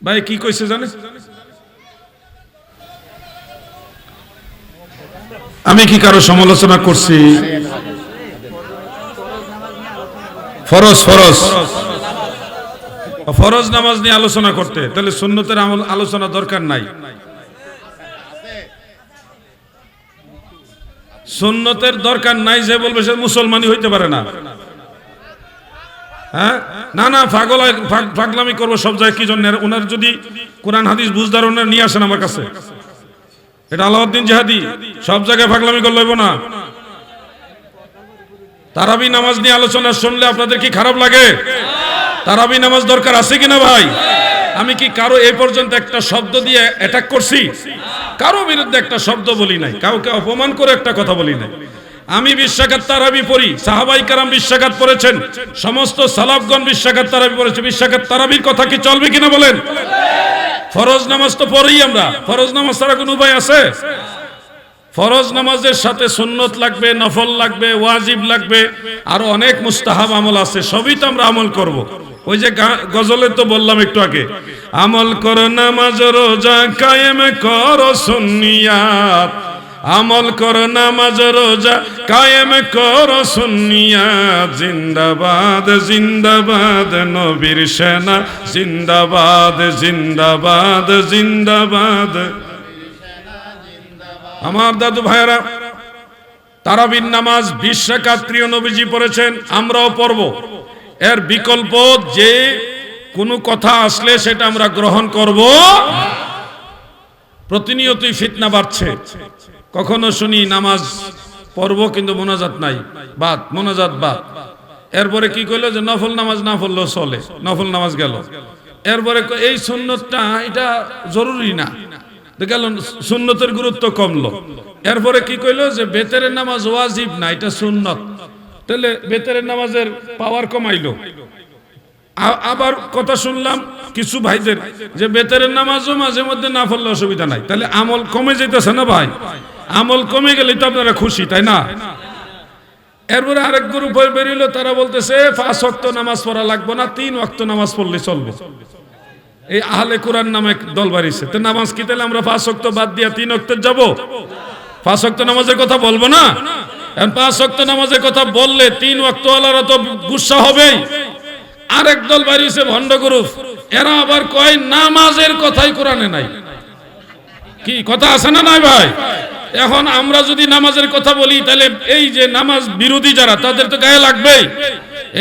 ভাই কি কইছে জানেন? আমি কি কারো সমালোচনা করছি? ফরজ ফরজ ফরজ নামাজ নিয়ে আলোচনা করতে, তাহলে সুন্নতের আলোচনা দরকার নাই। সুন্নতের দরকার নাই যে বলবে সে মুসলমানই হইতে পারে না। হ্যাঁ, না না, পাগলামি করবো সব জায়গায় কি জন্য? ওনার যদি কোরআন হাদিস বুঝদার ওনার নিয়ে আসেন আমার কাছে। এটা আলাউদ্দিন জিহাদি, সব জায়গায় পাগলামি করলে হইব না। তারাবি নামাজ নিয়ে আলোচনা শুনলে আপনাদের কি খারাপ লাগে? তারাবি নামাজ দরকার আছে কিনা ভাই? আমি কি কারো এই পর্যন্ত একটা শব্দ দিয়ে অ্যাটাক করছি? কারো বিরুদ্ধে একটা শব্দ বলি নাই, কাউকে অপমান করে একটা কথা বলি নাই। আমি 20 রাকাত তারাবি পড়ি, সাহাবাই কেরাম 20 রাকাত পড়েছেন, সমস্ত সালাফগণ 20 রাকাত তারাবি পড়েছে। 20 রাকাত তারাবির কথা কি চলবে কিনা বলেন? ফরজ নামাজ তো পড়ি আমরা, ফরজ নামাজ ছাড়া কোনো উপায় আছে? ফরজ নামাজের সাথে সুন্নত লাগবে, নফল লাগবে, ওয়াজিব লাগবে, আরো অনেক মুস্তাহাব আমল আছে, সবই তো আমরা আমল করব। ওই যে গজলে তো বললাম একটু আগে, আমল করো নামাজ রোজা কায়েম করো সুন্নিয়াত, আমল করো নামাজ রোজা কায়েম করো সুন্নিয়াত, জিন্দাবাদ জিন্দাবাদ নবীর সেনা, জিন্দাবাদ জিন্দাবাদ জিন্দাবাদ। আমার দাদু ভাইয়েরা, তারাবির নামাজ 20 রাকাত প্রিয় নবীজি পড়েছেন, আমরাও পড়ব। এর বিকল্প যে কোনো কথা আসলে সেটা আমরা গ্রহণ করব। প্রতিনিয়তই ফিতনা বাড়ছে। কখনো শুনি নামাজ পড়ব কিন্তু মোনাজাত নাই, বাদ, মোনাজাত বাদ। এরপরে কি কইলো যে নফল নামাজ না পড়লেও চলে, নফল নামাজ গেল। এরপরে এই সুন্নতটা এটা জরুরি না, গেল, সুন্নতের গুরুত্ব কমলো। এরপরে কি কইলো যে বেতেরের নামাজ ওয়াজিব না, এটা সুন্নত, তাহলে বেতেরের নামাজের পাওয়ার কমাইলো। আবার কথা শুনলাম কিছু ভাইদের যে বেতেরের নামাজও মাঝে মধ্যে না পড়লে অসুবিধা নাই, তাহলে আমল কমে যেতেছে না ভাই? আমল কমে গেলে তো আপনারা খুশি, তাই না? এরপরে আরেক গ্রুপ হয়ে বেরিয়েলো, তারা বলতেছে 5 ওয়াক্ত নামাজ পড়া লাগবে না, 3 ওয়াক্ত নামাজ পড়লে চলবে। এই আহলে কোরআন নামে দল বাড়িছে। তো নামাজ কি তাহলে আমরা 5 ওয়াক্ত বাদ দিয়া 3 ওয়াক্তে যাব? 5 ওয়াক্ত নামাজের কথা বলবো না? এখন 5 ওয়াক্ত নামাজের কথা বললে 3 ওয়াক্ত ওয়ালারা তো গুসা হবেই। আরেক দল বাড়িছে ভণ্ড গ্রুপ, এরা আবার কয় নামাজের কথাই কোরআনে নাই। কি কথা আছে না নাই ভাই? এখন আমরা যদি নামাজের কথা বলি তাহলে এই যে নামাজ বিরোধী যারা, তাদের তো গায়ে লাগবেই।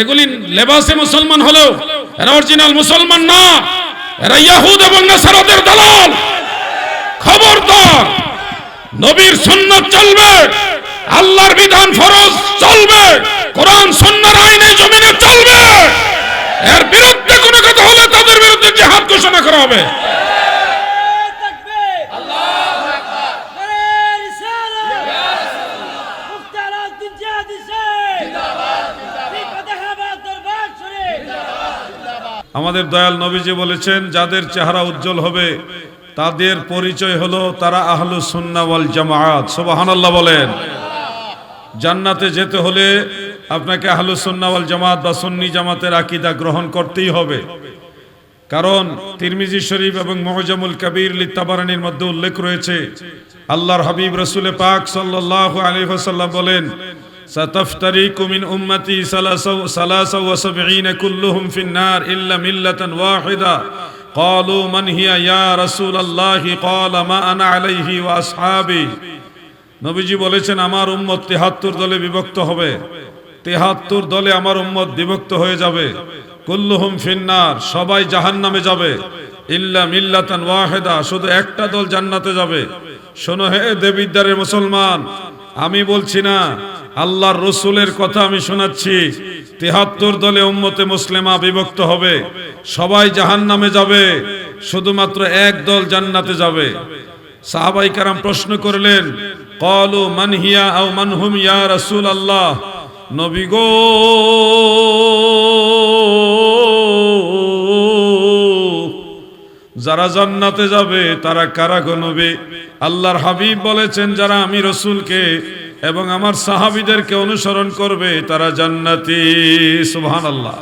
এগুলি লেবাসে মুসলমান হলেও এরা অরিজিনাল মুসলমান না, এরা ইহুদ এবং নাসারাদের দালাল। খবরদার, নবীর সুন্নাত চলবে, আল্লাহর বিধান ফরজ চলবে, কোরআন সুন্নাহর আইনে জমিনে চলবে। এর বিরুদ্ধে কোনো কথা হলে তাদের বিরুদ্ধে জিহাদ ঘোষণা করা হবে। আমাদের দয়াল নবীজি বলেছেন, যাদের চেহারা উজ্জ্বল হবে তাদের পরিচয় হলো তারা আহলুস সুন্নাহ ওয়াল জামাআত। সুবহানাল্লাহ বলেন। জান্নাতে যেতে হলে আপনাকে আহলুস সুন্নাহ ওয়াল জামাআত বা সুন্নি জামাতের আকীদা গ্রহণ করতেই হবে। কারণ তিরমিজি শরীফ এবং মুআজামুল কবির লিতাবারানির মধ্যে উল্লেখ রয়েছে, আল্লাহর হাবিব রাসূল পাক সাল্লাল্লাহু আলাইহি ওয়াসাল্লাম বলেন, সাতাফতারিকু মিন উম্মতি 73 কুল্লুহুম ফিন-নার ইল্লা মিল্লাতান ওয়াহিদা। ক্বালু মান হিয়া ইয়া রাসূলুল্লাহ? ক্বালা মা আনা আলাইহি ওয়া আসহাবি। নবীজি বলেছেন, আমার উম্মত 73 দলে বিভক্ত হবে, 73 দলে আমার উম্মত বিভক্ত হয়ে যাবে। কুল্লুহুম ফিন-নার, সবাই জাহান্নামে যাবে। ইল্লা মিল্লাতান ওয়াহিদা, শুধু একটা দল জান্নাতে যাবে। শোনো হে দেবিদ্বারের মুসলমান, আমি বলছি না, আল্লাহর রাসূলের কথা আমি শোনাচ্ছি। 73 দলে উম্মতে মুসলিমা বিভক্ত হবে, সবাই জাহান্নামে যাবে, শুধুমাত্র এক দল জান্নাতে যাবে। সাহাবায়ে কেরাম প্রশ্ন করলেন, ক্বালু মান হিয়া আও মান হুম ইয়া রাসূলুল্লাহ? নবী গো, যারা জান্নাতে যাবে তারা কারা গো নবী? আল্লাহর হাবিব বলেছেন, যারা আমি রাসূলকে এবং আমার সাহাবীদেরকে অনুসরণ করবে তারা জান্নাতি। সুবহানাল্লাহ।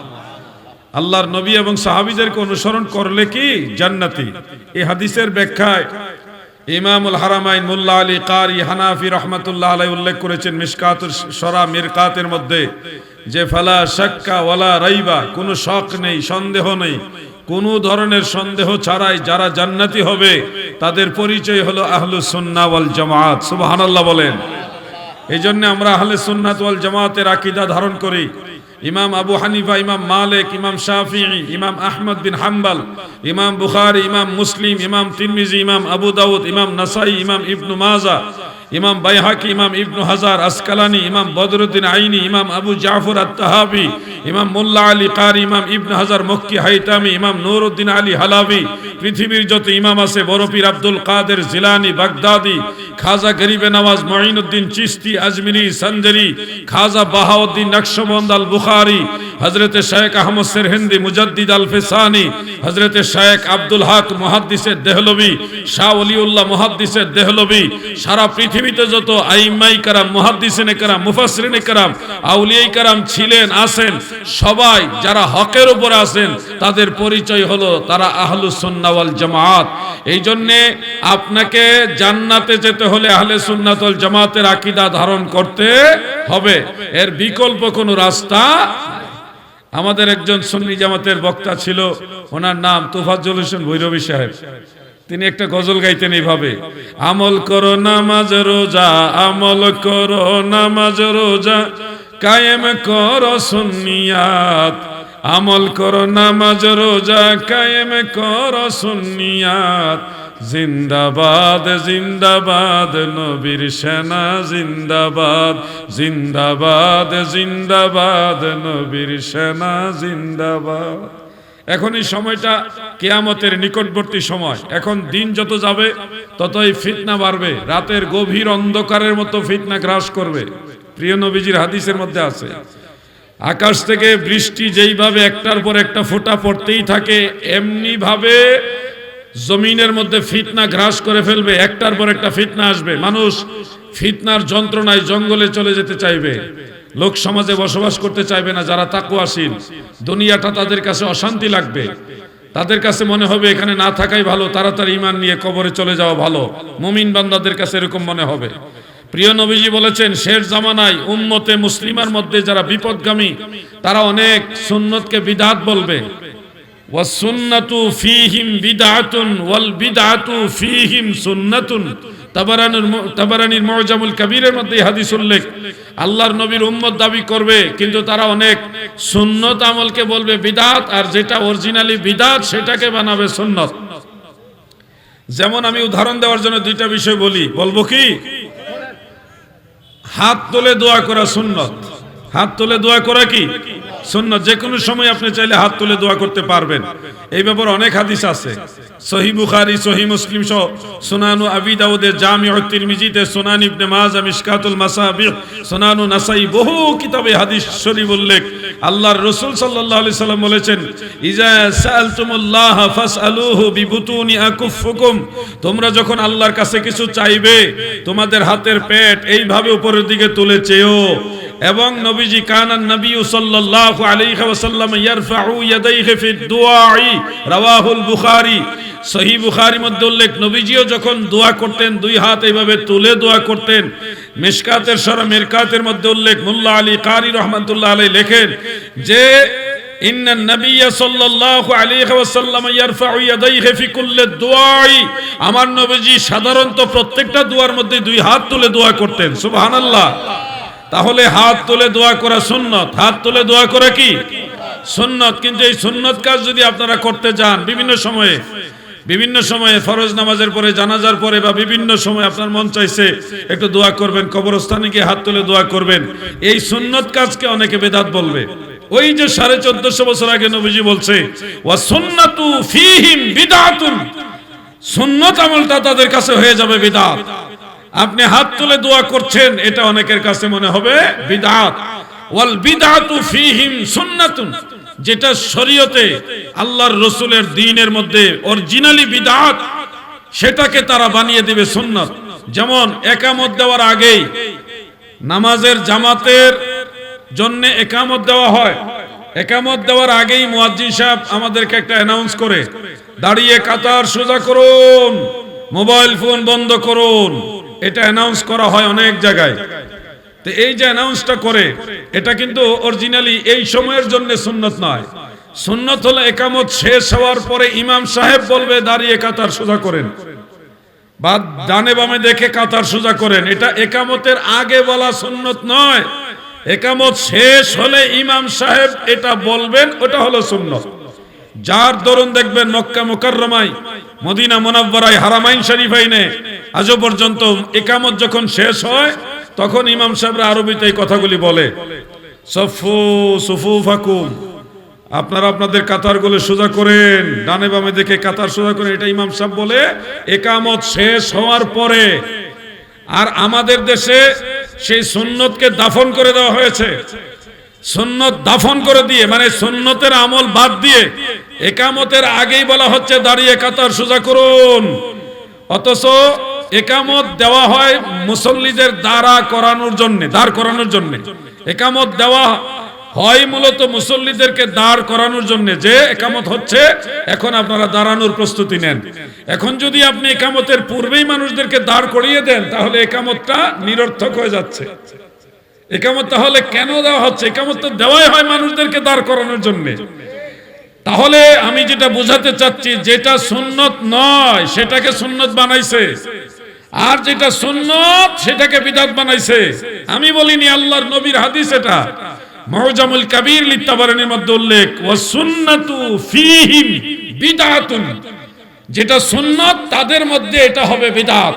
আল্লাহর নবী এবং সাহাবীদেরকে অনুসরণ করলে কি জান্নাতি। এই হাদিসের ব্যাখ্যায় ইমামুল হারামাইন মুল্লা আলী কারি হানাফি রহমাতুল্লাহ আলাইহি উল্লেখ করেছেন মিশকাতুল শরা মিরকাতের মধ্যে যে ফালা শাক্কা ওয়ালা রাইবা, কোনো শক নেই, সন্দেহ নেই, কোনো ধরনের সন্দেহ ছাড়াই যারা জান্নাতি হবে তাদের পরিচয় হলো আহলুস সুন্নাহ ওয়াল জামাত। সুবহানাল্লাহ বলেন। এই জন্য আমরা আহলে সুন্নাত ওয়াল জামাতের আকীদা ধারণ করি। ইমাম আবু হানিফা, ইমাম মালিক, ইমাম শাফিঈ, ইমাম আহমদ বিন হাম্বল, ইমাম বুখারী, ইমাম মুসলিম, ইমাম তিরমিজি, ইমাম আবু দাউদ, ইমাম নাসাই, ইমাম ইবনু মাজাহ, ইমাম বাইহাকি, ইমাম ইবনু হাজার আসকালানি, ইমাম বদরুদ্দিন আইনি, ইমাম আবু জাফর আত-তাহাবি, ইমাম মুল্লা আলী কারি, ইমাম ইবনু হাজার মক্কি হাইতামি, ইমাম নুরউদ্দিন আলী হালাবি, পৃথিবীর যত ইমাম আছে, বড় পীর আব্দুল কাদের জিলানী বাগদাদি, খাজা গরিবে নওয়াজ মুঈনুদ্দিন চিশতি আজমিরি সঞ্জরি, খাজা বাহাউদ্দিন নকশবন্দ আল বুখারী, হযরত শেখ আহমদ সিরহিন্দি মুজাদ্দিদ আল ফিসানি, হযরত শেখ আব্দুল হক মুহাদ্দিসে দেহলভী, শাহ ওলিউল্লাহ মুহাদ্দিসে দেহলভী, সারা পৃথিবীতে যত আইম্মায়ে কেরাম, মুহাদ্দিসিনে কেরাম, মুফাসসিরিনে কেরাম, আউলিয়ায়ে কেরাম ছিলেন, আছেন, সবাই যারা হকের উপর আছেন তাদের পরিচয় হলো তারা আহলুস সুন্নাহ ওয়াল জামাত। এই জন্য আপনাকে জান্নাতে যেতে হলে আহলে সুন্নাত ওয়াল জামাতের আকীদা ধারণ করতে হবে, এর বিকল্প কোনো রাস্তা। আমাদের একজন সুন্নি জামাতের বক্তা ছিল, ওনার নাম তোফাজ্জল হোসেন ভৈরবী সাহেব। তিনি একটা গজল গাইতেন এইভাবে, আমল করো নামাজ রোজা, আমল করো নামাজ রোজা, কায়েম করো সুন্নিয়াত, আমল করো নামাজ রোজা, কায়েম করো সুন্নিয়াত, জিন্দাবাদ জিন্দাবাদ নবীর সেনা, জিন্দাবাদ জিন্দাবাদ জিন্দাবাদ নবীর সেনা, জিন্দাবাদ। এখন এই সময়টা কিয়ামতের নিকটবর্তী সময়। এখন দিন যত যাবে ততই ফিতনা বাড়বে, রাতের গভীর অন্ধকারের মতো ফিতনা গ্রাস করবে। প্রিয় নবীজির হাদিসের মধ্যে আছে, আকাশ থেকে বৃষ্টি যেইভাবে একটার পর একটা ফোঁটা পড়তেই থাকে, এমনি ভাবে জমিনের মধ্যে ফিতনা গ্রাস করে ফেলবে, একটার পর একটা ফিতনা আসবে। মানুষ ফিতনার যন্ত্রণায় জঙ্গলে চলে যেতে চাইবে, লোক সমাজে বসবাস করতে চাইবে না। যারা তাকওয়াশীল, দুনিয়াটা তাদের কাছে অশান্তি লাগবে, তাদের কাছে মনে হবে এখানে না থাকাই ভালো, তাড়াতাড়ি ঈমান নিয়ে কবরে চলে যাওয়া ভালো। মুমিন বান্দাদের কাছে এরকম মনে হবে। প্রিয় নবীজি বলেছেন, শেষ জামানায় উম্মতে মুসলিমার মধ্যে যারা বিপদগামী তারা অনেক সুন্নতকে বিদআত বলবে। ওয়াস সুন্নাতু ফীহিম বিদআতুন ওয়াল বিদআতু ফীহিম সুন্নাতুন। তাবারানীর মুআজামুল কবীরের মধ্যে হাদিস উল্লেখ। আল্লাহর নবীর উম্মত দাবি করবে, কিন্তু তারা অনেক সুন্নত আমলকে বলবে বিদআত, আর যেটা অরিজিনালি বিদআত সেটাকে বানাবে সুন্নত। যেমন আমি উদাহরণ দেওয়ার জন্য দুইটা বিষয় বলবো কি? হাত তুলে দোয়া করা সুন্নত। হাত তুলে দোয়া করা কি সুন্নত? যে কোনো সময় আপনি চাইলে হাত তুলে দোয়া করতে পারবেন। এই ব্যাপারে অনেক হাদিস আছে, সহিহ বুখারী, সহিহ মুসলিম সহ সুনানু আবি দাউদে, জামিউ তিরমিজিতে, সুনান ইবনে মাজাহ, মিশকাতুল মাসাবিহ, সুনানু নাসাই, বহু কিতাবে হাদিস শরীফ উল্লেখ। আল্লাহর রাসূল সাল্লাল্লাহু আলাইহি সাল্লাম বলেছেন, ইজা সাআলতুমুল্লাহ ফাসআলুহু বিবুতুনি আকুফুকুম। তোমরা যখন আল্লাহর কাছে কিছু চাইবে, তোমাদের হাতের পেট এইভাবে উপরের দিকে তুলে চেয়েও। এবং নবীজি কানান নবী সাল্লাল্লাহু আলাইহি ওয়াসাল্লাম ইয়ারফাউ ইয়াদাইহি ফিদ দুআই, রাওয়াহুল বুখারী। সহিহ বুখারীর মধ্যে উল্লেখ, নবীজিও যখন দোয়া করতেন দুই হাত এইভাবে তুলে দোয়া করতেন। মিশকাতের শরা মিরকাতের মধ্যে উল্লেখ, মুল্লা আলী কারি রাহমাতুল্লাহ আলাইহি লেখেন যে ইন্নান নাবিয়্য সাল্লাল্লাহু আলাইহি ওয়াসাল্লাম ইয়ারফাউ ইয়াদাইহি ফি কুল্লি দুআই। আমার নবীজি সাধারণত প্রত্যেকটা দোয়ার মধ্যে দুই হাত তুলে দোয়া করতেন। সুবহানাল্লাহ। তাহলে হাত তুলে দোয়া করা সুন্নত। হাত তুলে দোয়া করা কি সুন্নত। কিন্তু এই সুন্নত কাজ যদি আপনারা করতে যান, বিভিন্ন সময়ে ফরজ নামাজের পরে, জানাজার পরে, বা বিভিন্ন সময় আপনার মন চাইছে একটু দোয়া করবেন, কবরস্থানে গিয়ে হাত তুলে দোয়া করবেন, এই সুন্নত কাজকে অনেকে বেদাত বলবে। ওই যে 1450 বছর আগে নবীজি বলছে, ওয়া সুন্নাতু ফীহিম বিদআতুন, সুন্নত আমলটা তাদের কাছে হয়ে যাবে বিদআত। আপনি হাত তুলে দোয়া করছেন, এটা অনেকের কাছে মনে হবে বিদআত। ওয়াল বিদআতু ফীহিম সুন্নাতুন, যেটা শরীয়তে আল্লাহর রাসূলের দ্বীনের মধ্যে অরিজিনালি বিদআত, সেটাকে তারা বানিয়ে দিবে সুন্নাত। যেমন ইকামত দেওয়ার আগেই নামাজের জামাতের জন্য ইকামত দেওয়া হয়, একামত দেওয়ার আগেই মুয়াজ্জিন সাহেব আমাদেরকে একটা অ্যানাউন্স করে, দাঁড়িয়ে কাতার সোজা করুন, মোবাইল ফোন বন্ধ করুন। এটা অ্যানাউন্স করা হয় অনেক জায়গায়। তো এই যে অ্যানাউন্সটা করে, এটা কিন্তু অরিজিনালি এই সময়ের জন্য সুন্নত নয়। সুন্নত হলো একামত শেষ হওয়ার পরে ইমাম সাহেব বলবে দাঁড়িয়ে কাতার সোজা করেন, বা ডানে বামে দেখে কাতার সোজা করেন। এটা একামতের আগে বলা সুন্নত নয়। একামত শেষ হলে ইমাম সাহেব এটা বলবেন, ওটা হলো সুন্নত। যার দরুন দেখবেন মক্কা মুকাররমায়, মদিনা মুনাওয়ারায়, হারামাইন শরীফাইনে আজও পর্যন্ত একামত যখন শেষ হয় তখন ইমাম সাহেবরা আরবিতে এই কথাগুলি বলে, সফু সুফুফাকুম, আপনারা আপনাদের কাতারগুলো সোজা করেন, ডানে বামে দেখে কাতার সোজা করেন। এটা ইমাম সাহেব বলে একামত শেষ হওয়ার পরে। আর আমাদের দেশে সেই সুন্নতকে দাফন করে দেওয়া হয়েছে। সুন্নত দাফন করে দিয়ে, মানে সুন্নতের আমল বাদ দিয়ে একামতের আগেই বলা হচ্ছে দাঁড়িয়ে কাতার সোজা করুন। অথচ একামত দেওয়া হয় মুসল্লিদের দাঁড় করানোর জন্য। একামত দেওয়া হয় মূলত মুসল্লিদেরকে দাঁড় করানোর জন্য, যে একামত হচ্ছে, এখন আপনারা দাঁড়ানোর প্রস্তুতি নেন। এখন যদি আপনি একামতের পূর্বেই মানুষদেরকে দাঁড় করিয়ে দেন, তাহলে একামতটা নিরর্থক হয়ে যাচ্ছে। একামত তাহলে কেন দেওয়া হচ্ছে? একামত তো দেওয়াই হয় মানুষদেরকে দাঁড় করানোর জন্য। তাহলে আমি যেটা বোঝাতে চাচ্ছি, যেটা সুন্নত নয় সেটাকে সুন্নত বানাইছে, আর যেটা সুন্নত সেটাকে বিদআত বানাইছে। আমি বলিনি, আল্লাহর নবীর হাদিস। এটা মুআজামুল কাবীর লিতাবারানির মধ্যে উল্লেখ, ওয়া সুন্নাতু ফীহিম বিদআতুন, যেটা সুন্নত তাদের মধ্যে এটা হবে বিদআত,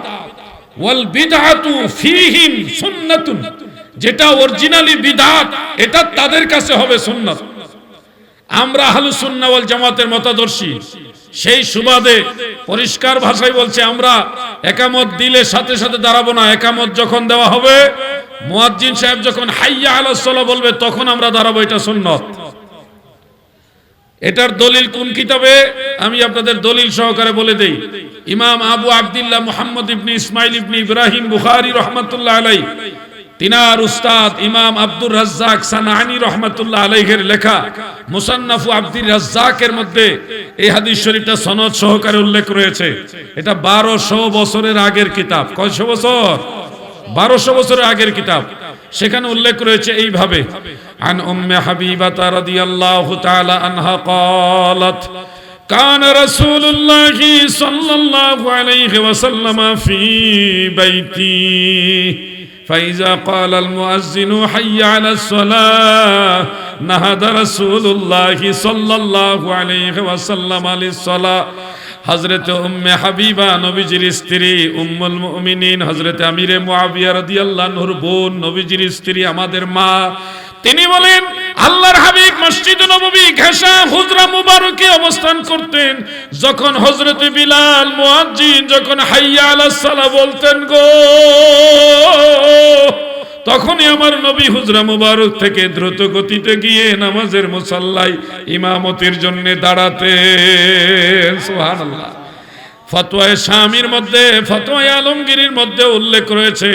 ওয়াল বিদআতু ফীহিম সুন্নাতুন, যেটা অরিজিনালি বিদআত এটা তাদের কাছে হবে সুন্নাত। আমরা আহলুস সুন্নাহ ওয়াল জামাতের মতাদর্শী, সেই সুবাদে পরিষ্কার ভাষায় বলছে, আমরা একামত দিলে সাথে সাথে দাঁড়াবো না। একামত যখন দেওয়া হবে, মুয়াজ্জিন সাহেব যখন হাইয়া আলাস সালাহ বলবে, তখন আমরা দাঁড়াবো। এটা সুন্নত। এটার দলিল কোন কিতাবে আমি আপনাদের দলিল সহকারে বলে দেই। ইমাম আবু আব্দুল্লাহ মুহাম্মদ ইবনে ইসমাইল ইবনে ইব্রাহিম বুখারী রাহমাতুল্লাহ আলাইহি, তিনার উস্তাদ ইমাম আব্দুর রাজ্জাক সানাআনী রাহমাতুল্লাহ আলাইহির লেখা মুসান্নাফু আব্দুর রাজ্জাকের মধ্যে এই হাদিস শরীফটা সনদ সহকারে উল্লেখ রয়েছে। এটা 1200 বছরের আগের কিতাব। কয়শো বছর? 1200 বছরের আগের কিতাব। সেখানে উল্লেখ রয়েছে এইভাবে, আন উম্মে হাবিবাতা রাদিয়াল্লাহু তাআলা আনহা ক্বালাত কানা রাসূলুল্লাহি সাল্লাল্লাহু আলাইহি ওয়াসাল্লাম ফি বাইতি فإذا قال المؤذن حي على الصلاة نهض رسول الله صلى الله عليه وسلم للصلاة। হযরত উম্মে হাবিবা নবীজির স্ত্রী, উম্মুল মুমিনিন হযরত আমিরে মুআবিয়া রাদিয়াল্লাহু আনহুর বোন, নবীজির স্ত্রী, আমাদের মা, তিনি বলেন, আল্লাহর হাবিব মসজিদ নববী ঘেষা হুজরা মুবারকে অবস্থান করতেন। যখন হযরত বিলাল মুয়াজ্জিন যখন হাইয়া আলাস সালাহ বলতেন গো, তখনই আমার নবী হুজরা মুবারক থেকে দ্রুত গতিতে গিয়ে নামাজের মুসাল্লায় ইমামতির জন্য দাঁড়াতেন। সুবহানাল্লাহ। ফতোয়া শামির মধ্যে, ফতোয়া আলমগীরের মধ্যে উল্লেখ রয়েছে।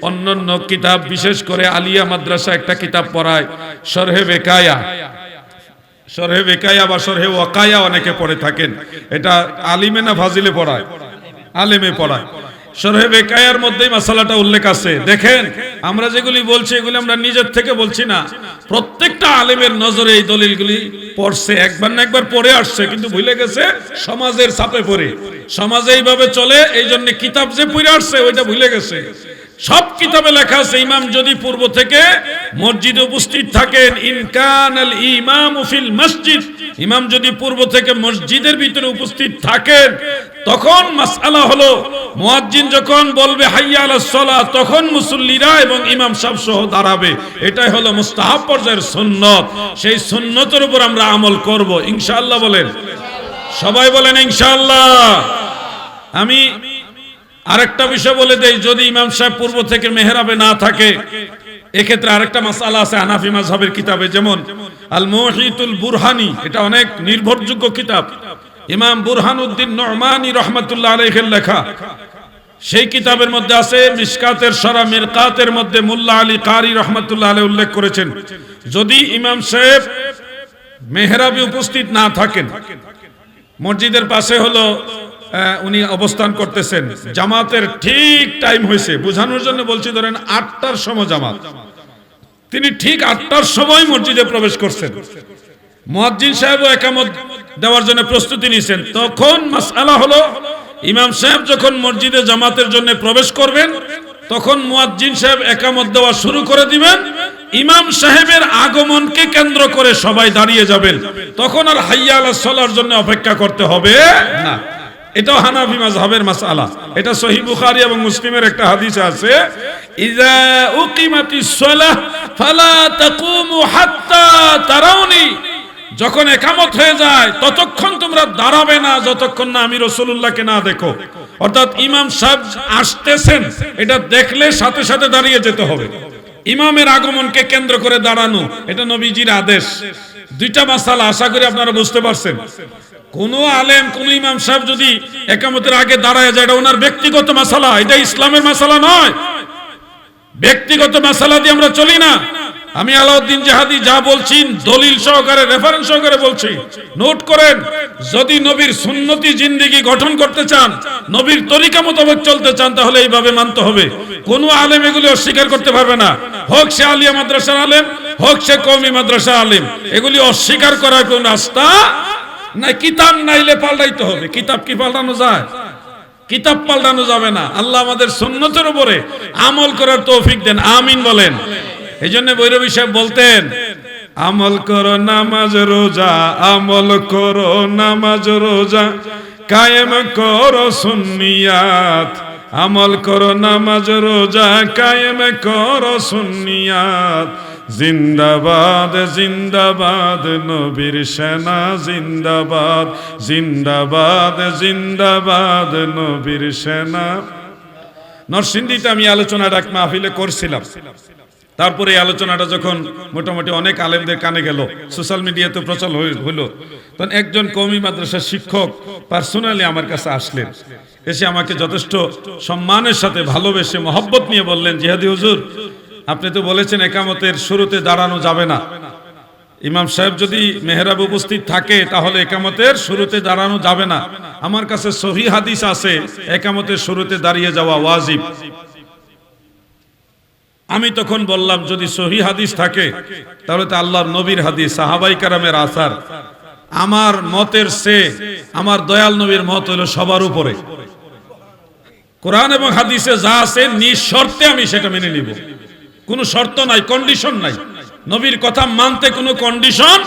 অন্যান্য কিতাব, বিশেষ করে আলিয়া মাদ্রাসা একটা কিতাব পড়ায়, শরহে বেকায়া। শরহে বেকায়া বা শরহে ওয়াকায়া অনেকে পড়ে থাকেন। এটা আলিমে না ফাজিলে পড়ায়? আলেমে পড়ায়। শরহে বেকায়ার মধ্যেই মাসালাটা উল্লেখ আছে। দেখেন, আমরা যেগুলি বলছি এগুলি আমরা নিজের থেকে বলছি না। প্রত্যেকটা আলেমের নজরে এই দলিলগুলি পড়ছে, একবার না একবার পড়ে আসছে, কিন্তু ভুলে গেছে সমাজের চাপে পড়ে। সমাজে এইভাবে চলে, এই জন্য কিতাব যে পড়ে আসছে ওইটা ভুলে গেছে। সব কিতাবে লেখা আছে, ইমাম যদি পূর্ব থেকে মসজিদে উপস্থিত থাকেন, ইনকানাল ইমামু ফিল মসজিদ, ইমাম যদি পূর্ব থেকে মসজিদের ভিতরে উপস্থিত থাকেন, তখন মাসআলা হলো মুয়াজ্জিন যখন বলবে হাইয়া আলাস সালাহ, তখন মুসল্লিরা এবং ইমাম সাহেব সহ দাঁড়াবে। এটাই হলো মুস্তাহাব পর্যায়ের সুন্নত। সেই সুন্নতের উপর আমরা আমল করব ইনশাআল্লাহ। বলেন সবাই, বলেন ইনশাআল্লাহ। আমি আরেকটা বিষয় বলে দেই, যদি ইমাম সাহেব পূর্ব থেকে মেহরাবে না থাকে, এক্ষেত্রে আরেকটা মাসআলা আছে হানাফি মাযহাবের কিতাবে, যেমন আল মুহিতুল বুরহানি, এটা অনেক নির্ভরযোগ্য কিতাব, ইমাম বুরহানুদ্দিন নুমানী রাহমাতুল্লাহ আলাইহির লেখা। সেই কিতাবের মধ্যে আছে, মিশকাতের শরা মিরকাতের মধ্যে মুল্লা আলী কারি রাহমাতুল্লাহ আলাইহি উল্লেখ করেছেন, যদি ইমাম সাহেব মেহরাবে উপস্থিত না থাকেন, মসজিদের পাশে হলো উনি অবস্থান করতেছেন, জামাতের ঠিক টাইম হয়েছে, বোঝানোর জন্য বলছি, ধরেন 8টার সময় জামাত, তিনি ঠিক 8টার সময় মসজিদে প্রবেশ করছেন, মুয়াজ্জিন সাহেবও একামত দেওয়ার জন্য প্রস্তুতি নিয়েছেন। তখন মাসআলা হলো, ইমাম সাহেব যখন মসজিদে জামাতের জন্য প্রবেশ করবেন, তখন মুয়াজ্জিন সাহেব একামত দেওয়া শুরু করে দিবেন, ইমাম সাহেবের আগমনকে কেন্দ্র করে সবাই দাঁড়িয়ে যাবেন, তখন আর হাইয়া আলাস সালার জন্য অপেক্ষা করতে হবে না। এটাও হানাফি মাযহাবের মাসআলা, এটা সহিহ বুখারী এবং মুসলিমের একটা হাদিস আছে, ইযা উকিমাতিস সালাহ ফালা তাকুমু হাত্তা তারাউনি, যখন একামত হয়ে যায় ততক্ষণ তোমরা দাঁড়াবে না যতক্ষণ না আমি রাসূলুল্লাহকে না দেখো। অর্থাৎ ইমাম সাহেব আসতেছেন এটা দেখলে সাথে সাথে দাঁড়িয়ে যেতে হবে, ইমামের আগমনকে কেন্দ্র করে দাঁড়ানো, এটা নবীজির আদেশ। দুইটা মাসালা আশা করি আপনারা বুঝতে পারছেন। কোন আলেম, কোন ইমাম সাহেব যদি একামতের আগে দাঁড়ায় যায়, এটা ওনার ব্যক্তিগত মাসালা, এটা ইসলামের মাসালা নয়। ব্যক্তিগত মাসালা দিয়ে আমরা চলি না। আমি আলাউদ্দিন জাহাদি যা বলছি দলিল সহকারে, রেফারেন্স সহকারে বলছি, নোট করেন। যদি নবীর সুন্নতি জিন্দেগি গঠন করতে চান, নবীর তরিকা মোতাবেক চলতে চান, তাহলে এইভাবে মানতে হবে। কোন আলেম এগুলি অস্বীকার করতে পারবে না, হোক সে আলিয়া মাদ্রাসার আলেম, হোক সে কওমি মাদ্রাসার আলেম, এগুলি অস্বীকার করার কোন রাস্তা নাই। কিতাব নাইলে পাল্টাইতে হবে। কিতাব কি পাল্টানো যায়? কিতাব পাল্টানো যাবে না। আল্লাহ আমাদের সুন্নতের উপরে আমল করার তৌফিক দেন, আমিন বলেন। এই জন্য ভৈরবী সাহেব বলতেন, আমল করো নামাজ রোজা, আমল করো নামাজ রোজা, কায়েম করো সুন্নিয়াত, আমল করো নামাজ রোজা, কায়েম করো সুন্নিয়াত, জিন্দাবাদ জিন্দাবাদ নবীর সেনা, জিন্দাবাদ জিন্দাবাদ জিন্দাবাদ নবীর সেনা। নরসিংদীতে আমি আলোচনাটা এক মাহফিলে করছিলাম। তারপরে এই আলোচনাটা যখন মোটামুটি অনেক আলেমদের কানে গেল, সোশ্যাল মিডিয়াতে প্রচার হইল, তখন একজন কওমি মাদ্রাসার শিক্ষক পার্সোনালি আমার কাছে আসলেন। এসে আমাকে যথেষ্ট সম্মানের সাথে ভালোবেসে মহব্বত নিয়ে বললেন, জিহাদি হুজুর, আপনি তো বলেছেন একামতের শুরুতে দাঁড়ানো যাবে না, ইমাম সাহেব যদি মেহরাবে উপস্থিত থাকে তাহলে একামতের শুরুতে দাঁড়ানো যাবে না। আমার কাছে সহিহ হাদিস আছে একামতের শুরুতে দাঁড়িয়ে যাওয়া ওয়াজিব। আমি তখন বললাম, যদি সহিহ হাদিস থাকে তাহলে তো আল্লাহর নবীর হাদিস, সাহাবায়ে কেরামের আসার, আমার মতের চেয়ে আমার দয়াল নবীর মত হলো সবার উপরে। কোরআন এবং হাদিসে যা আছে নিঃশর্তে আমি সেটা মেনে নিব, কোনো শর্ত নাই, কন্ডিশন নাই। নবীর কথা মানতে কোনো কন্ডিশন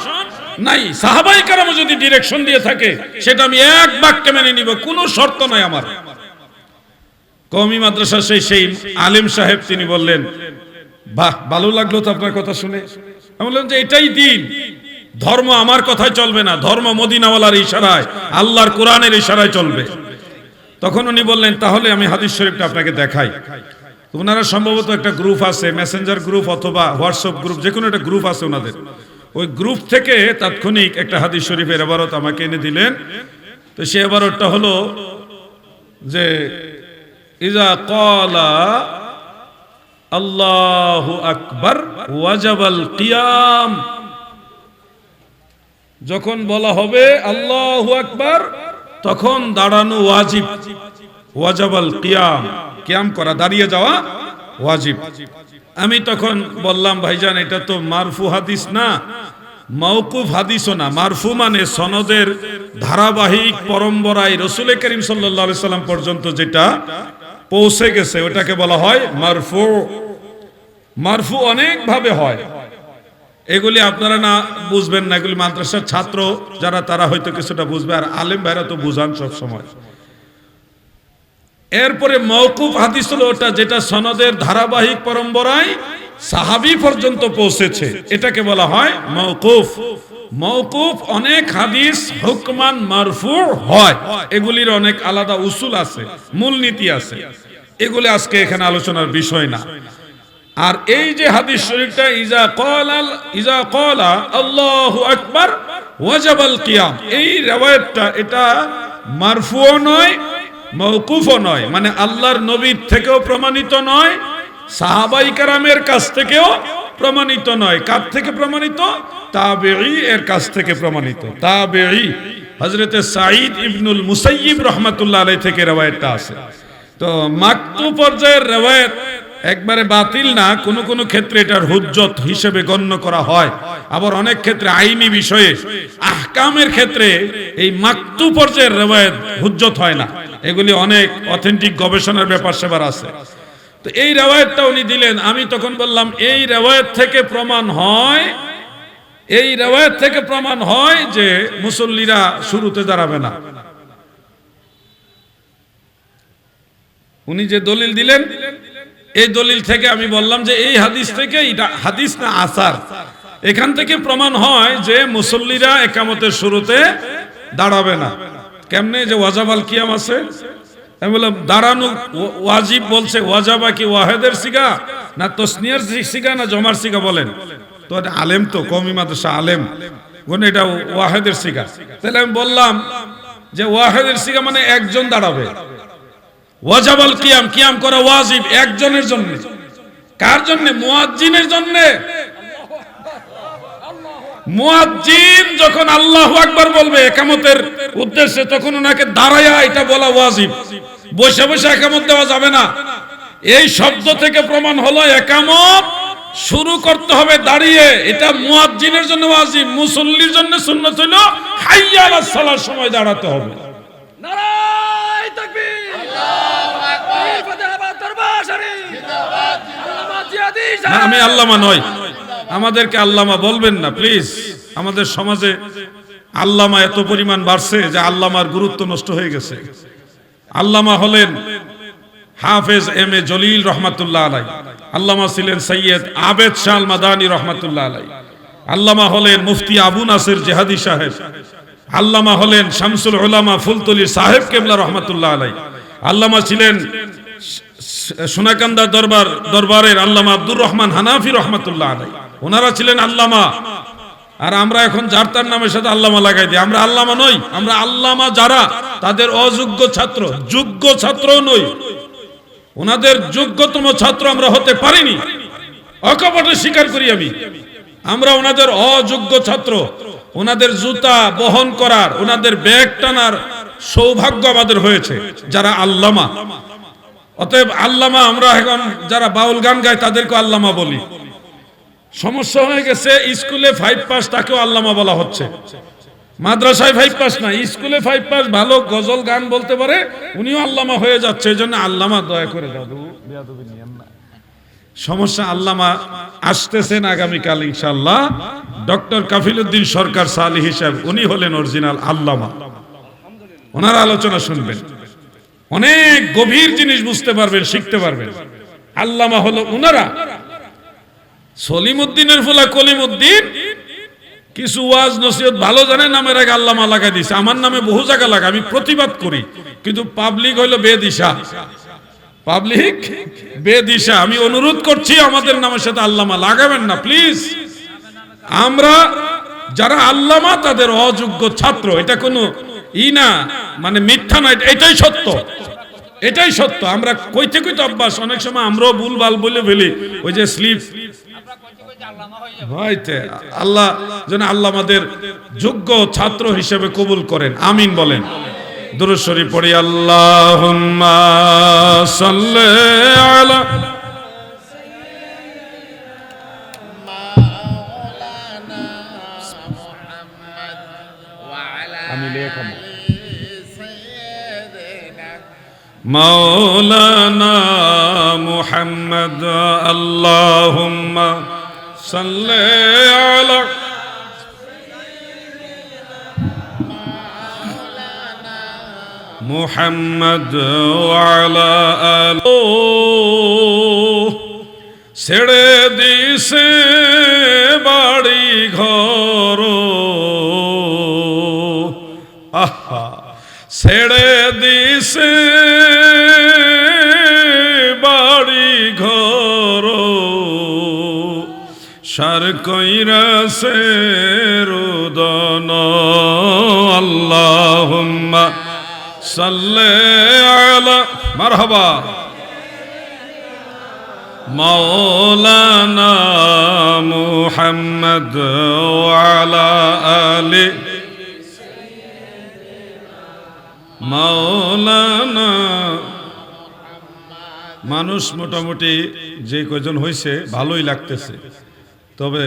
নাই। সাহাবায়ে কেরাম যদি ডিরেকশন দিয়ে থাকে সেটা আমি এক বাক্যে মেনে নিব, কোনো শর্ত নাই আমার। কওমি মাদ্রাসা সেই আলেম সাহেব তিনি বললেন, বাহ, ভালো লাগলো তো আপনার কথা শুনে। আমি বললাম যে এটাই দিন, ধর্ম আমার কথায় চলবে না, ধর্ম মদিনাওয়ালার ইশারায়, আল্লাহর কোরআনের ইশারায় চলবে। তখন উনি বললেন, তাহলে আমি হাদিস শরীফটা আপনাকে দেখাই। ওনারা সম্ভবত একটা গ্রুপ আছে, মেসেঞ্জার গ্রুপ অথবা হোয়াটসঅ্যাপ গ্রুপ, যে কোনো একটা গ্রুপ আছে ওনাদের। ওই গ্রুপ থেকে তাৎক্ষণিক একটা হাদিস শরীফের ইবারত আমাকে এনে দিলেন। তো সেই ইবারতটা হলো যে, ইজা ক্বালা আল্লাহু আকবার ওয়াজাবাল কিয়াম, যখন বলা হবে আল্লাহু আকবার তখন দাঁড়ানো ওয়াজিব, ওয়াজাবাল কিয়াম, কিয়াম করা, দাঁড়িয়ে যাওয়া ওয়াজিব। আমি তখন বললাম, ভাইজান এটা তো মারফু হাদিস না, মাওকুফ হাদিসও না। মারফু মানে সনদের ধারাবাহিক পরম্পরায় রাসূল করিম সাল্লাল্লাহু আলাইহি সাল্লাম পর্যন্ত যেটা পৌঁছে গেছে ওটাকে বলা হয় মারফু। মারফু অনেক ভাবে হয়, এগুলি আপনারা না বুঝবেন না, এগুলি মাদ্রাসার ছাত্র যারা তারা হয়তো কিছুটা বুঝবে, আর আলেম ভাইরা তো বুঝান সব সময়। এরপরে মাওকুফ হাদিস হলো ওটা যেটা সনদের ধারাবাহিক পরম্পরায় সাহাবী পর্যন্ত পৌঁছেছে, এটাকে বলা হয় মাওকুফ। মাওকুফ অনেক হাদিস হুকমান মারফু হয়, এগুলির অনেক আলাদা উসুল আছে, মূলনীতি আছে, এগুলি আজকে এখানে আলোচনার বিষয় না। আর এই যে হাদিস শরীফটা ইজা ক্বালা আল্লাহু আকবার ওয়াজাবাল কিয়াম, এই riwayatটা এটা মারফুও নয় মাওকুফও নয়, মানে আল্লাহর নবীর থেকেও প্রমাণিত নয়, সাহাবায়ে কেরামের কাছ থেকেও প্রমাণিত নয়। কার থেকে প্রমাণিত? তাবেঈ এর কাছ থেকে প্রমাণিত। তাবেঈ হযরতে সাঈদ ইবনুল মুসাইয়িব রাহমাতুল্লাহ আলাইহি থেকে রওয়ায়াতটা আছে। তো মাকতু পর্যায়ের রওয়ায়াত একবারে বাতিল না, কোনো কোনো ক্ষেত্রে এটার হুজ্জত হিসেবে গণ্য করা হয়। আবার অনেক ক্ষেত্রে আইনি বিষয়ে আহকামের ক্ষেত্রে এই মাকতু পর্যায়ের রওয়ায়াত হুজ্জত হয় না। এগুলি অনেক অথেন্টিক গবেষণার ব্যাপার সেবার আছে। তো এই রওয়ায়াতটা উনি দিলেন। আমি তখন বললাম এই রওয়ায়াত থেকে প্রমাণ হয়, এই রওয়ায়াত থেকে প্রমাণ হয় যে মুসল্লিরা শুরুতে দাঁড়াবে না। উনি যে দলিল দিলেন এই দলিল থেকে আমি বললাম যে এই হাদিস থেকে, এটা হাদিস না আসার, এখান থেকে প্রমাণ হয় যে মুসল্লিরা একামতের শুরুতে দাঁড়াবে না। কেমনে? যে ওয়াজাবাল কিয়াম আছে, আমি বললাম দাঁড়ানো ওয়াজিব বলছে, ওয়াজাবা কি ওয়াহেদের সিগা না তসনিয়ার সিগা না জমার সিগা? বলেন তো, আলেম তো কওমি মাদ্রাসা আলেম, এটা ওয়াহেদের সিগা। তাহলে আমি বললাম যে ওয়াহেদের সিগা মানে একজন দাঁড়াবে। ওয়াজাবাল কিয়াম, কিয়াম করা ওয়াজিব একজনের জন্য। কার জন্য? মুয়াজ্জিনের জন্য। মুয়াজ্জিন যখন আল্লাহু আকবার বলবে একামতের উদ্দেশ্যে, তখন ওনাকে দাঁড়ায়া এটা বলা ওয়াজিব। বসে বসে একামত দেওয়া যাবে না। এই শব্দ থেকে প্রমাণ হলো একামত শুরু করতে হবে দাঁড়িয়ে। এটা মুয়াজ্জিনের জন্য ওয়াজিব, মুসল্লির জন্য সুন্নাত হলো হাইয়া আলাস সালার সময় দাঁড়াতে হবে। নারায়ে তাকবীর, আল্লাহু আকবার, ফাতিহা দরবার শরীফ, জিন্দাবাদ জিন্দাবাদ জিহাদি। আমি আল্লামা নই, আমাদেরকে আল্লামা বলবেন না প্লিজ। আমাদের সমাজে আল্লামা এত পরিমাণ বাড়ছে যে আল্লামার গুরুত্ব নষ্ট হয়ে গেছে। আল্লামা হলেন হাফেজ এম এ জলিল রহমাতুল্লাহ আলাই। আল্লামা ছিলেন সৈয়দ আবেদ শাহ আল মাদানী রহমাতুল্লাহ আলাই। আল্লামা হলেন মুফতি আবু নাসির জেহাদি সাহেব। আল্লামা হলেন শামসুল উলামা ফুলতলি সাহেব কেবলা রহমাতুল্লাহ আলাই। আল্লামা ছিলেন সোনাকান্দা দরবারের আল্লামা আব্দুর রহমান হানাফি রহমাতুল্লাহ আলাই। ওনারা ছিলেন আল্লামা। আর আমরা এখন যার তার নামের সাথে আল্লামা লাগাই দিই। আমরা আল্লামা নই, আমরা আল্লামা যারা তাদের অযোগ্য ছাত্র, যোগ্য ছাত্র নই। ওনাদের যোগ্যতম ছাত্র আমরা হতে পারিনি, অকপটে স্বীকার করি আমি। আমরা ওনাদের অযোগ্য ছাত্র। ওনাদের জুতা বহন করার, ওনাদের ব্যাগ টানার সৌভাগ্য আমাদের হয়েছে যারা আল্লামা। অতএব আল্লামা আমরা এখন যারা বাউল গান গায় তাদেরকে আল্লামা বলি। সমস্যা হয়ে গেছে, স্কুলে 5 পাস তাকেও আল্লামা বলা হচ্ছে। মাদ্রাসায় 5 পাস না, স্কুলে 5 পাস, ভালো গজল গান বলতে পারে, উনিও আল্লামা হয়ে যাচ্ছে। এই জন্য আল্লামা দয়া করে দাদু বেয়াদবি নিয়েন না। সমস্যা আল্লামা আসতেছেন আগামীকাল ইনশাআল্লাহ। ডক্টর কাফিলউদ্দিন সরকার সালি হিসাব, উনি হলেন অরিজিনাল আল্লামা। ওনার আলোচনা শুনবেন, অনেক গভীর জিনিস বুঝতে পারবেন, শিখতে পারবেন। আল্লামা হলো উনারা। সলিমউদ্দিনের ফুলা কলিমউদ্দিন কিছু ওয়াজ নসিহত ভালো জানে, নামের আগে আল্লামা লাগা দিছে। আমার নামে বহু জায়গা লাগা, আমি প্রতিবাদ করি, কিন্তু পাবলিক হইলো বেদিশা। পাবলিক বেদিশা। আমি অনুরোধ করছি আমাদের নামের সাথে আল্লামা লাগাবেন না প্লিজ। আমরা যারা আল্লামা তাদের অযোগ্য ছাত্র, এটা কোনো না, মানে মিথ্যা নয়, এটাই সত্য, এটাই সত্য। আমরা কইতে কইতে অভ্যাস, অনেক সময় আমরাও ভুলভাল বলে ফেলি। ওই যে স্লিপ হইতে, আল্লাহ যেন আল্লাহ আমাদের যোগ্য ছাত্র হিসেবে কবুল করেন, আমিন বলেন। দুরূদ শরীফ পড়ি। আল্লাহুম্মা সাল্লি আলা মাওলানা মুহাম্মদ ওয়া আলা মাওলানা মুহাম্মদ। আল্লাহুম্মা সাল্লি আলা মুহাম্মদ ওয়া আলা আলি। ছেড়ে দিছে বাড়ি ঘর, আহা ছেড়ে দিছে বাড়ি ঘর, সার কইরাছে রোদন। আল্লাহুম্মা সাল্লি আলা মারহাবা মাওলানা মুহাম্মদ ওয়া আলা আলি মাওলানা। মানুষ মোটামুটি যে কয়জন হয়েছে ভালোই লাগতেছে, তবে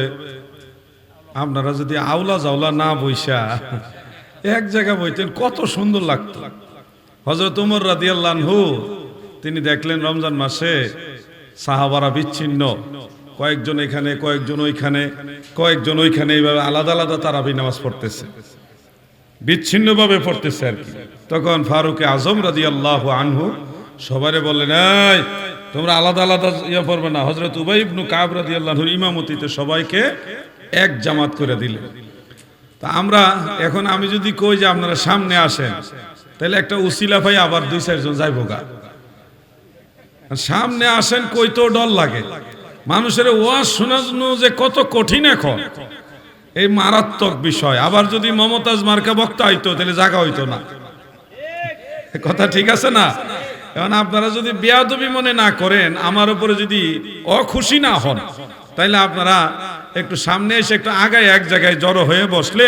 আপনারা যদি আওলা জাওলা না বইসা এক জায়গা বইতেন কত সুন্দর লাগতো। হযরত ওমর রাদিয়াল্লাহু আনহু তিনি দেখলেন রমজান মাসে সাহাবারা বিচ্ছিন্ন, কয়েকজন এখানে কয়েকজন ওইখানে কয়েকজন ওইখানে, এইভাবে আলাদা আলাদা তারাবি নামাজ পড়তেছে, বিচ্ছিন্নভাবে পড়তেছে আর কি। তখন ফারুক আজম রাদিয়াল্লাহু আনহু সবারে বললেন, এই তোমরা আলাদা আলাদা ইয়া পড়বে না। হযরত উবাই ইবনে কাব রাদিয়াল্লাহু আনহুর ইমামতিতে সবাইকে এক জামাত করে দিলেন। তা আমরা এখন আমি যদি কই যে আপনারা সামনে আসেন, তাহলে একটা উসিলা পাই আবার 2-4 জন যাইবো গা। সামনে আসেন কইতেও ডর লাগে, মানুষের ওয়াজ শোনানো যে কত কঠিন এখন, এই মারাত্মক বিষয়। আবার যদি মমতাজ মার্কা বক্তা হইতো তাহলে জায়গা হইতো না, কথা ঠিক আছে না? এখন আপনারা যদি বেয়াদবি মনে না করেন, আমার উপরে যদি অখুশি না হন, তাইলে আপনারা একটু সামনে এসে একটু আগায় এক জায়গায় জড়ো হয়ে বসলে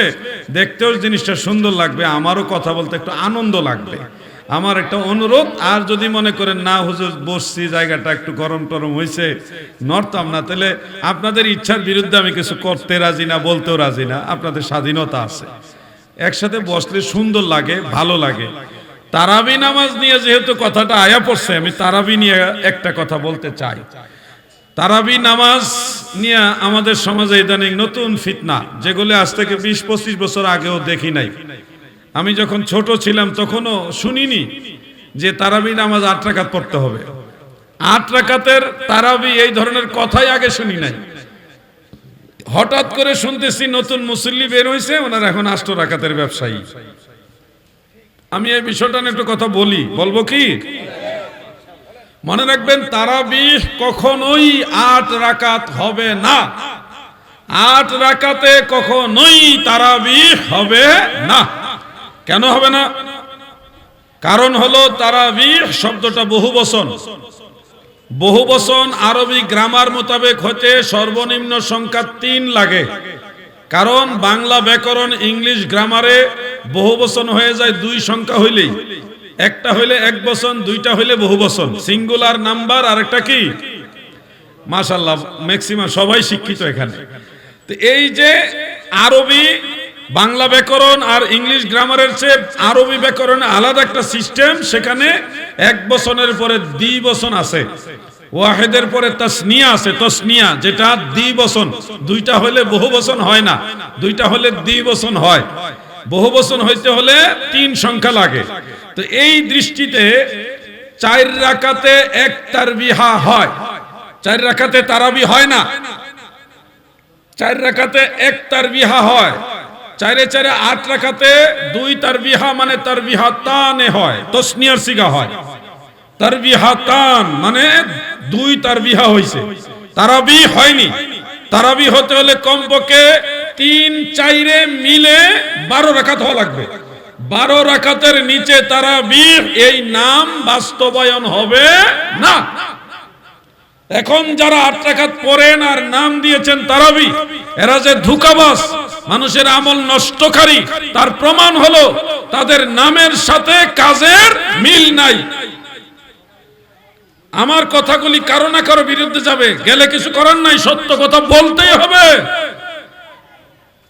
দেখতেও জিনিসটা সুন্দর লাগবে, আমারও কথা বলতে একটু আনন্দ লাগবে। আমার একটা অনুরোধ, আর যদি মনে করেন না হুজুর বসছি জায়গাটা একটু গরম টরম হয়েছে নড়তাম না, তাহলে আপনাদের ইচ্ছার বিরুদ্ধে আমি কিছু করতে রাজি না, বলতেও রাজি না, আপনাদের স্বাধীনতা আছে। একসাথে বসলে সুন্দর লাগে, ভালো লাগে। তারাবি নামাজ নিয়ে যেহেতু কথাটা আয়া পড়ছে, আমি তারাবি নিয়ে একটা কথা বলতে চাই। তারাবি নামাজ নিয়ে আমাদের সমাজে ইদানিং নতুন ফিতনা, যেগুলো আজ থেকে 20-25 বছর আগেও দেখি নাই। আমি যখন ছোট ছিলাম তখনও শুনিনি যে তারাবি নামাজ 8 রাকাত পড়তে হবে। 8 রাকাতের তারাবি এই ধরনের কথাই আগে শুনি নাই। হঠাৎ করে শুনতেছি নতুন মুসল্লি বের হয়েছে, ওনারা এখন 8 রাকাতের ব্যবসায়ী। আমি এই বিষয়টা নিয়ে একটু কথা বলবো কি? মনে রাখবেন, তারাবিহ কখনোই 8 রাকাত হবে না। 8 রাকাতে কখনোই তারাবিহ হবে না। কেন হবে না? কারণ হলো তারাবিহ শব্দটা বহুবচন। বহুবচন আরবি গ্রামার মোতাবেক হতে সর্বনিম্ন সংখ্যা 3 লাগে। কারণ বাংলা ব্যাকরণ ইংলিশ গ্রামারে বহুবচন হয়ে যায় 2 সংখ্যা হইলেই। একটা হইলে এক বচন, 2টা হইলে বহুবচন। সিঙ্গুলার নাম্বার আর একটা কি? মাশাআল্লাহ, ম্যাক্সিমাম সবাই শিক্ষিত এখানে। তো এই যে আরবি বাংলা ব্যাকরণ আর ইংলিশ গ্রামারের চেয়ে আরবি ব্যাকরণে আলাদা একটা সিস্টেম, সেখানে এক বচনের পরে দ্বিবচন আছে, ওয়াহিদের পরে তাসনিয়া আছে, তাসনিয়া যেটা দ্বিবচন। 2টা হলে বহুবচন হয় না, 2টা হলে দ্বিবচন হয়। বহুবচন হইতে হলে 3 সংখ্যা লাগে। তো এই দৃষ্টিতে 4 রাকাতে এক তারবিহা হয়, 4 রাকাতে তারাবি হয় না। 4 রাকাতে এক তারবিহা হয়, 4-4 8 রাকাতে 2 তারবিহা মানে তারবিহাতানে হয়, তাসনিয়ার সিগা হয়। তারবিহাতান মানে 2 তারবিহা হইছে, তারাবি হয়নি। তারাবি হতে হলে কমপক্ষে 3-4 মিলে 12 রাকাত হওয়া লাগবে। 12 রাকাতের নিচে তারাবি এই নাম বাস্তবায়ন হবে না। এখন যারা 8 রাকাত পড়েন আর নাম দিয়েছেন তারাবি, এরা যে ধোঁকাবাজ, মানুষের আমল নষ্টকারী, তার প্রমাণ হলো তাদের নামের সাথে কাজের মিল নাই। আমার কথাগুলি কারো না কারো বিরুদ্ধে যাবে, গেলে কিছু করার নাই, সত্য কথা বলতেই হবে।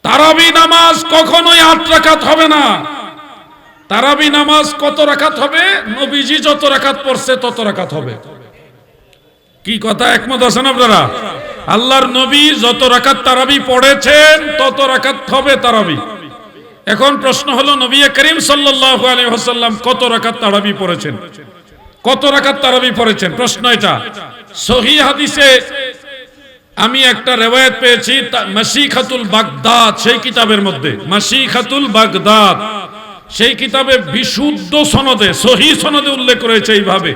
তারাবি নামাজ কখনোই 8 রাকাত হবে না। তারাবি নামাজ কত রাকাত হবে? নবীজি যত রাকাত পড়ছে তত রাকাত হবে। কি কথা একমত আছেন আপনারা? আল্লাহর নবী যত রাকাত তারাবি পড়েছেন তত রাকাত হবে তারাবি। এখন প্রশ্ন হলো, নবী করিম সাল্লাল্লাহু আলাইহি ওয়াসাল্লাম কত রাকাত তারাবি পড়েছেন? কত রাকাত তারাবি পড়েছেন? প্রশ্ন এটা। সহিহ হাদিসে আমি একটা রিওয়ায়াত পেয়েছি, মাশিখাতুল বাগদাদ সেই কিতাবের মধ্যে, মাশিখাতুল বাগদাদ সেই কিতাবে বিশুদ্ধ সনদে, সহিহ সনদে উল্লেখ করেছে এইভাবে,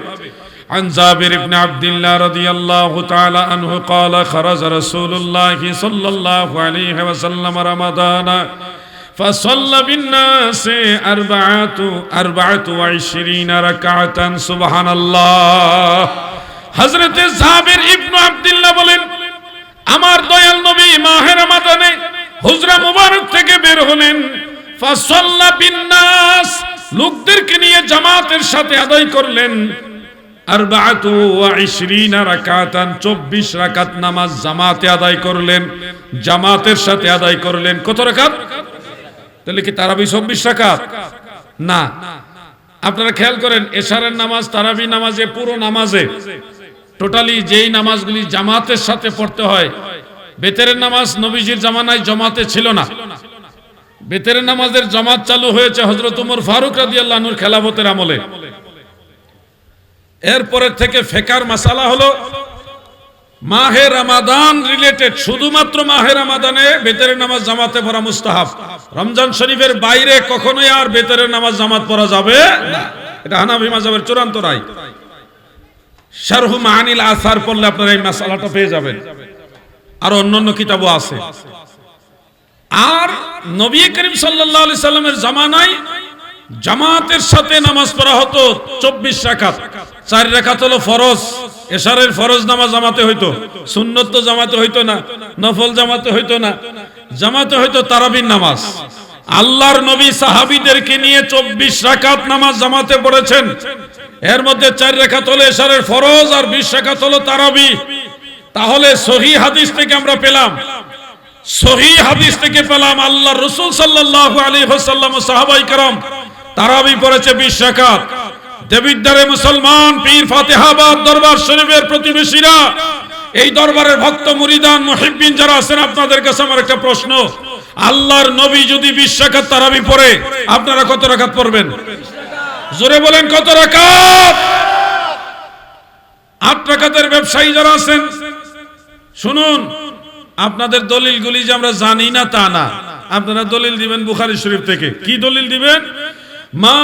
عن جابر بن عبد الله رضي الله تعالى عنه قال خرج رسول الله صلى الله عليه وسلم رمضان فصلى بالناس 24 ركعة سبحان الله। হযরত জাবির ইবনে ইবনে আব্দুল্লাহ বলেন, আমার দয়াল নবী মাহে রমাদানে হুজরা মুবারক থেকে বের হলেন, ফাসাল্লা বিন্নাস, লোকদেরকে নিয়ে জামাতের সাথে আদায় করলেন 24 রাকাতান, 24 রাকাত নামাজ জামাতে আদায় করলেন, জামাতের সাথে আদায় করলেন। কত রাকাত? তাহলে কি তারাবি 24 রাকাত? না, আপনারা খেয়াল করেন, এশারের নামাজ, তারাবি নামাজে, পুরো নামাজে টোটালি যেই নামাজগুলি জামাতের সাথে পড়তে হয়, বেতেরের নামাজ নবীজির জামানায় জামাতে ছিল না। বেতেরের নামাজের জামাত চালু হয়েছে হযরত ওমর ফারুক রাদিয়াল্লাহু আনহুর খেলাফতের আমলে। এরপরে থেকে ফিকর মাসালা হলো মাহে রমাদান রিলেটেড, শুধুমাত্র মাহে রমাদানে বেতেরের নামাজ জামাতে পড়া মুস্তাহাব। রমজান শরীফের বাইরে কখনোই আর বেতেরের নামাজ জামাত পড়া যাবে না। এটা হানাফি মাযহাবের চূড়ান্ত রায়। শারহু মাআনিল আসার পড়লে আপনারা এই মাসালাটা পেয়ে যাবেন, আর অন্যান্য কিতাবও আছে। আর নবী করিম সাল্লাল্লাহু আলাইহি সাল্লামের জামানায় জামাতের সাথে নামাজ পড়া হতো 24 রাকাত। 4 রাকাত হলো ফরজ, এশারের ফরজ নামাজ জামাতে হইতো, সুন্নত তো জামাতে হইতো না, নফল জামাতে হইতো না, জামাতে হইতো তারাবির নামাজ। আল্লাহর নবী সাহাবীদেরকে নিয়ে 24 রাকাত নামাজ জামাতে পড়েছেন। এর মধ্যে 4 রাকাত হলো এশারের ফরজ আর 20 রাকাত হলো তারাবি। তাহলে সহিহ হাদিস থেকে আমরা পেলাম, সহিহ হাদিস থেকে পেলাম আল্লাহর রাসূল সাল্লাল্লাহু আলাইহি ওয়াসাল্লাম ও সাহাবায়ে কেরাম তারাবি পড়েছে 20 রাকাত। দেবিদ্বারে মুসলমান পীর ফাতেহাবাদ দরবার শরীফের প্রতিবেশীরা, এই দরবারের ভক্ত মুরিদান মুহিব্বিন যারা আছেন, আপনাদের কাছে আমার একটা প্রশ্ন, আল্লাহর নবী যদি 20 রাকাত তারাবি পড়ে, আপনারা কত রাকাত পড়বেন? জোরে বলেন, কত রাকাত? 8 রাকাতের ব্যবসায়ী যারা আছেন শুনুন, আপনাদের দলিলগুলি যে আমরা জানি না তা না, আপনারা দলিল দিবেন বুখারী শরীফ থেকে। কি দলিল দিবেন? মা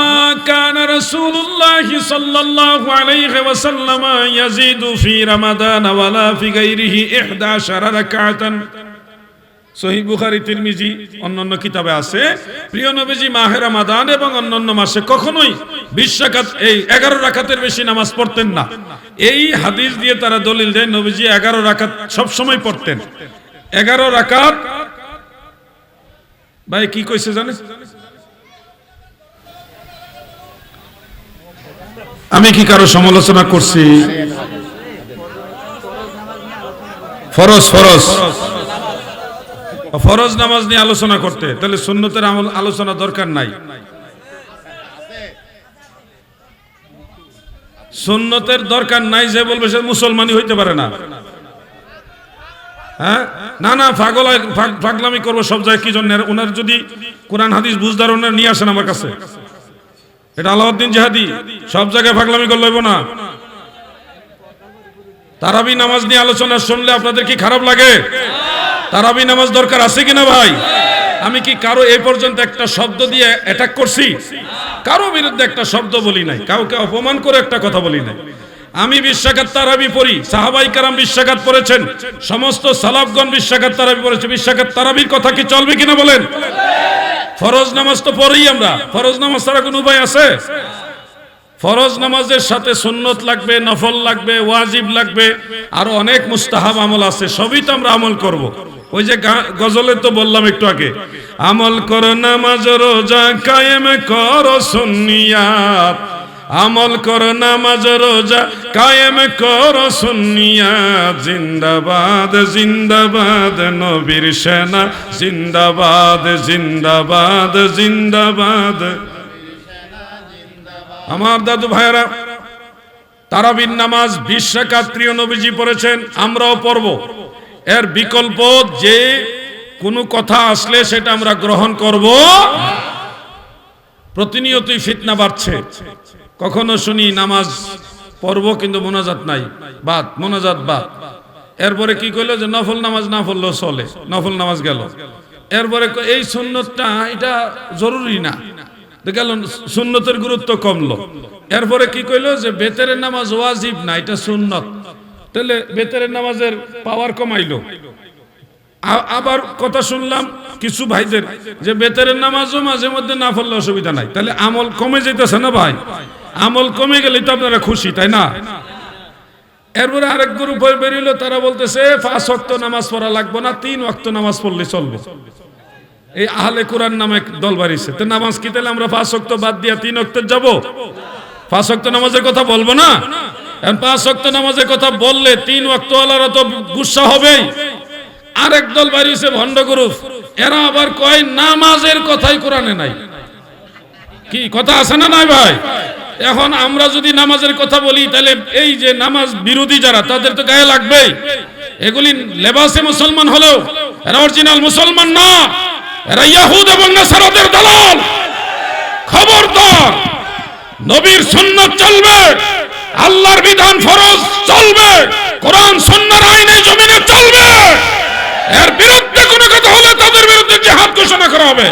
কানা রাসূলুল্লাহ সাল্লাল্লাহু আলাইহি ওয়াসাল্লাম ইয়াজিদু ফি রমাদান ওয়ালা ফি গায়রিহি 11 রাকাতান। সহিহ বুখারী, তিরমিজি, অন্যান্য কিতাবে আছে, প্রিয় নবীজি মাহে রমাদান এবং অন্যান্য মাসে কখনোই 20 রাকাত, এই 11 রাকাতের বেশি নামাজ পড়তেন না। এই হাদিস দিয়ে তারা দলিল দেয় নবীজি 11 রাকাত সব সময় পড়তেন। 11 রাকাত, ভাই কি কইছে জানেন? আমি কি কারো সমালোচনা করছি? ফরজ ফরজ ফরজ নামাজ নিয়ে আলোচনা করতে, তাহলে সুন্নতের আলোচনা দরকার নাই। সুন্নতের দরকার নাই যে বলবে সে মুসলমানই হইতে পারে না। হ্যাঁ, না না, পাগলামি করবো সব জায়গায় কি জন্য? ওনার যদি কোরআন হাদিস বুঝদার ওনার নিয়ে আসেন আমার কাছে। এটা আলাউদ্দিন জিহাদি, সব জায়গায় পাগলামি করলে হইব না। তারাবি নামাজ নিয়ে আলোচনা শুনলে আপনাদের কি খারাপ লাগে? তারাবি নামাজ দরকার আছে কিনা ভাই? আমি কি কারো এই পর্যন্ত একটা শব্দ দিয়ে অ্যাটাক করছি? কারো বিরুদ্ধে একটা শব্দ বলি নাই, কাউকে অপমান করে একটা কথা বলি নাই। আমি 20 রাকাত তারাবি পড়ি, সাহাবায়ে কেরাম 20 রাকাত পড়েছেন, সমস্ত সালাফগণ 20 রাকাত তারাবি পড়েছে। 20 রাকাত তারাবির কথা কি চলবে কিনা বলেন? ফরজ নামাজ তো পড়ি আমরা, ফরজ নামাজ ছাড়া কোনো উপায় আছে? ফরজ নামাজের সাথে সুন্নত লাগবে, নফল লাগবে, ওয়াজিব লাগবে, আরো অনেক মুস্তাহাব আমল আছে, সবই তো আমরা আমল করব। ওই যে গজলে তো বললাম একটু আগে, আমল করো নামাজ রোজা কায়েম করো সুন্নিয়াত, আমল করো নামাজ রোজা কায়েম করো সুন্নিয়াত, জিন্দাবাদ জিন্দাবাদ নবীর সেনা, জিন্দাবাদ জিন্দাবাদ জিন্দাবাদ। আমার দাদু ভাইরা, তারাবির নামাজ 20 রাকাত প্রিয় নবীজি পড়েছেন, আমরাও পড়ব। এর বিকল্প যে কোনো কথা আসলে সেটা আমরা গ্রহণ করব। প্রতিনিয়তই ফিতনা বাড়ছে। কখনো শুনি নামাজ পড়ব কিন্তু মোনাজাত নাই, বাদ, মোনাজাত বাদ। এরপরে কি কইলো যে নফল নামাজ না পড়লেও চলে, নফল নামাজ গেল। এরপরে এই সুন্নতটা এটা জরুরি না, গেল, সুন্নতের গুরুত্ব কমলো। এরপরে কি কইলো যে বেতেরের নামাজ ওয়াজিব না, এটা সুন্নত, তাহলে বেতেরের নামাজের পাওয়ার কমাইলো। আবার কথা শুনলাম কিছু ভাইদের যে বেতেরের নামাজও মাঝে মধ্যে না পড়লে অসুবিধা নাই, তাহলে আমল কমে যেতেছে না ভাই? আমল কমে গেলে তো আপনারা খুশি, তাই না? এরপরে আরেক গ্রুপ হয়ে বেরিল, তারা বলতেছে 5 ওয়াক্ত নামাজ পড়া লাগবে না, 3 ওয়াক্ত নামাজ পড়লে চলবে। এই আহলে কোরআন নামে দল বাড়িছে। তো নামাজ কি তাহলে আমরা 5 ওয়াক্ত বাদ দিয়া 3 ওয়াক্তে যাব? 5 ওয়াক্ত নামাজের কথা বলবো না? এখন 5 ওয়াক্ত নামাজের কথা বললে 3 ওয়াক্ত ওয়ালারা তো গুসা হবেই। আরেক দল বাড়িছে ভণ্ড গ্রুপ, এরা আবার কয় নামাজের কথাই কোরআনে নাই। কি কথা আছে না নাই ভাই? এখন আমরা যদি নামাজের কথা বলি তাহলে এই যে নামাজ বিরোধী যারা, তাদের তো গায়ে লাগবেই। এগুলি লেবাসে মুসলমান হলেও এরা অরিজিনাল মুসলমান না, এরা ইহুদ এবং নাসারাদের দালাল। খবরদার, নবীর সুন্নাত চলবে, আল্লাহর বিধান ফরজ চলবে, কোরআন সুন্নাহর আইনে জমিনে চলবে। এর বিরুদ্ধে কোনো কথা হলে তাদের বিরুদ্ধে জিহাদ ঘোষণা করা হবে।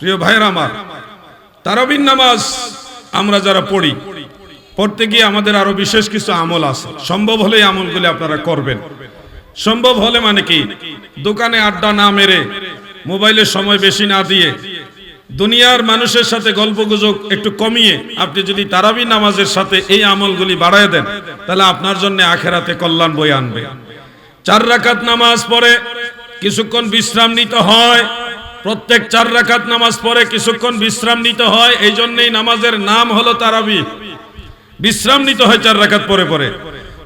প্রিয় ভাইরা আমার, তারাবির নামাজ আমরা যারা পড়ি, পড়তে গিয়ে আমাদের আরো বিশেষ কিছু আমল আছে। সম্ভব হলে এই আমলগুলি আপনারা করবেন। সম্ভব হলে মানে কি, দোকানে আড্ডা না মেরে, মোবাইলের সময় বেশি না দিয়ে, দুনিয়ার মানুষের সাথে গল্পগুজব একটু কমিয়ে আপনি যদি তারাবি নামাজের সাথে এই আমলগুলি বাড়ায় দেন, তাহলে আপনার জন্য আখেরাতে কল্যাণ বয়ে আনবে। 4 রাকাত নামাজ পড়ে কিছুক্ষণ বিশ্রাম নিতে হয়। প্রত্যেক 4 রাকাত নামাজ পড়ে কিছুক্ষণ বিশ্রাম নিতে হয়। এই জন্যই নামাজের নাম হলো তারাবি। বিশ্রাম নিতে হয় 4 রাকাত পরে পরে।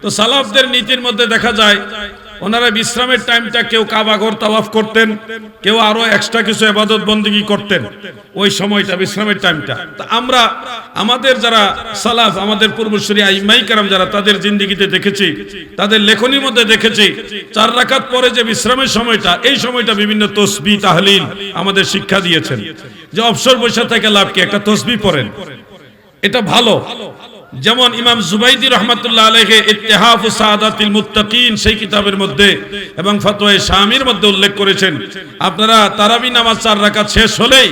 তো সালাফদের নীতির মধ্যে দেখা যায় ওনারা বিশ্রামের টাইমটা কেউ কাবা ঘর তাওয়াফ করতেন, কেউ আরো এক্সট্রা কিছু ইবাদত বন্দেগী করতেন ওই সময়টা, বিশ্রামের টাইমটা। তো আমরা আমাদের যারা সালাফ, আমাদের পূর্বসূরি আইমাই কেরাম যারা, তাদের জিন্দেগিতে দেখেছি, তাদের লেখনীর মধ্যে দেখেছি 4 রাকাত পরে যে বিশ্রামের সময়টা, এই সময়টা বিভিন্ন তসবিহ তাহলিল আমাদের শিক্ষা দিয়েছেন। যে অবসর বসে থেকে লাভ কি, একটা তসবিহ পড়েন, এটা ভালো। যেমন ইমাম জুবাইদি রহমাতুল্লাহ আলাইহি ইত্তিহাফু সাআদাতিল মুত্তাকিন সেই কিতাবের মধ্যে এবং ফতোয়া শামির মধ্যে উল্লেখ করেছেন, আপনারা তারাবি নামাজ 4 রাকাত শেষ হলেই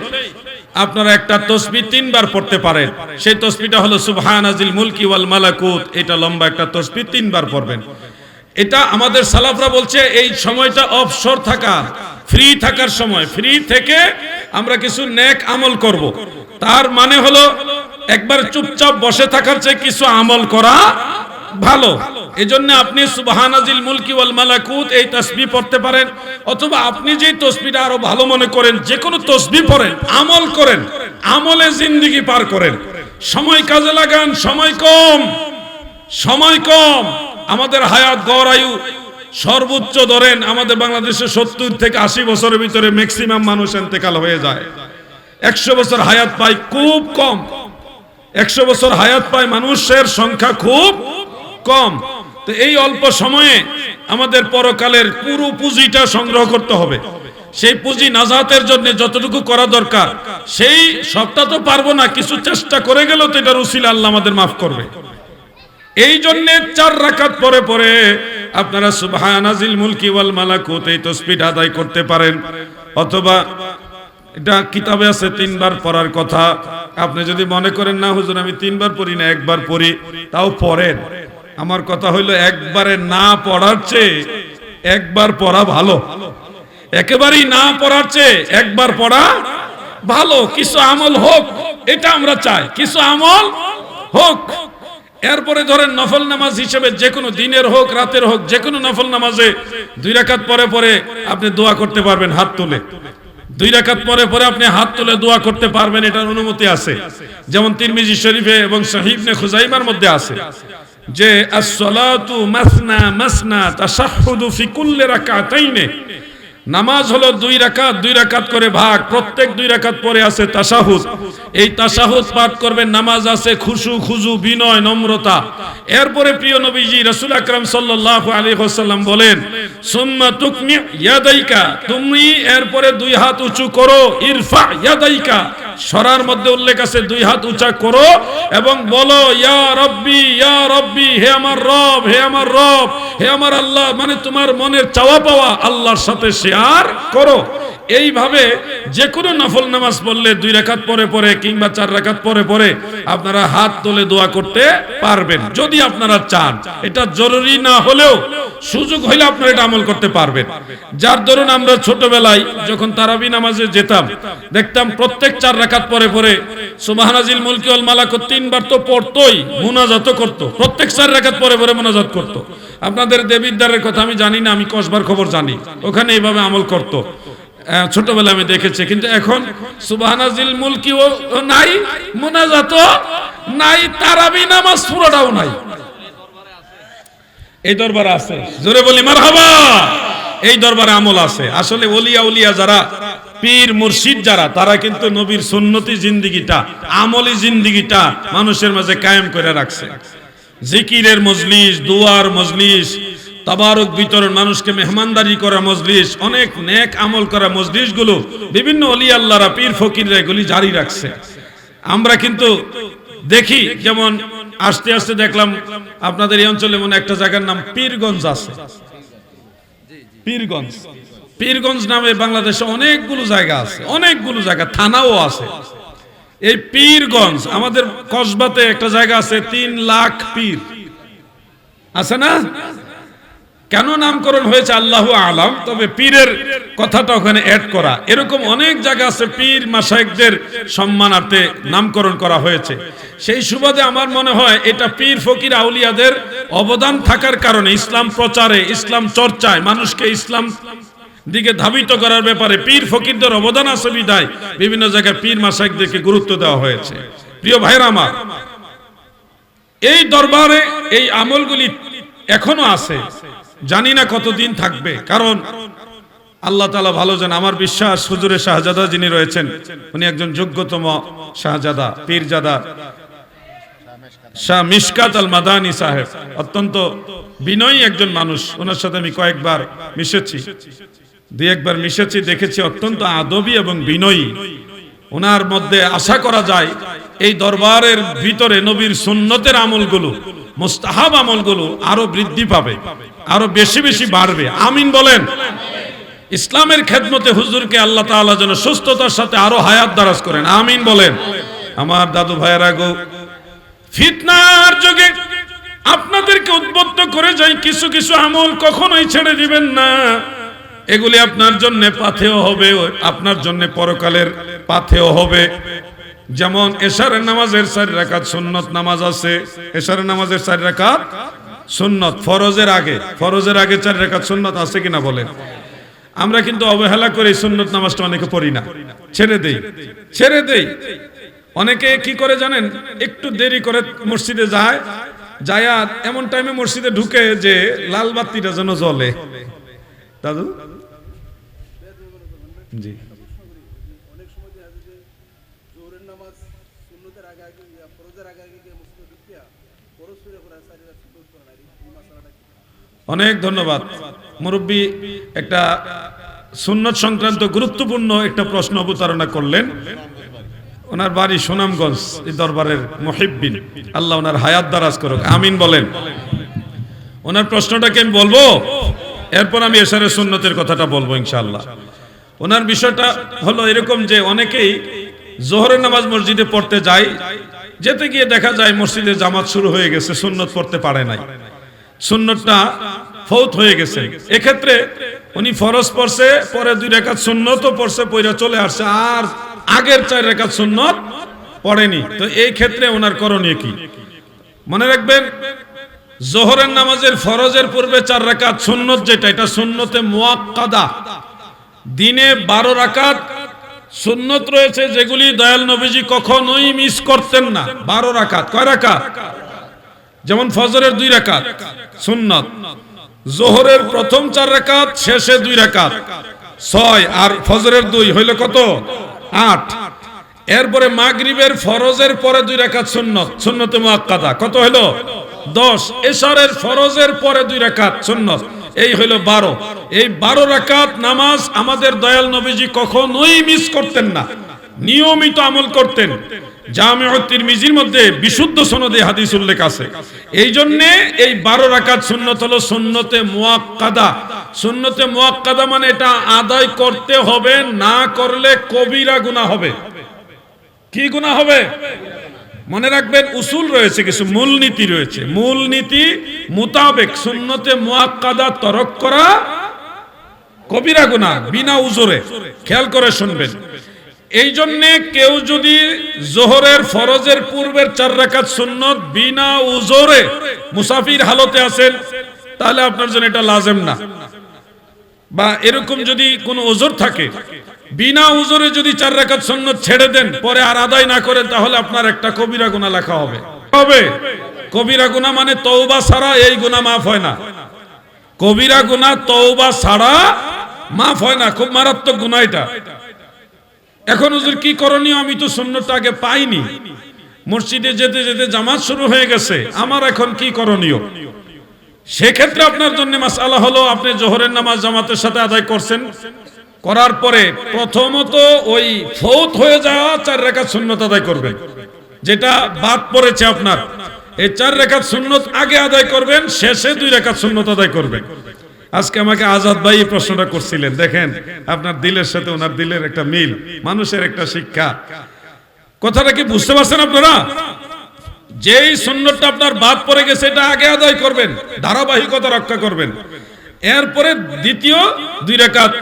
আপনারা একটা তাসবিহ 3 বার পড়তে পারেন। সেই তাসবিহটা হলো সুবহানাজিল মুলকি ওয়াল মালাকুত। এটা লম্বা একটা তাসবিহ 3 বার পড়বেন। এটা আমাদের সালাফরা বলছে এই সময়টা অবসর থাকা, ফ্রি থাকার সময়, ফ্রি থেকে আমরা কিছু নেক আমল করব। তার মানে হলো একবার চুপচাপ বসে থাকার চেয়ে কিছু আমল করা ভালো। এজন্য আপনি সুবহানাজিল মুলকি ওয়াল মালাকুত এই তাসবিহ পড়তে পারেন, অথবা আপনি যে তাসবিহটা আরো ভালো মনে করেন যে কোনো তাসবিহ পড়েন, আমল করেন, আমলে জিন্দেগি পার করেন। সময় কাজে লাগান, সময় কম, সময় কম। আমাদের হায়াত গড় আয়ু সর্বোচ্চ ধরেন আমাদের বাংলাদেশে 70 থেকে 80 বছরের ভিতরে ম্যাক্সিমাম মানুষ ইন্তেকাল হয়ে যায়। 100 বছর হায়াত পায় খুব কম। 100 বছর হায়াত পায় মানুষের সংখ্যা খুব কম। তো এই অল্প সময়ে আমাদের পরকালের পুরো পুঁজিটা সংগ্রহ করতে হবে। সেই পুঁজি নাজাতের জন্য যতটুকু করা দরকার, সেই সবটা তো পারবো না, কিছু চেষ্টা করে গেলেও তো এটার উসিলা আল্লাহ আমাদের মাফ করবে। এই জন্য 4 রাকাত পরে পরে আপনারা সুবহানাজিল মুলকি ওয়াল মালাকুত এই তাসবিহ আদায় করতে পারেন। অথবা এটা কিতাবে আছে 3 বার পড়ার কথা। আপনি যদি মনে করেন না হুজুর আমি 3 বার পড়ি না, 1 বার পড়ি, তাও পড়েন। আমার কথা হইলো একবারে না পড়ার চেয়ে 1 বার পড়া ভালো। একেবারেই না পড়ার চেয়ে 1 বার পড়া ভালো। কিছু আমল হোক, এটা আমরা চাই, কিছু আমল হোক। এরপরে ধরেন নফল নামাজ হিসেবে যে কোনো দিনের হোক রাতের হোক, যে কোনো নফল নামাজে 2 রাকাত পরে পরে আপনি দোয়া করতে পারবেন হাত তুলে। 2 রাকাত পরে পরে আপনি হাত তুলে দোয়া করতে পারবেন, এটার অনুমতি আছে। যেমন তিরমিজি শরীফে এবং সহিহ ইবনে খুজাইমার মধ্যে আছে যে as-salatu masna masna তাশাহুদু ফি কুল্লি রাকাতাইনে। নামাজ হলো 2 রাকাত, 2 রাকাত করে ভাগ। প্রত্যেক 2 রাকাত পরে আছে তাশাহুদ। এই তাশাহুদ পাঠ করবেন। নামাজ আছে খুশু, খুজু, বিনয়, নম্রতা। এরপরে প্রিয় নবীজি রাসূল আকরাম সাল্লাল্লাহু আলাইহি ওয়াসাল্লাম বলেন সুম্মা তুকমি ইয়াদাইকা, তুমি এরপরে 2 হাত উঁচু করো। ইরফা ইয়াদাইকা, সরার মধ্যে উল্লেখ আছে 2 হাত উঁচা করো এবং বলো ইয়া রব্বি, ইয়া রব্বি, হে আমার রব, হে আমার রব, হে আমার আল্লাহ। মানে তোমার মনের চাওয়া পাওয়া আল্লাহর সাথে শেয়ার করো। এইভাবে যে কোনো নফল নামাজ পড়লে 2 রাকাত পরে পরে কিংবা 4 রাকাত পরে পরে আপনারা হাত তুলে দোয়া করতে পারবেন যদি আপনারা চান। এটা জরুরি না হলেও সুযোগ হইলে আপনারা এটা আমল করতে পারবেন। যার ধরুন আমরা ছোটবেলায় যখন তারাবি নামাজে যেতাম, দেখতাম প্রত্যেক 4 রাকাত পরে পরে সুবহানাজিল মুলকি ওয়াল মালাকুত 3 বার তো পড়তোই, মুনাজাত করত, প্রত্যেক 4 রাকাত পরে পরে মুনাজাত করত। আপনাদের দেবিদ্বারের কথা আমি জানি না, আমি কসবার খবর জানি, ওখানে এইভাবে আমল করত, ছোটবেলায় আমি দেখেছি। কিন্তু এখন সুবহানাজিল মুলকি ও নাই, মুনাজাত নাই, তারাবি নামাজ পুরোটাও নাই। এই দরবারে আছে, জোরে বলি মারহাবা। এই দরবারে আমল আছে। আসলে ওলিয়া উলিয়া যারা, পীর মুর্শিদ যারা, তারা কিন্তু নবীর সুন্নতি জিন্দেগিটা, আমলি জিন্দেগিটা মানুষের মাঝে কায়েম করে রাখছে। জিকিরের মজলিস, দুয়ার মজলিস, তাবারক বিতরণ, মানুষকে মেহমানদারি করা মজলিস, অনেক নেক আমল করা মজলিসগুলো বিভিন্ন ওলি আল্লাহরা, পীর ফকিররা এগুলি জারি রাখছে। আমরা কিন্তু দেখি, যেমন আস্তে আস্তে দেখলাম আপনাদের এই অঞ্চলে মনে একটা জায়গার নাম পীরগঞ্জ আছে। পীরগঞ্জ, পীরগঞ্জ নামে বাংলাদেশে অনেকগুলো জায়গা আছে, অনেকগুলো জায়গা, থানাও আছে। এই পীরগঞ্জ, আমাদের কসবাতে একটা জায়গা আছে 3 লাখ পীর আছে না? কেন নামকরণ হয়েছে আল্লাহু আলাম, তবে পীরের কথাটা ওখানে অ্যাড করা। এরকম অনেক জায়গা আছে পীর মাশায়েখদের সম্মানার্থে নামকরণ করা হয়েছে। সেই সুবাদে আমার মনে হয় এটা পীর ফকির আউলিয়াদের অবদান থাকার কারণে ইসলাম প্রচারে, ইসলাম চর্চায়, মানুষকে ইসলাম দিকে ধাবিত করার ব্যাপারে পীর ফকিরদের অবদান আছে বিধায় বিভিন্ন জায়গায় পীর মাশায়েখদেরকে গুরুত্ব দেওয়া হয়েছে। প্রিয় ভাইরা আমার, এই দরবারে এই আমলগুলি এখনো আছে, জানি না কতদিন থাকবে, কারণ আল্লাহ তাআলা ভালো জানেন। আমার বিশ্বাস হুজুরে শাহজাদা যিনি রয়েছেন, উনি একজন যোগ্যতম শাহজাদা, পীরজাদা শাহ মিশকাত আল মাদানী সাহেব, অত্যন্ত বিনয়ী একজন মানুষ। ওনার সাথে আমি কয়েকবার মিশেছি, 2-1 মিশেছি, দেখেছি অত্যন্ত আদবী এবং বিনয়ী। ওনার মধ্যে আশা করা যায় এই দরবারের ভিতরে নবীর সুন্নতের আমলগুলো, মুস্তাহাব আমলগুলো আরো বৃদ্ধি পাবে, আরো বেশি বেশি বাড়বে। আমিন বলেন। ইসলামের খেদমতে হুজুরকে আল্লাহ তাআলা যেন সুস্থতার সাথে আরো হায়াত দারাজ করেন, আমিন বলেন। আমার দাদু ভাইয়েরা গো, ফিতনার যুগে আপনাদেরকে উদ্বুদ্ধ করে যাই, কিছু কিছু আমল কখনোই ছেড়ে দিবেন না। এগুলি আপনার জন্য পাথেয় হবে, আপনার জন্য পরকালের পাথেয় হবে। যেমন এশারের নামাজের 4 রাকাত সুন্নত নামাজ আছে, এশারের নামাজের 4 রাকাত সুন্নত, ফরজের আগে 4 রাকাত সুন্নত আছে কিনা বলেন? আমরা কিন্তু অবহেলা করে সুন্নত নামাজটা অনেকে পড়ি না, ছেড়ে দেই। অনেকে কি করে জানেন, একটু দেরি করে মসজিদে যায়, যায়া এমন টাইমে মসজিদে ঢুকে যে লাল বাতিটা যেন জ্বলে। দাদু জি, অনেক ধন্যবাদ মুরব্বী। একটা সুন্নত সংক্রান্ত গুরুত্বপূর্ণ একটা প্রশ্ন অবতারণা করলেন। ওনার বাড়ি সুনামগঞ্জ, এই দরবারের মুহিব্বিন, আল্লাহ ওনার হায়াত দারাজ করুক, আমিন বলেন। ওনার প্রশ্নটাকে আমি বলবো, এরপর আমি এশারের সুন্নতের কথাটা বলবো ইনশাআল্লাহ। ওনার বিষয়টা হলো এরকম যে অনেকেই জোহরের নামাজ মসজিদে পড়তে যায়, যেতে গিয়ে দেখা যায় মসজিদে জামাত শুরু হয়ে গেছে, সুন্নত পড়তে পারে নাই, সুন্নতটা ফৌত হয়ে গেছে। এক্ষেত্রে উনি ফরজ পড়ছে, পরে 2 রাকাত সুন্নতও পড়ছে, পয়রা চলে আসছে, আর আগের 4 রাকাত সুন্নত পড়েনি। তো এই ক্ষেত্রে ওনার করণীয় কি? মনে রাখবেন, জোহরের নামাজের ফরজের পূর্বে 4 রাকাত সুন্নত যেটা, এটা সুন্নতে মুআক্কাদা। দিনে 12 রাকাত সুন্নত রয়েছে যেগুলি দয়াল নবীজি কখনোই মিস করতেন না। 12 রাকাত, কয় রাকাত? যেমন ফজরের 2 রাকাত সুন্নত, জোহরের প্রথম 4 রাকাত, শেষে 2 রাকাত, 6, আর ফজরের 2 হইল কত? 8। এরপরে মাগরিবের ফরজের পরে 2 রাকাত সুন্নত, সুন্নতে মুআক্কাদা, কত হইল? 10। এশারের ফরজের পরে 2 রাকাত সুন্নত, এই হইল 12। এই 12 রাকাত নামাজ আমাদের দয়াল নবীজি কখনোই মিস করতেন না, নিয়মিত আমল করতেন। জামিউত তিরমিজির মধ্যে বিশুদ্ধ সনদে হাদিস উল্লেখ আছে। এই জন্য এই 12 রাকাত সুন্নত হলো সুন্নতে মুআক্কাদা। সুন্নতে মুআক্কাদা মানে এটা আদায় করতে হবে, না করলে কবিরা গুনাহ হবে। কি গুনাহ হবে? মনে রাখবেন উসুল রয়েছে, কিছু মূলনীতি রয়েছে। মূলনীতি মোতাবেক সুন্নতে মুআক্কাদা তরক করা কবিরা গুনাহ বিনা উজরে। খেয়াল করে শুনবেন। এই জন্যে কেউ যদি জোহরের ফরজের পূর্বের 4 রাকাত সুন্নত বিনা উজরে মুসাফির হালতে আছেন, তাহলে আপনার জন্য এটা লাজেম না। বা এরকম যদি কোনো ওজর থাকে, বিনা উজরে যদি 4 রাকাত সুন্নত ছেড়ে দেন, পরে আর আদায় না করেন, তাহলে আপনার একটা কবিরা গুনাহ লেখা হবে। কবিরা গুনাহ মানে তওবা ছাড়া এই গুনাহ মাফ হয় না। কবিরা গুনাহ তওবা ছাড়া মাফ হয় না। খুব মারাত্মক গুনাহ এটা। এখন হুজুর কি করণীয়? আমি তো সুন্নতটা আগে পাইনি, মসজিদে যেতে যেতে জামাত শুরু হয়ে গেছে, আমার এখন কি করণীয়? সেক্ষেত্রে আপনার জন্য মাসআলা হলো, আপনি জোহরের নামাজ জামাতের সাথে আদায় করছেন, করার পরে প্রথমত ওই ফৌত হয়ে যাওয়া 4 রাকাত সুন্নত আদায় করবেন, যেটা বাদ পড়েছে আপনার। এই 4 রাকাত সুন্নত আগে আদায় করবেন, শেষে 2 রাকাত সুন্নত আদায় করবেন। আজকে আমাকে আজাদ ভাই এই প্রশ্নটা করছিলেন, দেখেন আপনার দিলের সাথে ওনার দিলের একটা মিল, মানুষের একটা শিক্ষা। কথাটা কি বুঝতে পারছেন আপনারা? যেই সুন্নতটা আপনার বাদ পড়ে গেছে এটা আগে আদায় করবেন, ধারাবাহিকতা রক্ষা করবেন। এরপরে দ্বিতীয় 2 রাকাত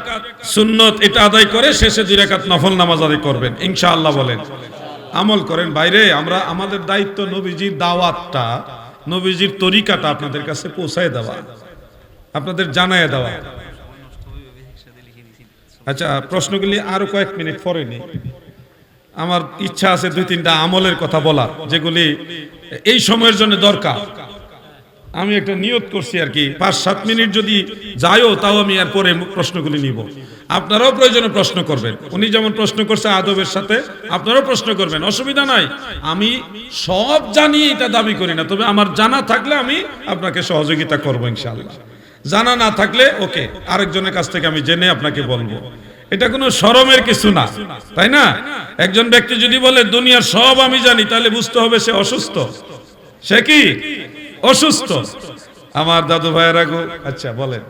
সুন্নত এটা আদায় করে শেষে 2 রাকাত নফল নামাজ আদায় করবেন ইনশাআল্লাহ। বলেন, আমল করেন বাইরে। আমরা আমাদের দায়িত্ব নবীজির দাওয়াতটা, নবীজির তরিকাটা আপনাদের কাছে পৌঁছায় দেওয়া, আপনাদের জানায় দেওয়া। আচ্ছা, প্রশ্নগুলি আরো কয়েক মিনিট পরে নিই। আমার ইচ্ছা আছে 2-3টা আমলের কথা বলার, যেগুলি এই সময়ের জন্য দরকার। আমি একটা নিয়ত করছি আর কি, 5-7 মিনিট যদি যায়ও তাও আমি এর পরে প্রশ্নগুলি নিব। আপনারাও প্রয়োজনে প্রশ্ন করবেন। উনি যেমন প্রশ্ন করছে আদবের সাথে, আপনারাও প্রশ্ন করবেন, অসুবিধা নাই। আমি সব জানি এটা দাবি করি না, তবে আমার জানা থাকলে আমি আপনাকে সহযোগিতা করবো ইনশাআল্লাহ। জানা না থাকলে ওকে, আরেকজনের কাছ থেকে আমি জেনে আপনাকে বলবো। এটা কোনো শরমের কিছু না, তাই না? একজন ব্যক্তি যদি বলে দুনিয়ার সব আমি জানি, তাহলে বুঝতে হবে সে অসুস্থ। সে কি অসুস্থ? আমার দাদু ভাইয়েরা গো, আচ্ছা বলেন।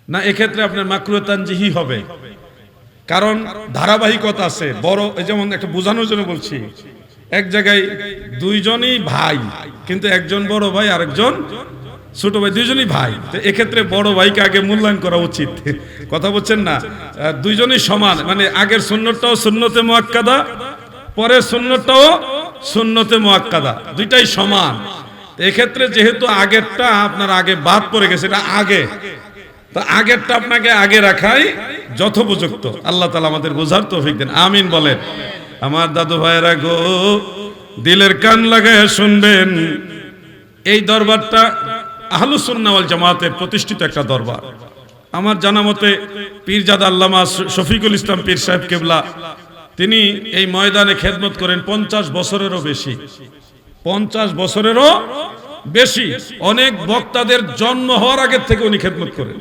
না, এক্ষেত্রে আপনার মাকরুহ তানজিহি হবে, কারণ ধারাবাহিকতা আছে। বড়, যেমন একটা বোঝানোর জন্য বলছি, এক জায়গায় 2 জনই ভাই, কিন্তু একজন বড় ভাই আরেকজন ছোট ভাই, 2 জনই ভাই। তো এক্ষেত্রে বড় ভাইকে আগে মূল্যায়ন করা উচিত। কথা বলছেন না? 2 জনই সমান, মানে আগের সুন্নতটাও সুন্নতে মুআক্কাদা, পরের সুন্নতটাও সুন্নতে মুআক্কাদা, দুইটাই সমান। এক্ষেত্রে যেহেতু আগেরটা আপনার আগে বাদ পড়ে গেছে, এটা আগে, তো আগেরটা আপনাকে আগে রাখাই যথোপযুক্ত। আল্লাহ তাআলা আমাদের বোঝার তৌফিক দেন, আমিন বলেন। আমার দাদু ভাইয়েরা গো, দিলের কান লাগায় শুনবেন, এই দরবারটা আহলুস সুন্নাহ ওয়াল জামাতের প্রতিষ্ঠিত একটা দরবার। আমার জানা মতে পীরজাদা আল্লামা শফিকুল ইসলাম পীর সাহেব কেবলা, তিনি এই ময়দানে খেদমত করেন 50 বছরেরও বেশি। 50 বছরেরও বেশি। অনেক বক্তাদের জন্ম হওয়ার আগে থেকে উনি খেদমত করেন,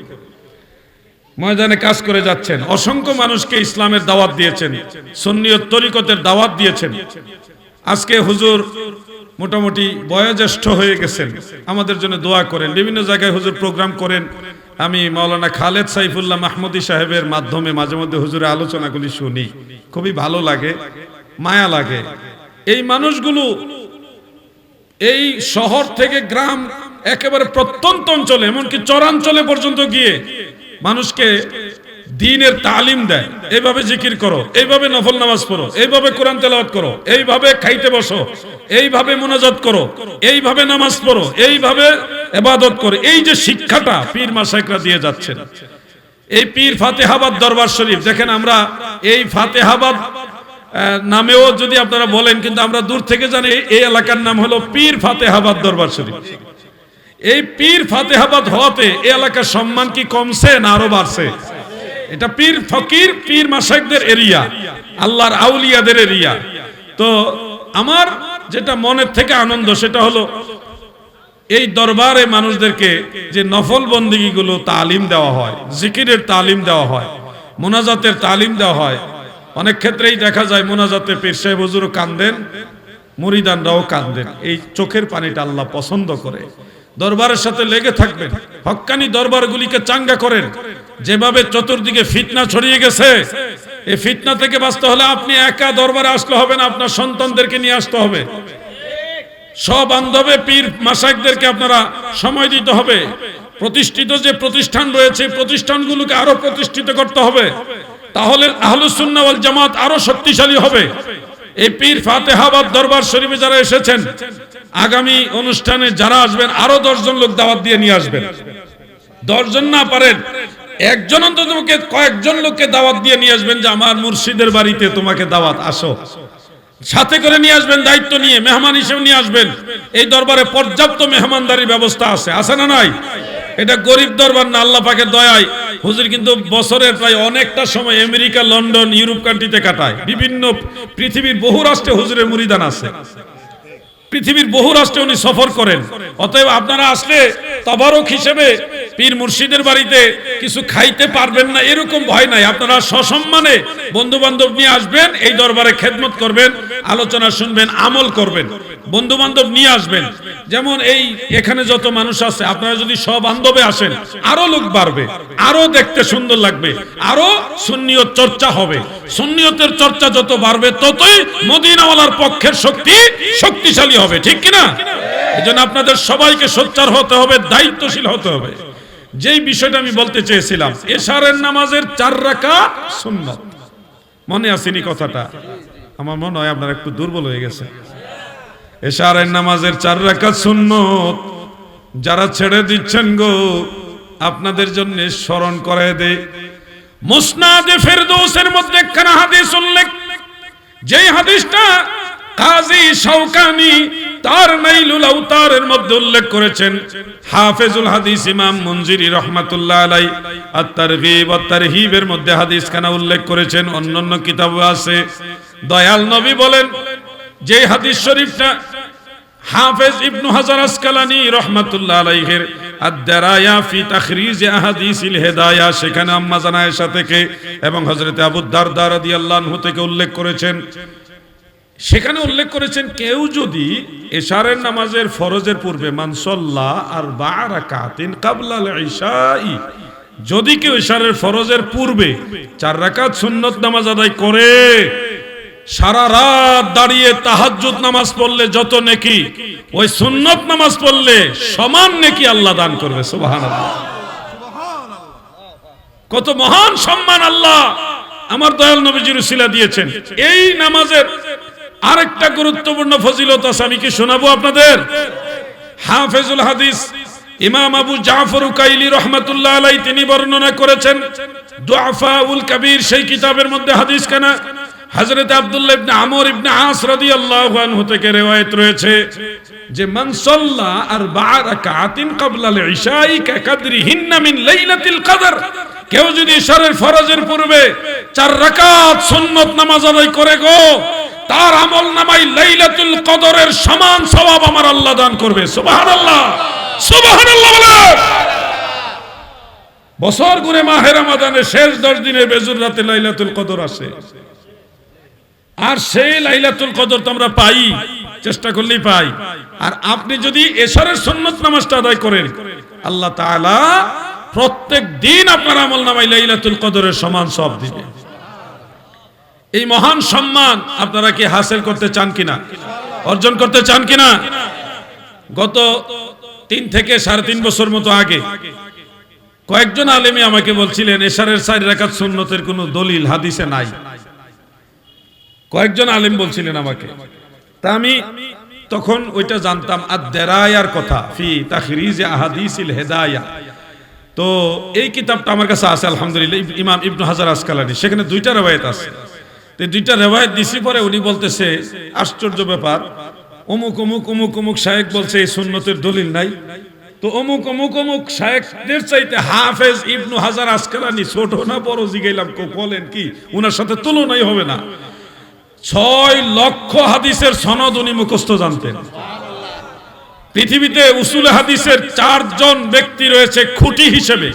ময়দানে কাজ করে যাচ্ছেন। অসংখ্য মানুষকে ইসলামের দাওয়াত দিয়েছেন, সুন্নিয়ত তরিকতের দাওয়াত দিয়েছেন। আজকে হুজুর মোটামুটি বয়োজ্যেষ্ঠ হয়ে গেছেন, আমাদের জন্য দোয়া করেন। বিভিন্ন জায়গায় হুজুর প্রোগ্রাম করেন। আমি মাওলানা খালেদ সাইফুল্লাহ মাহমুদী সাহেবের মাধ্যমে মাঝে মধ্যে হুজুরের আলোচনাগুলি শুনি, খুবই ভালো লাগে, মায়া লাগে। এই মানুষগুলো এই শহর থেকে গ্রাম, একেবারে প্রত্যন্ত অঞ্চলে, এমনকি চরাঞ্চলে পর্যন্ত গিয়ে মানুষকে দ্বীনের তালিম দেয়। এইভাবে জিকির করো, এইভাবে নফল নামাজ পড়ো, এইভাবে কোরআন তেলাওয়াত করো, এইভাবে খাইতে বসো, এইভাবে মুনাজাত করো, এইভাবে নামাজ পড়ো, এইভাবে ইবাদত করো। এই যে শিক্ষাটা পীর মাশায়েখরা দিয়ে যাচ্ছেন, এই পীর ফাতেহাবাদ দরবার শরীফ দেখেন, আমরা এই ফাতেহাবাদ নামেও যদি আপনারা বলেন, কিন্তু আমরা দূর থেকে জানি এই এলাকার নাম হলো পীর ফাতেহাবাদ দরবার শরীফ। এই পীর ফাতেহাবাদ হওয়াতে এই এলাকার সম্মান কি কমছে না আরো বাড়ছে? এটা পীর ফকির পীর মাশায়েখদের এরিয়া, আল্লাহর আউলিয়াদের এরিয়া। তো আমার যেটা মনের থেকে আনন্দ, সেটা হলো এই দরবারে মানুষদেরকে যে নফল বন্দেগীগুলো তালিম দেওয়া হয়, জিকিরের তালিম দেওয়া হয়, মোনাজাতের তালিম দেওয়া হয়। অনেক ক্ষেত্রেই দেখা যায় মোনাজাতে পীর সাহেব হুজুরও কান্দেন, মুরিদানরাও কাঁদেন। এই চোখের পানিটা আল্লাহ পছন্দ করে। দরবারের সাথে লেগে থাকবেন, হক্কানি দরবারগুলিকে চাঙ্গা করেন। যেভাবে চতুর্দিকে ফিতনা ছড়িয়ে গেছে, এই ফিতনা থেকে বাঁচতে হলে আপনি একা দরবারে আসলে হবে না, আপনার সন্তানদেরকে নিয়ে আসতে হবে। সবান্ধবে পীর মাশায়েখদেরকে আপনারা সময় দিতে হবে। প্রতিষ্ঠিত যে প্রতিষ্ঠান রয়েছে, প্রতিষ্ঠানগুলোকে আরো প্রতিষ্ঠিত করতে হবে। তাহলে আহলুস সুন্নাহ ওয়াল জামাত আরো শক্তিশালী হবে। এই পীর ফাতেহাবাদ দরবার শরীফে যারা এসেছেন, আগামী অনুষ্ঠানে যারা আসবেন আরো 10 জন লোক দাওয়াত দিয়ে নিয়ে আসবেন। 10 জন না পারেন, একজন অন্তত কয়েকজন লোককে দাওয়াত দিয়ে নিয়ে আসবেন যে আমার মুর্শিদের বাড়িতে তোমাকে দাওয়াত, আসো। সাথে করে নিয়ে আসবেন, দায়িত্ব নিয়ে মেহমান হিসেবে নিয়ে আসবেন। এই দরবারে পর্যাপ্ত মেহমানদারির ব্যবস্থা আছে না নাই? এটা গরিব দরবার না, আল্লাহ পাকের দয়ায় হুজুর কিন্তু বছরের প্রায় অনেকটা সময় আমেরিকা, লন্ডন, ইউরোপ কান্ট্রিতে কাটায়। বিভিন্ন পৃথিবীর বহু রাষ্ট্রে হুজুরের মুরিদান আছে, পৃথিবীর বহু রাষ্ট্রে উনি সফর করেন। অতএব আপনারা আসলে তবারক হিসেবে পীর মুর্শিদের বাড়িতে কিছু খাইতে পারবেন না এরকম ভয় নাই। আপনারা সসম্মানে বন্ধু বান্ধব নিয়ে আসবেন, এই দরবারে খেদমত করবেন, আলোচনা শুনবেন, আমল করবেন। বন্ধু বান্ধব নিয়ে আসবেন। যেমন এই এখানে যত মানুষ আছে, আপনারা যদি সব বান্ধবে আসেন আরো লোক বাড়বে, আরো দেখতে সুন্দর লাগবে, আরো সুন্নিয়ত চর্চা হবে। সুন্নিয়তের চর্চা যত বাড়বে ততই মদিনাওয়ালার পক্ষের শক্তি শক্তিশালী হবে, ঠিক কিনা? এজন্য আপনাদের সবাইকে সোচ্চার হতে হবে, দায়িত্বশীল হতে হবে। যেই বিষয়টা আমি বলতে চেয়েছিলাম, এশারের নামাজের 4 রাকাত সুন্নাত, মনে আসেনি কথাটা? আমার মনে হয় আপনারা একটু দুর্বল হয়ে গেছে। এশারের নামাজের 4 রাকাত সুন্নাত যারা ছেড়ে দিচ্ছেন গো, আপনাদের জন্য স্মরণ করে দে। মুসনাদে ফেরদৌসের মধ্যে একখানা হাদিস উল্লেখ, যেই হাদিসটা কাজী শাওকানি তার নাইলুল আওতারের মধ্যে উল্লেখ করেছেন। হাফেজুল হাদিস ইমাম মুনজিরি রাহমাতুল্লাহ আলাইহি আত-তারগীব ওয়াত তারহিবের মধ্যে হাদিসখানা উল্লেখ করেছেন, অন্যান্য কিতাবে আছে। দয়াল নবী বলেন, যে হাদিস শরীফটা হাফেজ ইবনু হাজার আসকালানী রাহমাতুল্লাহ আলাইহির আদ-দারায়া ফি তাখরিজ আহাদিসিল হিদায়া, সেখানে আম্মা জান আয়েশা থেকে এবং হযরত আবু দারদা রাদিয়াল্লাহু আনহু থেকে উল্লেখ করেছেন। সেখানে উল্লেখ করেছেন, কেউ যদি এশারের নামাজের ফরজের পূর্বে মান সাল্লা আরবা রাকাতিন ক্বাবলাল ইশাই, যদি কেউ এশারের ফরজের পূর্বে 4 রাকাত সুন্নত নামাজ আদায় করে, সারা রাত দাঁড়িয়ে তাহাজ্জুদ নামাজ পড়লে যত নেকি, ওই সুন্নত নামাজ পড়লে সমান নেকি আল্লাহ দান করবে। সুবহানাল্লাহ, কত মহান সম্মান আল্লাহ আমার দয়াল নবীজির উসিলা দিয়েছেন। এই নামাজের আরেকটা গুরুত্বপূর্ণ ফজিলত আছে, আমি কি শোনাবো আপনাদের? হাফেজুল হাদিস ইমাম আবু জাফর উকাইলি রাহমাতুল্লাহ আলাইহি তিনি বর্ণনা করেছেন দুআফাউল কবির, সেই কিতাবের মধ্যে হাদিস কানা হযরত আব্দুল্লাহ ইবনে আমর ইবনে আস রাদিয়াল্লাহু আনহু থেকে riwayat রয়েছে যে মান সাল্লা আরবা রাকাতিন ক্বাবলাল ইশাই কাকদরিহিন্না মিন লাইলাতিল কদর, কেউ যদি ইশারের ফরজের পূর্বে 4 রাকাত সুন্নত নামাজ আদায় করে গো, তার আমল নামায় লাইলাতুল কদরের সমান সওয়াব আমার আল্লাহ দান করবে। সুবহানাল্লাহ, সুবহানাল্লাহ বলে। বছর ঘুরে মাহে রমাদানের শেষ 10 দিনের বেজুর রাতে লাইলাতুল কদর আসে, আর সেই লাইলাতুল কদর তো আমরা পাই, চেষ্টা করলেই পাই। আর আপনি যদি এশারের সুন্নত নামাজটা আদায় করেন, আল্লাহ তাআলা প্রত্যেক দিন আপনার আমল নামায় লাইলাতুল কদরের সমান সওয়াব দিবে। এই মহান সম্মান আপনারা কি হাসিল করতে চান কিনা, অর্জন করতে চান কিনা? গত 3 থেকে 3.5 বছর মতো আগে কয়েকজন আলেমী আমাকে বলছিলেন এশারের 4 রাকাত সুন্নতের কোনো দলিল হাদিসে নাই। কয়েকজন আলেম বলছিলেন আমাকে, তা আমি তখন ওইটা জানতাম আদ-দারায়ার কথা ফি তাখরিজ আহাদিসিল হিদায়া। তো এই কিতাবটা আমার কাছে আছে আলহামদুলিল্লাহ, ইমাম ইবনু হাজার আসকালানী, সেখানে 2টা riwayat আছে। তো 2টা riwayat দিছি, পরে উনি বলতেছে আশ্চর্য ব্যাপার, অমুক অমুক অমুক অমুক শায়েখ বলছে এই সুন্নতের দলিল নাই। তো অমুক অমুক অমুক শায়েখদের চাইতে হাফেজ ইবনু হাজার আসকালানী ছোট না বড় জিগাইলাম, বলেন কি উনার সাথে তুলনাই হবে না। 6 লক্ষ হাদিসের সনদ উনি মুখস্থ জানতেন। পৃথিবীতে উসুলে হাদিসের 4 জন ব্যক্তি রয়েছে খুঁটি হিসেবে,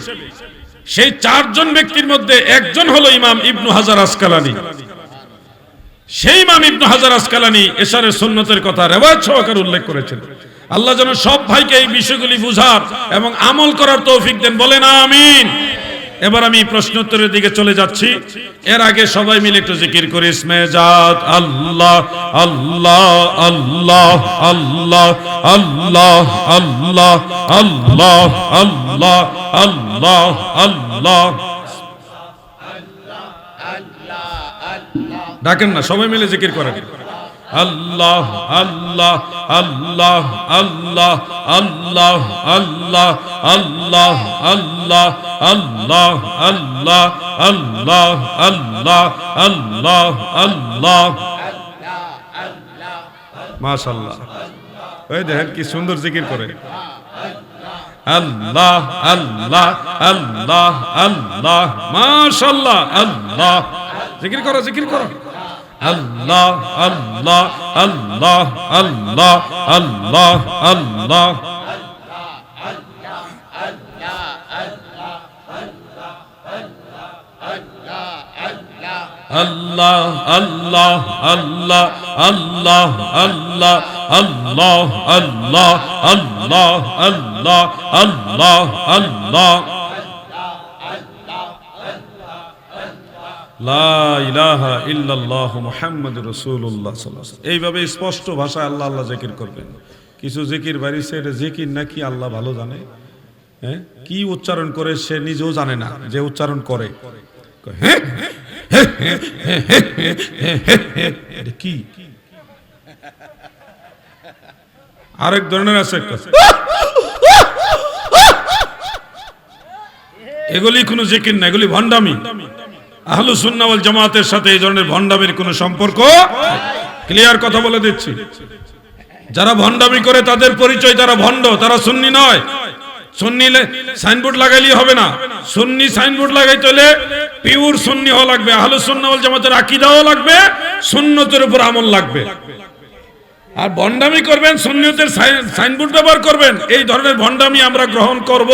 সেই 4 জন ব্যক্তির মধ্যে একজন হলো ইমাম ইবনু হাজার আসকালানী। সেই ইমাম ইবনে হাজার আসকালানী এশারের সুন্নতের কথা রিওয়ায়াত সহকারে উল্লেখ করেছেন। আল্লাহ যেন সব ভাইকে এই বিষয়গুলি বুঝার এবং আমল করার তৌফিক দেন, বলেন আমিন। এবার আমি প্রশ্নোত্তরের দিকে চলে যাচ্ছি। এর আগে সবাই মিলে একটু জিকির করি ইসমে জাত আল্লাহ আল্লাহ আল্লাহ আল্লাহ আল্লাহ আল্লাহ আল্লাহ আল্লাহ আল্লাহ আল্লাহ। ডাকেন না, সবাই মিলে জিকির করেন আল্লাহ আল্লাহ আল্লাহ আল্লাহ আল্লাহ আল্লাহ আল্লাহ আল্লাহ আল্লাহ আল্লাহ আল্লাহ আল্লাহ আল্লাহ আল্লাহ। মাশাআল্লাহ, এই দেখেন কি সুন্দর জিকির করে আল্লাহ আল্লাহ আল্লাহ আল্লাহ। মাশাআল্লাহ, আল্লাহ জিকির করো, জিকির করো আল্লাহ আল্লাহ আল্লাহ আল্লাহ আল্লাহ আল্লাহ। আল্লাহ আল্লাহ আল্লাহ আল্লাহ আল্লাহ আল্লাহ আল্লাহ আল্লাহ আল্লাহ আল্লাহ আল্লাহ। লা ইলাহা ইল্লাল্লাহু মুহাম্মাদুর রাসূলুল্লাহ সাল্লাল্লাহু আলাইহি ওয়াসাল্লাম। এইভাবে স্পষ্ট ভাষায় আল্লাহ আল্লাহ জিকির করবেন। কিছু জিকির বাড়িছে, এটা জিকির নাকি আল্লাহ ভালো জানে। হ্যাঁ, কি উচ্চারণ করে সে নিজেও জানে না, যে উচ্চারণ করে এটা কি আরেক ধরনের আছে একটা, এগুলি কোনো জিকির না, এগুলি ভণ্ডামি। আহলুস সুন্নাহ ওয়াল জামাতের সাথে এই ধরনের ভণ্ডামির কোনো সম্পর্ক। ক্লিয়ার কথা বলে দিচ্ছি, যারা ভণ্ডামি করে তাদের পরিচয় তারা ভণ্ড, তারা সুন্নি নয়। সুন্নি সাইনবোর্ড লাগাইলেই হবে না, সুন্নি সাইনবোর্ড লাগাইতে হলে পিওর সুন্নি হওয়া লাগবে। আহলুস সুন্নাহ ওয়াল জামাতের আকীদাও লাগবে, সুন্নতের উপর আমল লাগবে। আর ভণ্ডামি করবেন, সুন্নিয়তের সাইনবোর্ড ব্যবহার করবেন, এই ধরনের ভণ্ডামি আমরা গ্রহণ করব।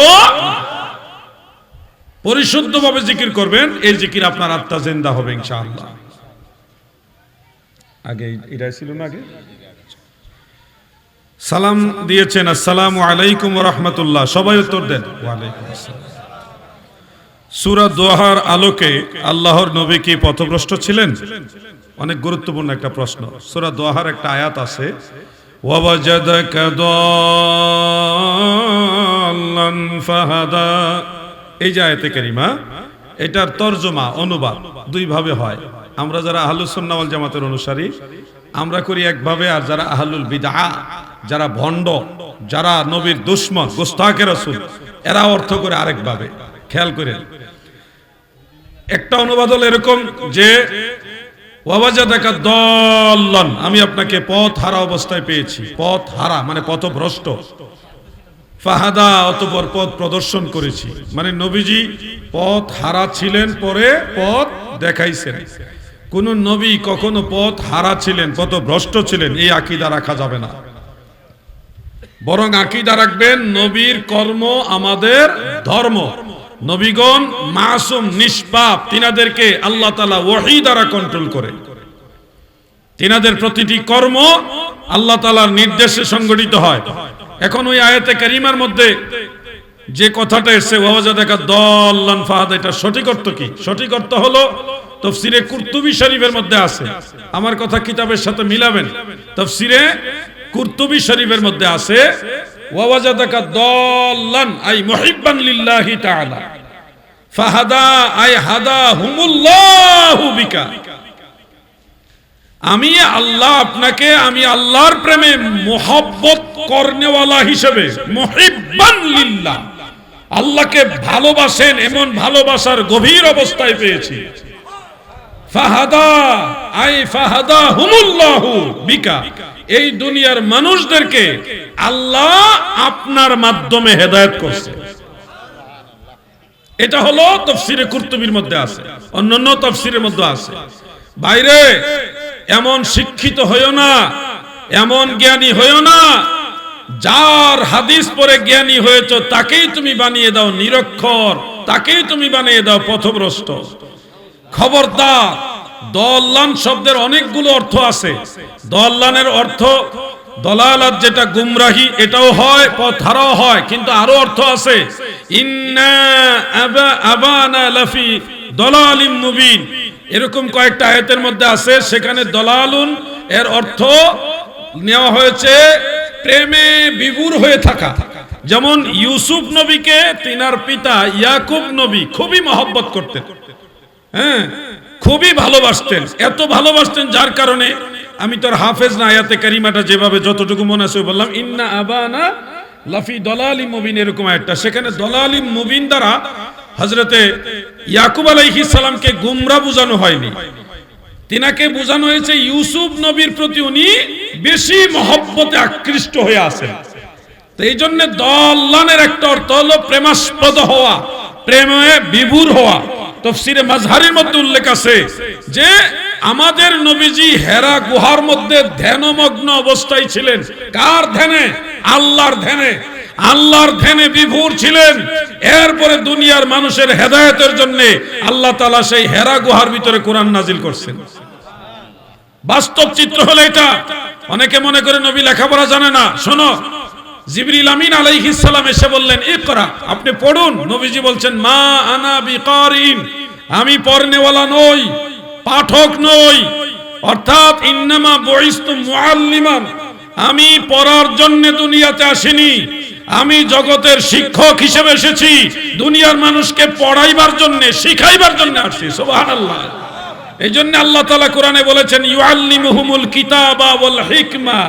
পরিশুদ্ধভাবে জিকির করবেন, এই জিকির আপনার আত্মা জিন্দা হবে ইনশাআল্লাহ। আগে এটাই ছিল না, আগে সালাম দিয়েছেন আসসালামু আলাইকুম ওয়া রাহমাতুল্লাহ, সবাই উত্তর দেন ওয়া আলাইকুম আসসালাম। সূরা দোহার আলোকে আল্লাহর নবী কি পথভ্রষ্ট ছিলেন? অনেক গুরুত্বপূর্ণ একটা প্রশ্ন। সূরা দোহার একটা আয়াত আছে, ওয়া ওয়াজাদাকা দাল্লান ফাহাদা। এই যে আয়াতে কারিমা, এটার তরজমা অনুবাদ দুই ভাবে হয়। আমরা যারা আহলুস সুন্নাহ ওয়াল জামাতের অনুসারী আমরা করি একভাবে, আর যারা আহলুল বিদআ, যারা ভণ্ড, যারা নবীর দুশমন, গোস্তাকে রাসূল, এরা অর্থ করে আরেক ভাবে। খেয়াল করেন, একটা অনুবাদ হলো এরকম যে ওয়াজাদাকা দাল্লান, আমি আপনাকে পথ হারা অবস্থায় পেয়েছি। পথ হারা মানে পথভ্রষ্ট। ফাহাদা, অতঃপর পথ প্রদর্শন করেছি, মানে নবীজি পথ হারা ছিলেন, পরে পথ দেখাইছেন। কোন নবী কখনো পথ হারা ছিলেন, পথভ্রষ্ট ছিলেন, এই আকীদা রাখা যাবে না। বরং আকীদা রাখবেন নবীর কর্ম আমাদের ধর্ম। নবীগণ মাসুম, নিষ্পাপ, তিনাদেরকে আল্লাহ তাআলা ওহী দ্বারা কন্ট্রোল করে। তিনাদের প্রতিটি কর্ম আল্লাহ তাআলার নির্দেশে সংগঠিত হয়। এখন ওই আয়াতে কারিমার মধ্যে যে কথাটা এসেছে ওয়াজাদাকা দাল্লান ফাহাদা, এটা সঠিক অর্থ কি? সঠিক অর্থ হলো তাফসীরে কুরতুবী শরীফের মধ্যে আছে। আমার কথা কিতাবের সাথে মিলাবেন। তাফসীরে কুরতুবী শরীফের মধ্যে আছে ওয়াজাদাকা দাল্লান আই মুহিব্বান লিল্লাহি তাআলা, ফাহাদা আই হাদাহুমুল্লাহু বিকা। আমি আল্লাহ আপনাকে, আমি আল্লাহর প্রেমে মোহাব্বত করনেওয়ালা হিসেবে, মুহিব্বান লিল্লাহ, আল্লাহকে ভালোবাসেন এমন ভালোবাসার গভীর অবস্থায় পেয়েছি। ফাহাদা আই ফাহাদাহুমুল্লাহু বিকা, এই দুনিয়ার মানুষদেরকে আল্লাহ আপনার মাধ্যমে হেদায়েত করছে। এটা হলো তাফসীরে কুরতুবীর মধ্যে আছে, অন্যান্য তাফসীরের মধ্যে আছে। বাইরে এমন শিক্ষিত হইও না, এমন জ্ঞানী হইও না, যার হাদিস পড়ে জ্ঞানী হয়েছ তাকেই তুমি বানিয়ে দাও নিরক্ষর, তাকেই তুমি বানিয়ে দাও পথভ্রষ্ট। খবরদার, দল্লান শব্দের অনেকগুলো অর্থ আছে। দল্লানের অর্থ দলালাত, যেটা গুমরাহি, এটাও হয়, পথ হারাও হয়, কিন্তু আরো অর্থ আছে। ইন্না আবানা লাফি দলালিম মুবিন, এরকম কয়েকটা আয়াতের মধ্যে আছে। সেখানে দলালুন এর অর্থ নেওয়া হয়েছে প্রেমে বিভোর হয়ে থাকা। যেমন ইউসুফ নবীকে তিনার পিতা ইয়াকুব নবী খুবই মহব্বত করতেন, হ্যাঁ, খুবই ভালোবাসতেন। এত ভালোবাসতেন যার কারণে, আমি তোর হাফেজ না, আয়াতে কারিমাটা যেভাবে যতটুকু মনে আছে বললাম, ইন্না আবানা লাফি দলালিম মুবিন, এরকম একটা। সেখানে দলালিম মুবিন দ্বারা হযরতে ইয়াকুব আলাইহিস সালামকে গুমরা বোঝানো হয়নি, তিনাকে বোঝানো হয়েছে ইউসুফ নবীর প্রতি উনি বেশি মহব্বতে আকৃষ্ট হয়ে আছেন। তো এই জন্য দলানের একটা অর্থ হলো প্রেমাস্পদ হওয়া, প্রেমে বিভোর হওয়া। তাফসীরে মাজহারের মধ্যে উল্লেখ আছে যে আমাদের নবীজি হেরা গুহার মধ্যে ধ্যানমগ্ন অবস্থায় ছিলেন। কার ধ্যানে? আল্লাহর ধ্যানে। আল্লাহর ধ্যানে বিভোর ছিলেন। এরপরে দুনিয়ার মানুষের হেদায়েতের জন্য আল্লাহ তাআলা সেই হেরা গুহার ভিতরে কোরআন নাজিল করছেন। বাস্তব চিত্র হলো এটা। অনেকে মনে করে নবী লেখাপড়া জানে না। শোনো, জিবরিল আমিন আলাইহিস সালাম এসে বললেন ইকরা, আপনি পড়ুন। নবীজি বলছেন মা আনা বিকারিন, আমি পড়নেওয়ালা নই, পাঠক নই। অর্থাৎ ইন্নামা বুইস্তু মুআল্লিমান, আমি পড়ার জন্য দুনিয়াতে আসিনি, আমি জগতের শিক্ষক হিসেবে এসেছি। দুনিয়ার মানুষকে পড়াইবার জন্য, শিখাইবার জন্য আসছি। সুবহানাল্লাহ। এই জন্য আল্লাহ তাআলা কোরআনে বলেছেন ইউআল্লিমুহুমুল কিতাবা ওয়াল হিকমা,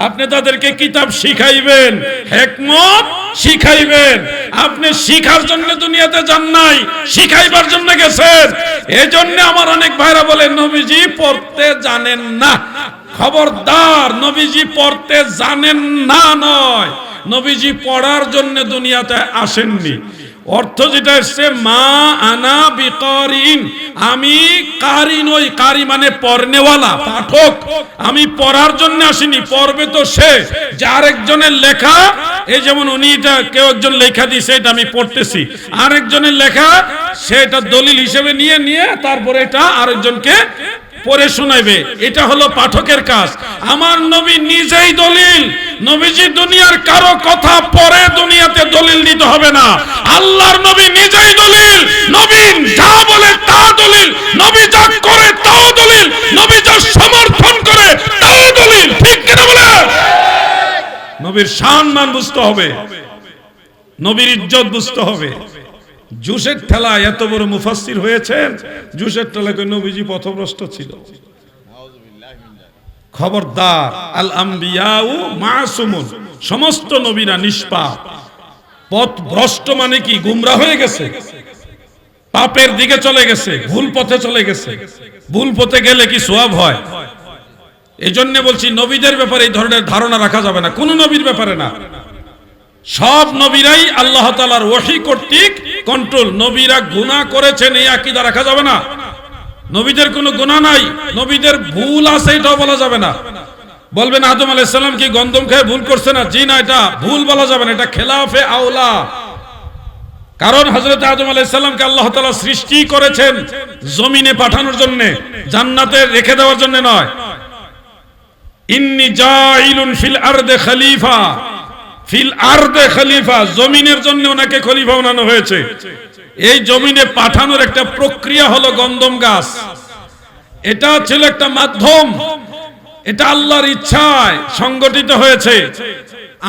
আপনি তাদেরকে কিতাব শিখাইবেন, হিকমত শিখাইবেন। আপনি শিখার জন্য দুনিয়াতে যান নাই, শিখাইবার জন্য গেছেন। এই জন্য আমার অনেক ভাইরা বলে নবীজি পড়তে জানেন না। খবরদার, নবীজি পড়তে জানেন না নয়, নবীজি পড়ার জন্য দুনিয়াতে আসেননি। অর্থ যেটা এসছে মা আনা বিকারিন, আমি কারি নই। কারি মানে পড়নেওয়ালা, পাঠক। আমি পড়ার জন্য আসিনি, পড়বে তো সে, যে আরেকজনের লেখা। এই যেমন উনি এটা, কেউ একজন লেখা দিয়েছে, এটা আমি পড়তেছি। আরেকজনের লেখা, সেটা দলিল হিসেবে নিয়ে নিয়ে তারপরে এটা আরেকজনকে পড়ে শোনাইবে। এটা হলো পাঠকের কাজ। আমার নবী নিজেই দলিল। নবীজি দুনিয়ার কারো কথা পড়ে দুনিয়াতে দলিল দিতে হবে না। আল্লাহর নবী নিজেই দলিল। নবী যা বলে তা দলিল, নবী যা করে তাও দলিল, নবী যা সমর্থন করে তাও দলিল। ঠিক কিনা বলে? নবীর সম্মান বুঝতে হবে, নবীর ইজ্জত বুঝতে হবে। জুসের ঠেলায় এত বড় মুফাসসির হয়েছেন, জুসের ঠেলায় নবীজি পথভ্রষ্ট ছিল। খবরদার, আল আম্বিয়াউ মাসুমুন, সমস্ত নবীরা নিষ্পাপ। পথভ্রষ্ট মানে কি? গুমরা হয়ে গেছে, পাপের দিকে চলে গেছে, ভুল পথে চলে গেছে। ভুল পথে গেলে কি সওয়াব হয়? এই জন্য বলছি নবীদের ব্যাপারে এই ধরনের ধারণা রাখা যাবে না, কোন নবীর ব্যাপারে না। সব নবীরাই আল্লাহ তাআলার ওহী কর্তৃক কন্ট্রোল। নবীরা গুনাহ করেছেন এই আকীদা রাখা যাবে না। নবীদের কোনো গুনাহ নাই, নবীদের ভুল আছে এটাও বলা যাবে না। বলবেন আদম আলাইহিস সালাম কি গন্ধম খেয়ে ভুল করছে না? জি না, এটা ভুল বলা যাবে না, এটা খেলাফে আওলা। কারণ হযরত আদম আলাইহিস সালামকে আল্লাহ তাআলা সৃষ্টি করেছেন জমিনে পাঠানোর জন্য, জান্নাতে রেখে দেওয়ার জন্য নয়। ইন্নী জাইলুন ফিল আরদে খলিফা, ফিল আরদে খলিফা, জমিনের জন্য ওনাকে খলিফা বানানো হয়েছে। এই জমিনে পাঠানোর একটা প্রক্রিয়া হলো গন্ধম গাছ। এটা ছিল একটা মাধ্যম, এটা আল্লাহর ইচ্ছায় সংগঠিত হয়েছে।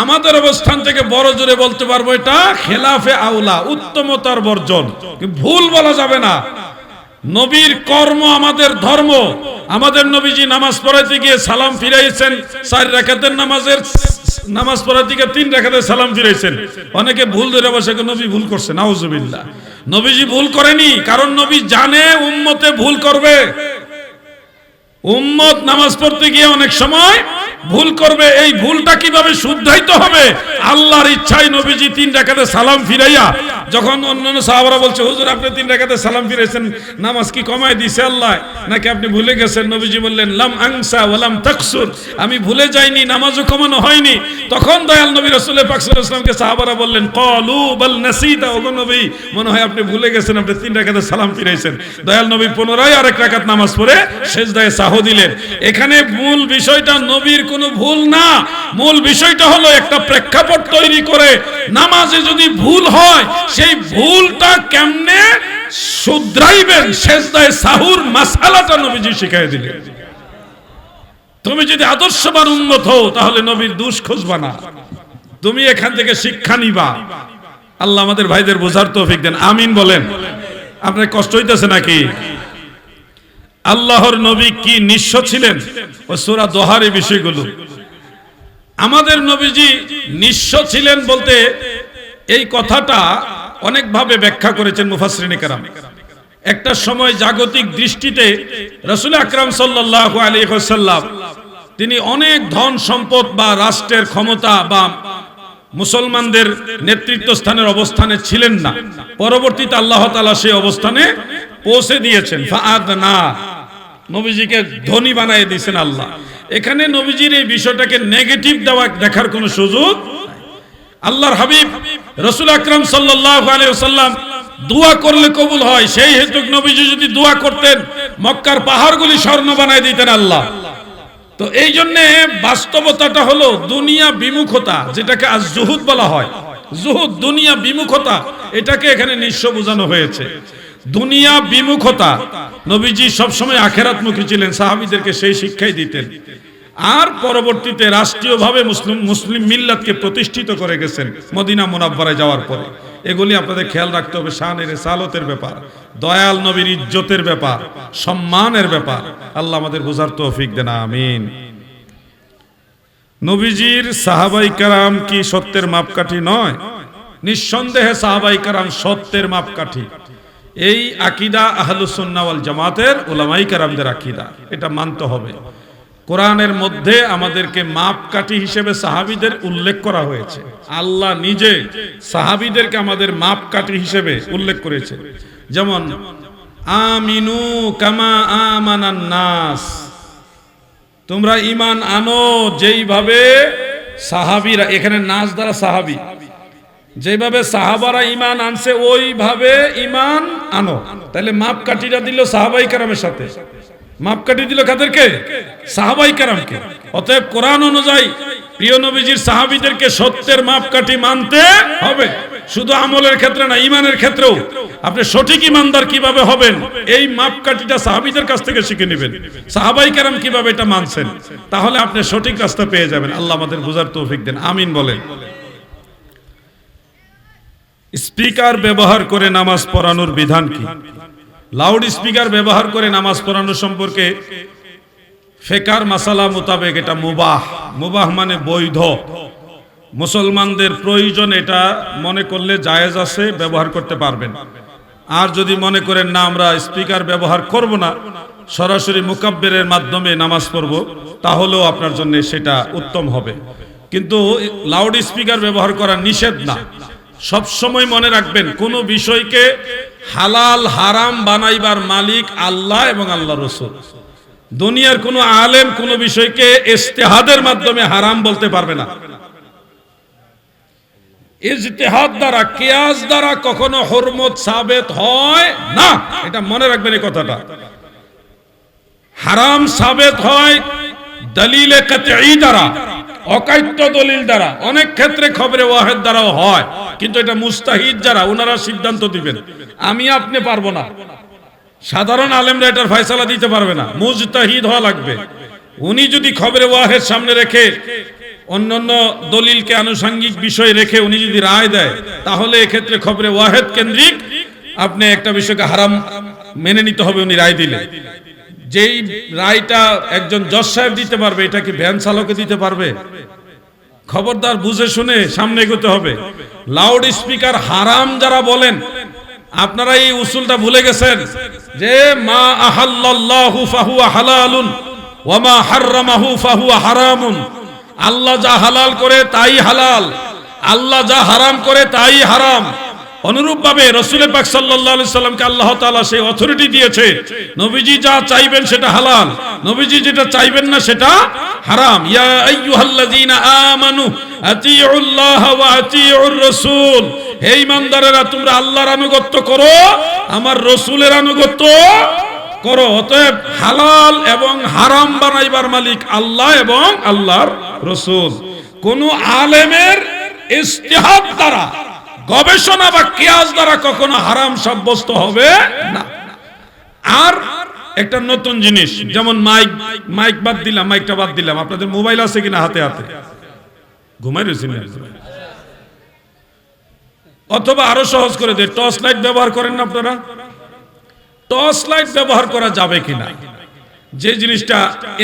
আমাদের অবস্থান থেকে বড় জোরে বলতে পারবো এটা খেলাফে আওলা, উত্তমতার বর্জন। ভুল বলা যাবে না। নবীর কর্ম আমাদের ধর্ম। আমাদের নবীজি নামাজ পড়াইতে গিয়ে সালাম ফিরাইছেন 4 রাকাতের নামাজ পড়াইতে গিয়ে 3 রাকাতে সালাম ফিরাইছেন। অনেকে ভুল ধরে বসে নবী ভুল করছে, নাউজুবিল্লাহ। নবীজি ভুল করেনি, কারণ নবী জানে উম্মতে ভুল করবে। উম্মত নামাজ পড়তে গিয়ে অনেক সময় ভুল করবে। এই ভুলটা কিভাবে শুদ্ধাইতে হবে? আল্লাহর ইচ্ছায় নবীজি 3 রাকাতে সালাম ফিরাইয়া যখন অন্যান্য সাহাবারা বলছে হুজুর আপনি 3 রাকাতে সালাম ফিরাইছেন, নামাজ কি কমায় দিয়েছে আল্লাহ নাকি আপনি ভুলে গেছেন? নবীজি বললেন লাম আনসা ওয়া লাম তাকসুর, আমি ভুলে যাইনি, নামাজও কমানো হয়নি। তখন দয়াল নবী রাসূল পাক সাল্লাল্লাহু আলাইহি ওয়াসাল্লামকে সাহাবারা বললেন ক্বালু বাল নাসিতা, ওগো নবী মনে হয় আপনি ভুলে গেছেন, আপনি 3 রাকাতে সালাম ফিরাইছেন। দয়াল নবী পুনরায় আরেক রাকাত নামাজ পড়ে সিজদায়ে সাহু দিলেন। এখানে মূল বিষয়টা নবীর কোনো ভুল না, মূল বিষয়টা হলো একটা প্রেক্ষাপট তৈরি করে নামাজে যদি ভুল হয় সেই ভুলটা কেমনে শুধরাইবেন, সিজদায়ে সাহুর মাসআলাটা নবীজি শিখিয়ে দিলেন। তুমি যদি আদর্শবান উম্মত হও তাহলে নবীর দোষ খুঁজবা না, তুমি এখান থেকে শিক্ষা নিবা। আল্লাহ আমাদের ভাইদের বোঝার তৌফিক দেন, আমিন বলেন। আপনার কষ্ট হইতেছে নাকি? আল্লাহর নবী কি নিঃস্ব ছিলেন? ও সূরা দোহার এই বিষয়গুলো। আমাদের নবীজি নিঃস্ব ছিলেন বলতে এই কথাটা অনেকভাবে ব্যাখ্যা করেছেন মুফাসসিরিনে কেরাম। একটা সময় জাগতিক দৃষ্টিতে রাসূল আকরাম সাল্লাল্লাহু আলাইহি ওয়াসাল্লাম তিনি অনেক ধন সম্পদ বা রাষ্ট্রের ক্ষমতা বা মুসলমানদের নেতৃত্ব স্থানের অবস্থানে ছিলেন না। পরবর্তীতে আল্লাহ তাআলা সেই অবস্থানে পৌঁছে দিয়েছেন। ফাআদনা, নবীজিকে ধনী বানিয়ে দিয়েছেন আল্লাহ। এখানে নবীজির এই বিষয়টাকে নেগেটিভ দেখার কোনো সুযোগ। আল্লাহর হাবিব রাসূল আকরাম সাল্লাল্লাহু আলাইহি ওয়াসাল্লাম দোয়া করলে কবুল হয়, সেই হেতু নবীজি যদি দোয়া করতেন মক্কার পাহাড়গুলি স্বর্ণ বানায় দিতেন আল্লাহ। তো এই জন্য বাস্তবতাটা হলো দুনিয়া বিমুখতা, যেটাকে আজ জুহুদ বলা হয়। জুহুদ দুনিয়া বিমুখতা, এটাকে এখানে নিঃস্ব বোঝানো হয়েছে। দুনিয়া বিমুখতা, নবীজি সবসময় আখিরাতমুখী ছিলেন, সাহাবীদেরকে সেই শিক্ষাই দিতেন। আর পরবর্তীতে রাষ্ট্রীয়ভাবে মুসলিম মিল্লাতকে প্রতিষ্ঠিত করে গেছেন মদিনা মুনাওয়ারায় যাওয়ার পরে। এগুলি আপনাদের খেয়াল রাখতে হবে, শানে রিসালাতের ব্যাপার, দয়াল নবীর ইজ্জতের ব্যাপার, সম্মানের ব্যাপার। আল্লাহ আমাদের বোঝার তৌফিক দেন, আমিন। নবীজির সাহাবায়ে কেরাম কি সত্যের মাপকাঠি নয়? নিঃসন্দেহে সাহাবায়ে কেরাম সত্যের মাপকাঠি। এই আকীদা আহলুস সুন্নাহ ওয়াল জামাতের উলামায়ে কেরামদের আকীদা, এটা মানতে হবে। কোরআনের মধ্যে আমাদেরকে মাপকাঠি হিসেবে সাহাবীদের উল্লেখ করা হয়েছে। আল্লাহ নিজে সাহাবীদেরকে আমাদের মাপকাঠি হিসেবে উল্লেখ করেছে। যেমন আমিনু কামা আমানান নাস, তোমরা ঈমান আনো যেইভাবে সাহাবীরা, এখানে নাস দ্বারা সাহাবী, যেভাবে সাহাবারা ঈমান আনছে ওইভাবে ঈমান আনো। তাহলে মাপকাঠিটা দিল সাহাবায়ে কেরামের সাথে, মাপকাঠি দিল কাদেরকে? সাহাবায়ে কেরামকে। অতএব কোরআন অনুযায়ী প্রিয় নবীজির সাহাবীদেরকে সত্যের মাপকাঠি মানতে হবে, শুধু আমলের ক্ষেত্রে না, ঈমানের ক্ষেত্রেও। আপনি সঠিক ঈমানদার কিভাবে হবেন এই মাপকাঠিটা সাহাবীদের কাছ থেকে শিখে নেবেন। সাহাবায়ে কেরাম কিভাবে এটা মানছেন, তাহলে আপনি সঠিক রাস্তা পেয়ে যাবেন। আল্লাহ আমাদের বোঝার তৌফিক দেন, আমিন বলেন। স্পিকার ব্যবহার করে নামাজ পড়ানোর বিধান কি? লাউড স্পিকার ব্যবহার করে নামাজ পড়ানো সম্পর্কে ফিকহের মাসালা মোতাবেক এটা মুবাহ। মুবাহ মানে বৈধ, মুসলমানদের প্রয়োজন এটা মনে করলে জায়েজ আছে, ব্যবহার করতে পারবেন। আর যদি মনে করেন না আমরা স্পিকার ব্যবহার করব না, সরাসরি মুকাব্বিরের মাধ্যমে নামাজ পড়ব, তাহলেও আপনার জন্য সেটা উত্তম হবে। কিন্তু লাউড স্পিকার ব্যবহার করা নিষেধ না। সব সময় মনে রাখবেন, কোন বিষয়কে হালাল হারাম বানাইবার মালিক আল্লাহ এবং আল্লাহ রাসূল। দুনিয়ার কোন আলেম কোন বিষয়কে ইজতিহাদের মাধ্যমে হারাম বলতে পারবে না। ইজতিহাদ দ্বারা, কিয়াস দ্বারা কখনো হুরমত সাবেত হয় না, এটা মনে রাখবেন এই কথাটা। হারাম সাবেত হয় দলিলে কাতঈ দ্বারা, অকাট্য দলিল দ্বারা। অনেক ক্ষেত্রে খবরে ওয়াহিদ দ্বারাও হয়, কিন্তু এটা মুস্তাহিদ যারা, ওনারা সিদ্ধান্ত দিবেন, আমি আপনি পারবো না। সাধারণ আলেমরা এটার ফয়সালা দিতে পারবে না, মুজতাহিদ হওয়া লাগবে। উনি যদি খবরে ওয়াহিদ সামনে রেখে অন্যান্য দলিলকে আনুষঙ্গিক বিষয় রেখে উনি যদি রায় দেয়, তাহলে এক্ষেত্রে খবরে ওয়াহিদ কেন্দ্রিক আপনি একটা বিষয়কে হারাম মেনে নিতে হবে উনি রায় দিলে। যেই রায়টা একজন জজ সাহেব দিতে পারবে, এটা কি ভ্যান চালকে দিতে পারবে? খবরদার বুঝে শুনে সামনে এগোতে হবে। লাউড স্পিকার হারাম যারা বলেন, আপনারা এই উসুলটা ভুলে গেছেন যে মা আহাল্লাল্লাহু ফাহুয়া হালালুন ওয়া মা হাররামাহু ফাহুয়া হারামুন। আল্লাহ যা হালাল করে তাই হালাল, আল্লাহ যা হারাম করে তাই হারাম। অনুরূপভাবে রাসূল পাক সাল্লাল্লাহু আলাইহি সাল্লামকে আল্লাহ তাআলা সেই অথরিটি দিয়েছে, নবীজি যা চাইবেন সেটা হালাল, নবীজি যেটা চাইবেন না সেটা হারাম। ইয়া আইয়ুহাল্লাযীনা আমানু আতিউল্লাহ ওয়া আতিউর রাসূল, হে ঈমানদারেরা তোমরা আল্লাহর আনুগত্য করো, আমার রাসূলের আনুগত্য করো। অতএব হালাল এবং হারাম বানাইবার মালিক আল্লাহ এবং আল্লাহর রাসূল। কোন আলেমের ইজতিহাদ দ্বারা, গবেষণা বা কিয়াস দ্বারা কখনো হারাম সাব্যস্ত হবে না। আর একটা নতুন জিনিস, যেমন মাইক বাদ দিলাম, মাইকটা বাদ দিলাম, আপনাদের মোবাইল আছে কিনা হাতে হাতে? ঘুমাই রয়েছেন না? অথবা আরো সহজ করে দে, টর্চ লাইট ব্যবহার করেন না আপনারা? টর্চ লাইট ব্যবহার করা যাবে কিনা, যে জিনিসটা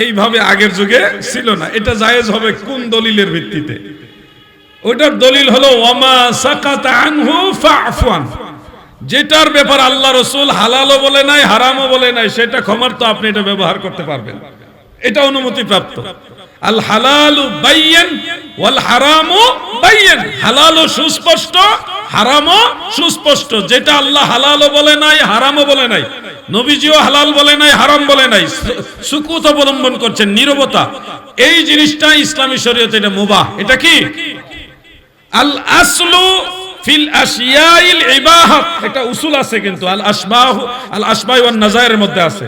এইভাবে আগের যুগে ছিল না, এটা জায়েজ হবে কোন দলিলের ভিত্তিতে? ওটার দলিল হলো ওয়ামা সাকাতা আনহু ফাআফু আন, যেটার ব্যাপার আল্লাহ রাসূল হালালও বলে নাই হারামও বলে নাই, সেটা ক্ষমার তো আপনি এটা ব্যবহার করতে পারবেন, এটা অনুমতি প্রাপ্ত। আল হালালু বাইয়িন ওয়াল হারামু বাইয়িন, হালালও সুস্পষ্ট হারামও সুস্পষ্ট। যেটা আল্লাহ হালালও বলে নাই হারামও বলে নাই, নবীজিও হালাল বলে নাই হারাম বলে নাই, সুকুত অবলম্বন করছেন, নীরবতা, এই জিনিসটা ইসলামী শরীয়তে এটা মুবাহ। এটা কি? আল আসলু ফিল আশিয়াইল ইবাহাত, এটা উসুল আছে কিন্তু আল আসবাহ ওয়ান নাজায়ের মধ্যে আছে,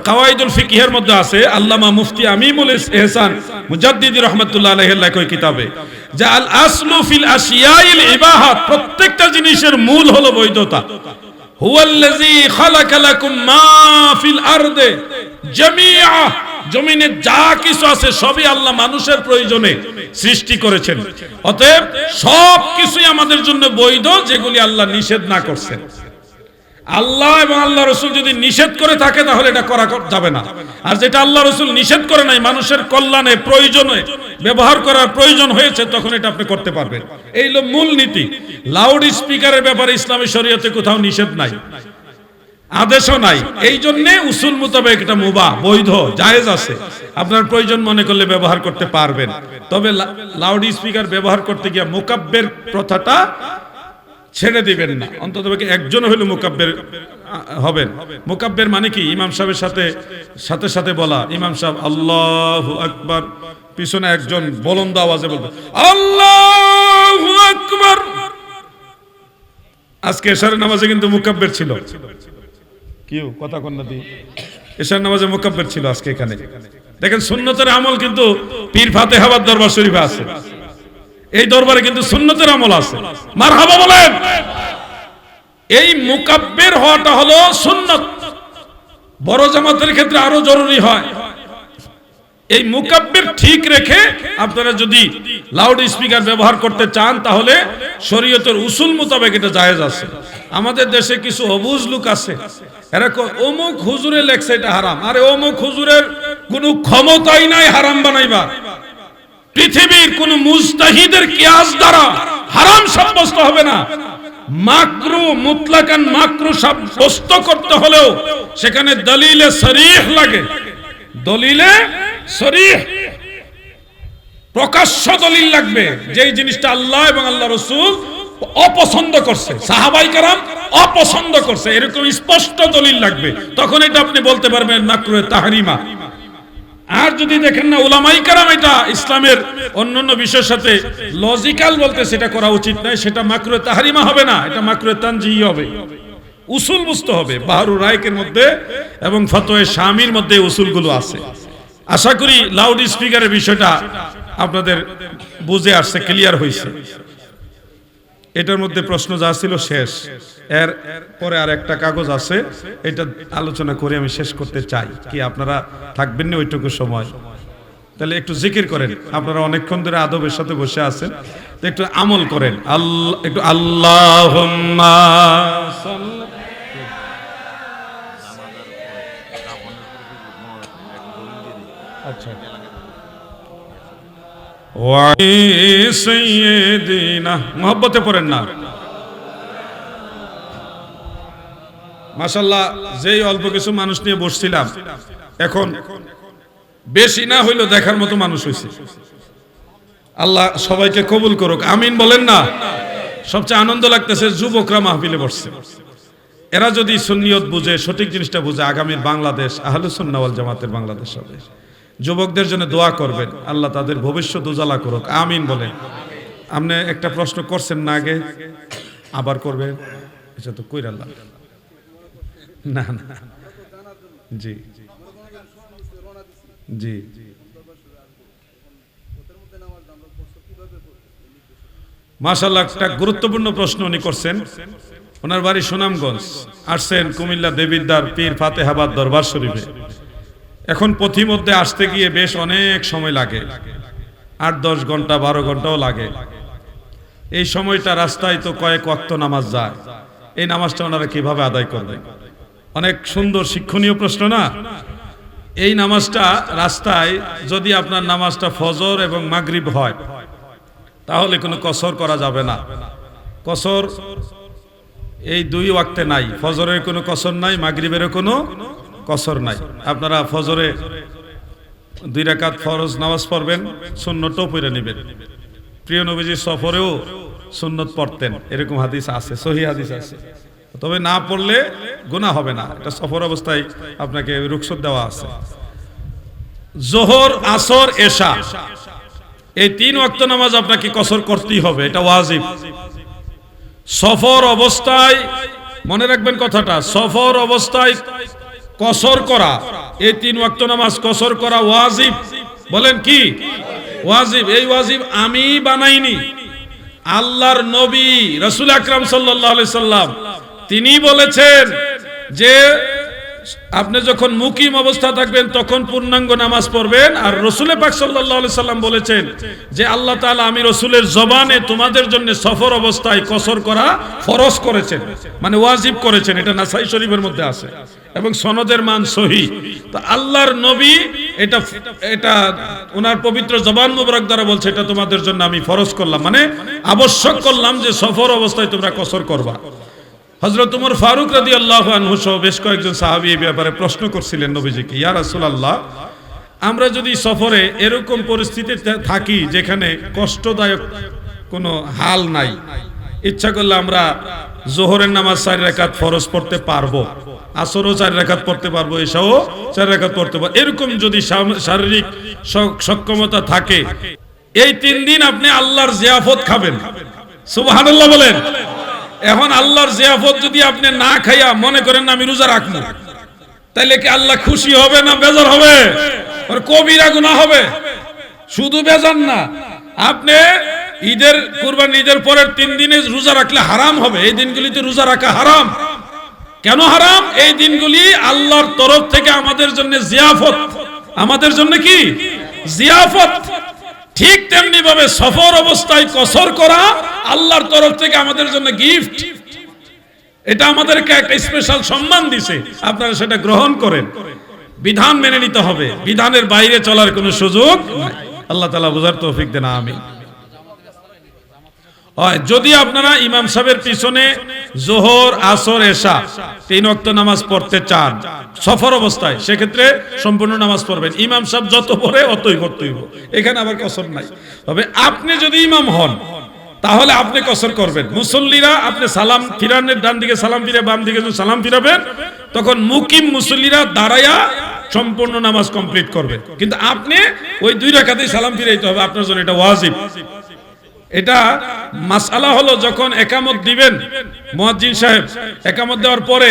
কাওয়াইদুল ফিকহের মধ্যে আছে। আল্লামা মুফতি আমিমুল ইহসান মুজাদ্দিদি রাহমাতুল্লাহ আলাইহির লেখা কিতাবে যে আল আসলু ফিল আশিয়াইল ইবাহাত, প্রত্যেকটা জিনিসের মূল হলো বৈধতা। হুয়াল্লাযী খালাকা লাকুম মা ফিল আরদে জামিআ, জমিনে যা কিছু আছে সবই আল্লাহ মানুষের প্রয়োজনে সৃষ্টি করেছেন। অতএব সব কিছুই আমাদের জন্য বৈধ, যেগুলি আল্লাহ নিষেধ না করছেন। আল্লাহ এবং আল্লাহ রাসূল যদি নিষেধ করে থাকে তাহলে এটা করা যাবে না, আর যেটা আল্লাহ রাসূল নিষেধ করে নাই, মানুষের কল্যাণে প্রয়োজনে ব্যবহার করার প্রয়োজন হয়েছে, তখন এটা আপনি করতে পারবেন। এই হলো মূল নীতি। লাউড স্পিকারের ব্যাপারে ইসলামী শরীয়তে কোথাও নিষেধ নাই, আদেশও নাই, এই জন্য উসুল মোতাবেক এটা মুবাহ, বৈধ, জায়েজ আছে, আপনার প্রয়োজন মনে করলে ব্যবহার করতে পারবেন। তবে লাউড স্পিকার ব্যবহার করতে গিয়ে মুকাব্বির প্রথাটা ছেড়ে দিবেন না, অন্তত একজন হইলো মুকাব্বির হবেন। মুকাব্বির মানে কি? ইমাম সাহেবের সাথে সাথে বলা, ইমাম সাহেব আল্লাহু আকবার, পিছনে একজন বুলন্দ আওয়াজে বলবে আল্লাহু আকবার। আজকে এশারের নামাজে কিন্তু মুকাব্বির ছিল, কিউ কথা কন্যা দি, এশার নামাজে মুকাব্বির ছিল আজকে এখানে। দেখেন সুন্নতের আমল কিন্তু পীর ফাতেহাবাদ দরবার শরীফে আছে, এই দরবারে কিন্তু সুন্নতের আমল আছে। মারহাবা বলেন। এই মুকাব্বির হওয়াটা হলো সুন্নত, বড় জামাতের ক্ষেত্রে আরো জরুরি হয়। এই মুকাব্বির ঠিক রেখে আপনারা যদি লাউড স্পিকার ব্যবহার করতে চান তাহলে শরীয়তের উসুল মোতাবেক এটা জায়েজ আছে। আমাদের দেশে কিছু অবুঝ লোক আছে, এরা অমুক হুজুরে লেখছে এটা হারাম, আরে অমুক হুজুরের কোনো ক্ষমতাই নাই হারাম বানাইবা। পৃথিবীর কোন মুজতাহিদের কিয়াস দ্বারা হারাম সাব্যস্ত হবে না। মাকরু মুতলাকান মাকরু সাব্যস্ত করতে হলেও সেখানে দলিলে সরিহ লাগে, দলিলে সরিহ, প্রকাশ্য দলিল লাগবে, যেই জিনিসটা আল্লাহ এবং আল্লাহ রাসূল অপছন্দ করছে, সাহাবায়ে কেরাম অপছন্দ করছে, এরকম স্পষ্ট দলিল লাগবে, তখন এটা আপনি বলতে পারবেন মাকরুহে তাহরিমা। আর যদি দেখেন না উলামায়ে কেরাম এটা ইসলামের অন্যান্য বিষয়ের সাথে লজিক্যাল বলতে সেটা করা উচিত নয়, সেটা মাকরুহে তাহরিমা হবে না, এটা মাকরুহে তানজিহি হবে। উসুল বুঝতে হবে, বাহরুর রায়কের মধ্যে এবং ফতোয়ে শামির মধ্যে উসুলগুলো আছে। আশা করি লাউড স্পিকারের বিষয়টা আপনাদের বুঝে আসছে, ক্লিয়ার হয়েছে। এটার মধ্যে প্রশ্ন যা ছিল শেষ, এর পরে আর একটা কাগজ আছে, এটা আলোচনা করে আমি শেষ করতে চাই। কি আপনারা থাকবেন না ওইটুকু সময়? তাহলে একটু জিকির করেন, আপনারা অনেকক্ষণ ধরে আদবের সাথে বসে আছেন, তো একটু আমল করেন। আল্লাহ, একটু আল্লাহুম্মা আচ্ছা ওয়া সাইয়্যিদিনা, মুহাব্বতে পড়েন না। মাশাআল্লাহ, যেই অল্প কিছু মানুষ নিয়ে বসছিলাম, এখন বেশি না হইলো দেখার মতো মানুষ হয়েছে। আল্লাহ সবাইকে কবুল করুক, আমিন বলেন না। সবচেয়ে আনন্দ লাগতেছে যুবকরা মাহফিলে বসছে। এরা যদি সুন্নিয়ত বুঝে, সঠিক জিনিসটা বুঝে, আগামীর বাংলাদেশ আহলে সুন্নাহ ওয়াল জামাতের বাংলাদেশ হবে। যুবকদের জন্য দোয়া করবেন, আল্লাহ তাদের ভবিষ্যৎ উজালা করুক, আমিন বলেন। আপনি একটা প্রশ্ন করছেন না আগে, আবার করবেন? এটা তো কইরা আল্লাহ না না, জি জি, মাশাআল্লাহ, একটা গুরুত্বপূর্ণ প্রশ্ন উনি করছেন। ওনার বাড়ি সুনামগঞ্জ, আসছেন কুমিল্লা দেবিদ্বার পীর ফাতেহাবাদ দরবার শরীফে। এখন পথিমধ্যে আসতে গিয়ে বেশ অনেক সময় লাগে, 8-10 ঘন্টা 12 ঘন্টাও লাগে। এই সময়টা রাস্তায় তো কয়েক ওয়াক্ত নামাজ যায়, এই নামাজটা ওনারা কিভাবে আদায় করবেন? অনেক সুন্দর শিক্ষণীয় প্রশ্ন না? এই নামাজটা রাস্তায় যদি আপনার নামাজটা ফজর এবং মাগরিব হয় তাহলে কোনো কসর করা যাবে না। কসর এই 2 ওয়াক্তে নাই, ফজরের কোনো কসর নাই, মাগরিবেরও কোনো কসর নাই। আপনারা ফজরে 2 রাকাত ফরজ নামাজ পড়বেন, সুন্নতও পড়ে নেবেন। প্রিয় নবীজি সফরেও সুন্নত পড়তেন, এরকম হাদিস আছে, সহিহ হাদিস আছে। তবে না পড়লে গুনাহ হবে না, এটা সফর অবস্থায় আপনাকে রুখসত দেওয়া আছে। যোহর, আসর, এশা, এই 3 ওয়াক্ত নামাজ আপনাকে কসর করতেই হবে, এটা ওয়াজিব। সফর অবস্থায় মনে রাখবেন কথাটা, সফর অবস্থায় কসর করা, এই 3 ওয়াক্ত নামাজ কসর করা ওয়াজিব। বলেন কি ওয়াজিব? এই ওয়াজিব আমি বানাইনি, আল্লাহর নবী রাসূল আকরাম সাল্লাল্লাহু আলাইহি সাল্লাম তিনি বলেছেন যে আপনি যখন মুকিম অবস্থা থাকবেন তখন পূর্ণাঙ্গ নামাজ পড়বেন। আর রাসূল পাক সাল্লাল্লাহু আলাইহি সাল্লাম বলেছেন যে আল্লাহ তাআলা আমি রাসূলের জবানে তোমাদের জন্য সফর অবস্থায় কসর করা ফরজ করেছেন, মানে ওয়াজিব করেছেন। এটা নাসাই শরীফের মধ্যে আছে এবং সনদের মান সহিহ। তো আল্লাহর নবী এটা ওনার পবিত্র জবান মুবারক দ্বারা বলছে এটা তোমাদের জন্য আমি ফরজ করলাম, মানে আবশ্যক করলাম যে সফর অবস্থায় তোমরা কসর করবা। হযরত ওমর ফারুক রাদিয়াল্লাহু আনহু সহ বেশ কয়েকজন সাহাবী এই ব্যাপারে প্রশ্ন করছিলেন নবীজিকে, ইয়া রাসূলুল্লাহ, আমরা যদি সফরে এরকম পরিস্থিতিতে থাকি যেখানে কষ্টদায়ক কোনো হাল নাই, ইচ্ছা করলে আমরা যোহরের নামাজ 4 রাকাত ফরজ পড়তে পারবো, আসরও 4 রাকাত পড়তে পারবো, এশাও 4 রাকাত পড়তে পারবো, এরকম যদি শারীরিক সক্ষমতা থাকে, এই 3 দিন আপনি আল্লাহর জিয়াফত খাবেন। সুবহানাল্লাহ বলেন। এখন আল্লাহর জিয়াফত যদি আপনি না খাইয়া মনে করেন না আমি রোজা রাখবো, তাইলে কি আল্লাহ খুশি হবে না বেজার হবে? আর কবিরা গুনাহ হবে। শুধু বেজার না, আপনি ঈদের কুরবানি ঈদের পরের 3 দিনে রোজা রাখলে হারাম হবে। এই দিনগুলিতে রোজা রাখা হারাম। কেন হারাম? এই দিনগুলি আল্লাহর তরফ থেকে আমাদের জন্য জিয়াফত, আমাদের জন্য কি জিয়াফত। ঠিক তেমনি ভাবে সফর অবস্থায় কসর করা আল্লাহর তরফ থেকে আমাদের জন্য গিফট। এটা আমাদেরকে একটা স্পেশাল সম্মান দিছে, আপনারা সেটা গ্রহণ করেন। বিধান মেনে নিতে হবে, বিধানের বাইরে চলার কোনো সুযোগ নাই। আল্লাহ তাআলা বুঝার তৌফিক দেন, আমিন। যদি আপনারা ইমাম সাহেবের পিছনে যোহর, আসর, এশা 3 ওয়াক্ত নামাজ পড়তে চান সফর অবস্থায়, সেক্ষেত্রে সম্পূর্ণ নামাজ পড়বেন। ইমাম সাহেব যত পড়ে অতই পড়তে হইব, এখানে আবার কসর নাই। তবে আপনি যদি ইমাম হন তাহলে আপনি কসর করবেন। মুসল্লিরা আপনি সালাম ফিরানের ডান দিকে সালাম ফিরে, বাম দিকে সালাম ফিরাবেন, তখন মুকিম মুসল্লিরা দাঁড়ায়া সম্পূর্ণ নামাজ কমপ্লিট করবে। কিন্তু আপনি ওই 2 রাকাতেই সালাম ফিরাইতে হবে, আপনার জন্য এটা ওয়াজিব। এটা মাসআলা হলো যখন একামত দিবেন, মুয়াজ্জিন সাহেব একামত দেওয়ার পরে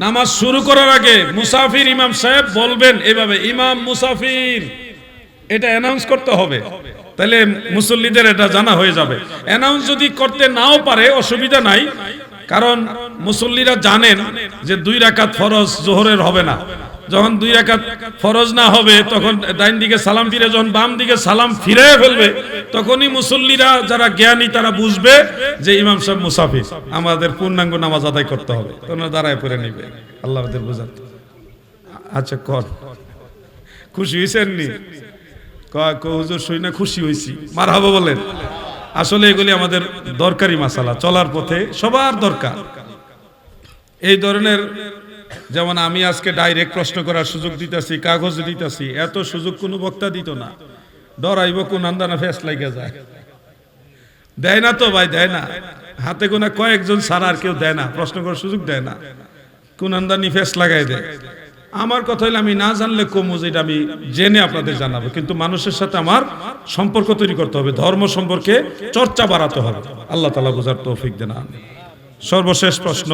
নামাজ শুরু করার আগে মুসাফির ইমাম সাহেব বলবেন এভাবে, ইমাম মুসাফির, এটা অ্যানাউন্স করতে হবে। তাহলে মুসল্লিদের এটা জানা হয়ে যাবে। অ্যানাউন্স যদি করতে নাও পারে অসুবিধা নাই, কারণ মুসল্লিরা জানেন যে 2 রাকাত ফরজ যোহরের হবে না। যখন 2 রাকাত ফরজ না হবে তখন ডাইন দিকে সালাম ফিরে, যখন বাম দিকে সালাম ফিরে ফেলবে তখনই মুসল্লিরা যারা জ্ঞানী তারা বুঝবে যে ইমাম সাহেব মুসাফির, আমাদের পূর্ণাঙ্গ নামাজ আদায় করতে হবে। তোমরা দাঁড়ায় পড়ে নিবে, আল্লাহ আমাদের বুঝান। আচ্ছা, খুশি হয়েছেন নি? হুজুর শুই না খুশি হয়েছি, মারহাবা বলেন। আসলে এগুলি আমাদের দরকারি মাসালা, চলার পথে সবার দরকার। এই ধরনের, যেমন আমি আজকে ডাইরেক্ট প্রশ্ন করার সুযোগ দিতেছি, কাগজ দিতেছি, এত সুযোগ কোনো বক্তা দিত না। ডরাইব কোন আন্দানা ফেস লাগে যায়, দেয় না তো ভাই, দেয় না। হাতে গোনা কয়েকজন ছাড়া আর কেউ দেয় না, প্রশ্ন করার সুযোগ দেয় না, কোন আন্দানি ফেস লাগাই দেয়। আমার কথা হলো আমি না জানলে কমু, যেটা আমি জেনে আপনাদের জানাবো, কিন্তু মানুষের সাথে আমার সম্পর্ক তৈরি করতে হবে, ধর্ম সম্পর্কে চর্চা বাড়াতে হবে। আল্লাহ তাআলা বুঝার তৌফিক দেন। সর্বশেষ প্রশ্ন,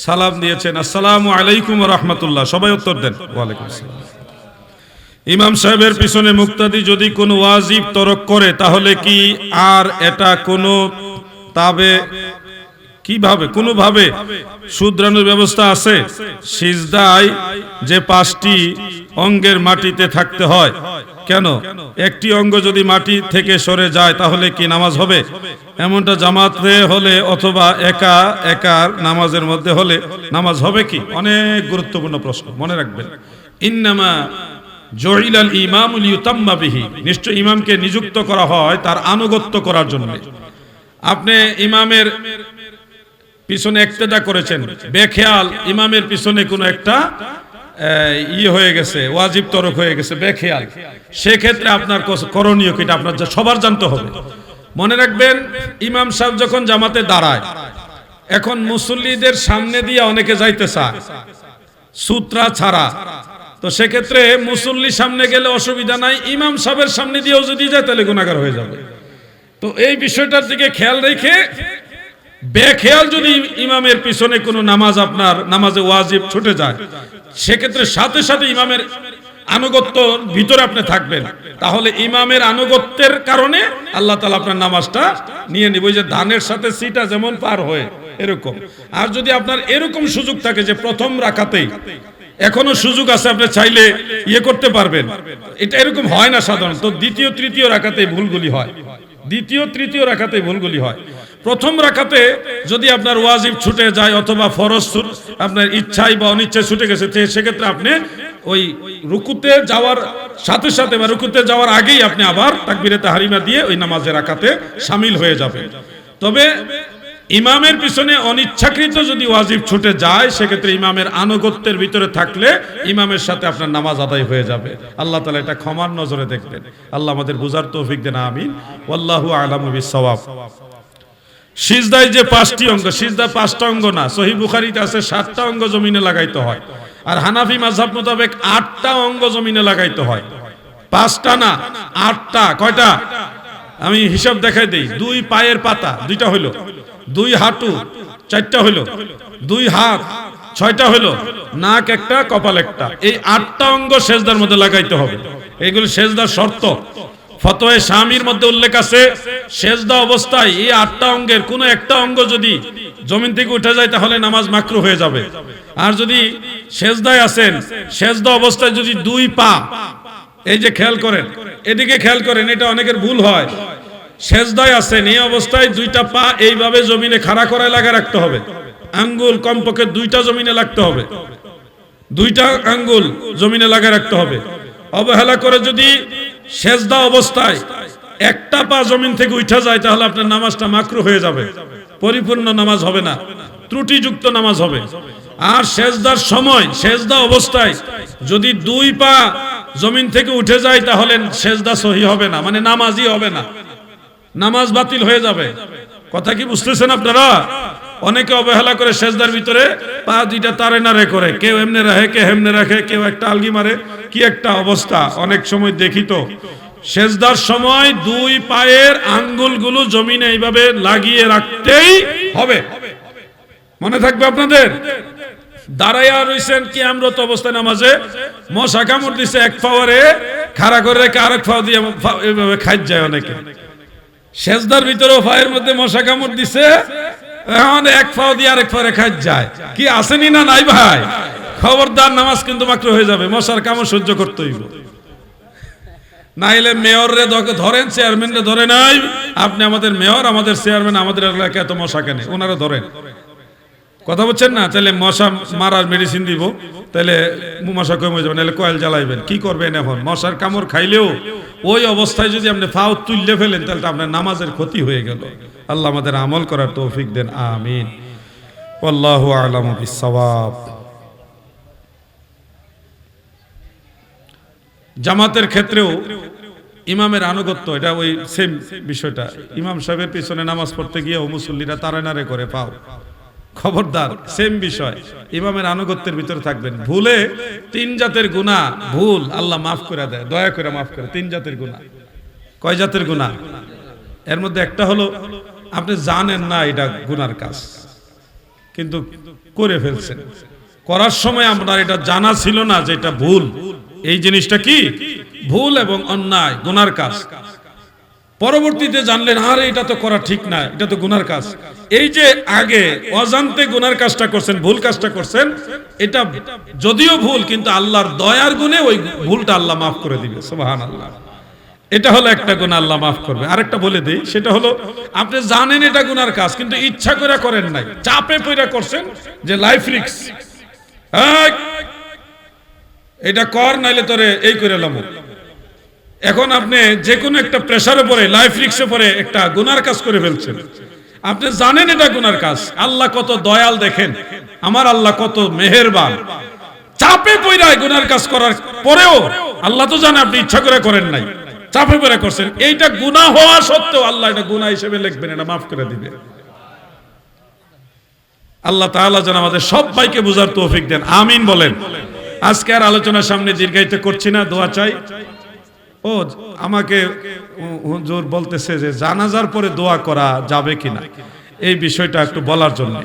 সালাম দিয়েছেন, আসসালামু আলাইকুম ওয়া রাহমাতুল্লাহ, সবাই উত্তর দেন। ওয়া আলাইকুম আসসালাম। ইমাম সাহেবের পিছনে মুক্তাদি যদি কোনো ওয়াজিব তরক করে তাহলে কি আর এটা কোনো তবে কিভাবে কোনোভাবে শুধরানোর ব্যবস্থা আছে? সিজদায় যে 5টি অঙ্গের মাটিতে থাকতে হয়, কেন একটি অঙ্গ যদি মাটি থেকে সরে যায় তাহলে কি নামাজ হবে? এমনটা জামাতে হলে অথবা একা একার নামাজের মধ্যে হলে নামাজ হবে কি? অনেক গুরুত্বপূর্ণ প্রশ্ন, মনে রাখবেন। ইন্নামা জুইলাল ইমামু লিইউতাম্মা বিহি, নিশ্চয় ইমামকে নিযুক্ত করা হয় তার আনুগত্য করার জন্য। আপনি ইমামের পিছনে ইক্তেদা করেছেন, বেখেয়াল ইমামের পিছনে কোনো একটা হয়ে গেছে, ওয়াজিব তরক হয়ে গেছে বেখেয়াল, সেক্ষেত্রে আপনার করণীয় কি এটা আপনার সবার জানতে হবে। মনে রাখবেন, ইমাম সাহেব যখন জামাতে দাঁড়ায়, এখন মুসল্লিদের সামনে দিয়ে অনেকে যাইতে চায় সূত্রা ছাড়া, তো সেক্ষেত্রে মুসল্লির সামনে গেলে অসুবিধা নাই, ইমাম সাহেবের সামনে দিয়েও যদি যায় তাহলে গুনাহগার হয়ে যাবে। তো এই বিষয়টার দিকে খেয়াল রেখে, বেখেয়াল যদি ইমামের পিছনে কোনো নামাজ আপনার নামাজে ওয়াজিব ছুটে যায়, সেক্ষেত্রে সাথে সাথে ইমামের আনুগত্য ভিতরে আপনি থাকবেন, তাহলে ইমামের আনুগত্যের কারণে আল্লাহ তাআলা আপনার নামাজটা নিয়ে নিবে। ওই যে ধানের সাথে সিটা যেমন পার হয় এরকম। আর যদি আপনার এরকম সুযোগ থাকে যে প্রথম রাকাতেই এখনো সুযোগ আছে, আপনি চাইলে করতে পারবেন, এটা এরকম হয় না সাধারণত। দ্বিতীয় তৃতীয় রাকাতেই ভুলগুলি হয়, দ্বিতীয় তৃতীয় রাকাতেই ভুলগুলি হয়। প্রথম রাকাতে যদি আপনার ওয়াজিব ছুটে যায় অথবা ফরজ আপনার ইচ্ছাই বা অনিচ্ছায় ছুটে গেছে, সেক্ষেত্রে আপনি ওই রুকুতে যাওয়ার সাথে সাথে বা রুকুতে যাওয়ার আগেই আপনি আবার তাকবীরে তাহরিমা দিয়ে ওই নামাজের রাকাতে শামিল হয়ে যাবেন। তবে ইমামের পিছনে অনিচ্ছাকৃত যদি ওয়াজিব ছুটে যায়, সেক্ষেত্রে ইমামের আনুগত্যের ভিতরে থাকলে ইমামের সাথে আপনার নামাজ আদায় হয়ে যাবে। আল্লাহ তাআলা এটা ক্ষমার নজরে দেখবেন। আল্লাহ আমাদের বুঝার তৌফিক দেন, আমিন। ওয়াল্লাহু আ'লামু বিস-সাওয়াব। সিজদায় যে 5টি অঙ্গ, সিজদা 5টা অঙ্গ না, সহিহ বুখারীতে আছে 7টা অঙ্গ জমিনে লাগাইতে হয়, আর হানাফি মাযহাব মোতাবেক 8টা অঙ্গ জমিনে লাগাইতে হয়, 5টা না 8টা। কয়টা? আমি হিসাব দেখাই দেই। 2 পায়ের পাতা 2টা হলো, 2 হাঁটু 4টা হলো, 2 হাত 6টা হলো, নাক একটা, কপাল একটা, এই 8টা অঙ্গ সিজদার মধ্যে লাগাইতে হবে। এইগুলো সিজদার শর্ত। ফতোয়া শামির মধ্যে উল্লেখ আছে, সিজদা অবস্থায় এই 8টা অঙ্গের কোনো একটা অঙ্গ যদি জমিন থেকে উঠে যায় তাহলে নামাজ মাকরুহ হয়ে যাবে। আর যদি সিজদায় আছেন, সিজদা অবস্থায় যদি 2 পা, এই যে খেয়াল করেন, এদিকে খেয়াল করেন, এটা অনেকের ভুল হয়। সিজদায় আছেন, এই অবস্থায় 2টা পা এইভাবে জমিনে খাড়া করে লাগা রাখতে হবে, আঙ্গুল কমপক্ষে 2টা জমিনে লাগতে হবে, 2টা আঙ্গুল জমিনে লাগা রাখতে হবে। অবহেলা করে যদি সিজদা অবস্থায় একটা পা জমিন থেকে উঠে যায় তাহলে আপনার নামাজটা মাকরুহ হয়ে যাবে, পরিপূর্ণ নামাজ হবে না, ত্রুটিযুক্ত নামাজ হবে। আর সিজদার সময়, সিজদা অবস্থায় যদি 2 পা জমিন থেকে উঠে যায় তাহলে সিজদা সহিহ হবে না, মানে নামাজই হবে না, নামাজ বাতিল হয়ে যাবে। কথা কি বুঝতেছেন আপনারা? অনেকে অবহেলা করে সিজদার ভিতরে পা 2টা তারে নারে করে, কেউ এমনে রাখে, কেউ এমনে রাখে, কেউ একটা আলগি মারে, কি একটা অবস্থা অনেক সময় দেখি। তো সিজদার সময় 2 পায়ের আঙ্গুলগুলো জমিনে এইভাবে লাগিয়ে রাখতেই হবে, মনে থাকবে আপনাদের। দাঁড়াইয়া রইছেন কিয়ামরত অবস্থায় নামাজে, মশা কামড় দিছে, এক পাওয়ারে খাড়া করে রেখে আরেক পাও দিয়ে এইভাবে খাই যায় অনেকে। সিজদার ভিতরেও পায়ের মধ্যে মশা কামড় দিছে, এখন এক পাও দিয়ে আরেক পাওয়ারে খাই যায়, কি আসেনি না নাই ভাই? খবরদার, নামাজ কিন্তু মাকরুহ হয়ে যাবে, মশার কামড় সহ্য করতে হইব। নাইলে মেয়রে ধরেন, চেয়ারম্যানরে ধরে নাই, আপনি আমাদের মেয়র, আমাদের চেয়ারম্যান, আমাদের এলাকায় এত মশা কেন, ওনারা ধরেন। কথা বলছেন না? তাহলে মশা মারার মেডিসিন দিব, তাহলে মশা কমে যাবে, নাহলে কয়েল জ্বালাইবেন, কি করবেন? এখন মশার কামড় খাইলেও ওই অবস্থায় যদি আপনি ফাও তুললে ফেলেন তাহলে আপনার নামাজের ক্ষতি হয়ে গেল। আল্লাহ আমাদের আমল করার তৌফিক দেন, আমিন। আল্লাহু আ'লামু বিস-সাওয়াব। জামাতের ক্ষেত্রেও ইমামের আনুগত্য, এটা ওই সেম বিষয়টা। ইমাম সাহেবের পিছনে নামাজ পড়তে গিয়ে ও মুসল্লিরা তারে নারে করে পাও, খবরদার, সেম বিষয়। ইমামের আনুগত্যের ভিতরে থাকবেন। ভুলে 3 জাতের গুনাহ, ভুল আল্লাহ মাফ করে দেয়, দয়া করে মাফ করে। 3 জাতের গুনাহ। কয় জাতের গুনাহ? এর মধ্যে একটা হলো আপনি জানেন না এটা গুনার কাজ, কিন্তু করে ফেলছেন। করার সময় আপনার এটা জানা ছিল না যে এটা ভুল। এই জিনিসটা কি? ভুল এবং অন্যায়, গুনার কাজ। পরবর্তীতে জানলেন আরে এটা তো করা ঠিক না, এটা তো গুনার কাজ। এই যে আগে অজান্তে গুনার কাজটা করছেন, ভুল কাজটা করছেন, এটা যদিও ভুল, কিন্তু আল্লাহর দয়ার গুণে ওই ভুলটা আল্লাহ মাফ করে দিবে। সুবহানাল্লাহ। এটা হলো একটা গুনাহ, আল্লাহ মাফ করবে। আরেকটা বলে দেই, সেটা হলো আপনি জানেন এটা গুনার কাজ, কিন্তু ইচ্ছা করে করেন নাই, চাপে পড়ে করছেন, যে লাইফ রিস্ক, এটা কর নাইলে তোরে এই করে লামু। এখন আপনি যে কোনো একটা প্রেসারে পড়ে, লাইফ রিস্কে পড়ে একটা গুনার কাজ করে ফেলছেন। আপনি জানেন এটা গুনার কাজ। আল্লাহ কত দয়াল দেখেন, আমার আল্লাহ কত মেহেরবান। চাপে পড়ে গুনার কাজ করার পরেও আল্লাহ তো জানে আপনি ইচ্ছা করে করেন নাই, চাপে পড়ে করছেন। এইটা গুনাহ হওয়া সত্ত্বেও আল্লাহ এটা গুনাহ হিসেবে লিখবেন, এটা মাফ করে দিবে। আল্লাহ তাআলা যেন আমাদের সবাইকে বুঝার তৌফিক দেন, আমিন বলেন। আজকে আর আলোচনার সামনে দীর্ঘায়িত করছি না, দোয়া চাই। ও আমাকে হুজুর বলতেছে যে জানাজার পরে দোয়া করা যাবে কিনা, এই বিষয়টা একটু বলার জন্য।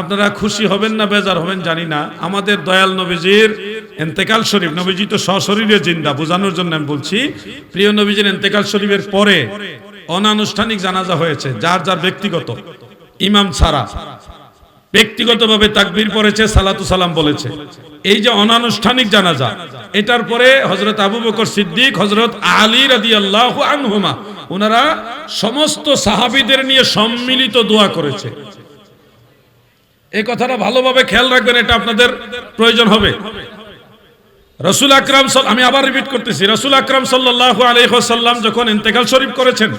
আপনারা খুশি হবেন না বেজার হবেন জানি না, আমাদের দয়াল নবীজির ইন্তেকাল শরীফ, নবীজি তো সশরীরে জিন্দা, বোঝানোর জন্য আমি বলছি, প্রিয় নবীজির ইন্তেকাল শরীফের পরে অনানুষ্ঠানিক জানাজা হয়েছে, যার যার ব্যক্তিগত, ইমাম ছাড়া ব্যক্তিগতভাবে তাকবীর পড়েছে, সালাতু সালাম বলেছে। এই যে অনানুষ্ঠানিক জানাজা, এটার পরে হযরত আবু বকর সিদ্দিক, হযরত আলী রাদিয়াল্লাহু আনহুমা, ওনারা সমস্ত সাহাবীদের নিয়ে সম্মিলিত দোয়া করেছে। এই কথাটা ভালোভাবে খেয়াল রাখবেন, এটা আপনাদের প্রয়োজন হবে। রাসূল আকরাম, আমি আবার রিপিট করতেছি, রাসূল আকরাম সাল্লাল্লাহু আলাইহি ওয়াসাল্লাম যখন ইন্তেকাল শরীফ করেছেন,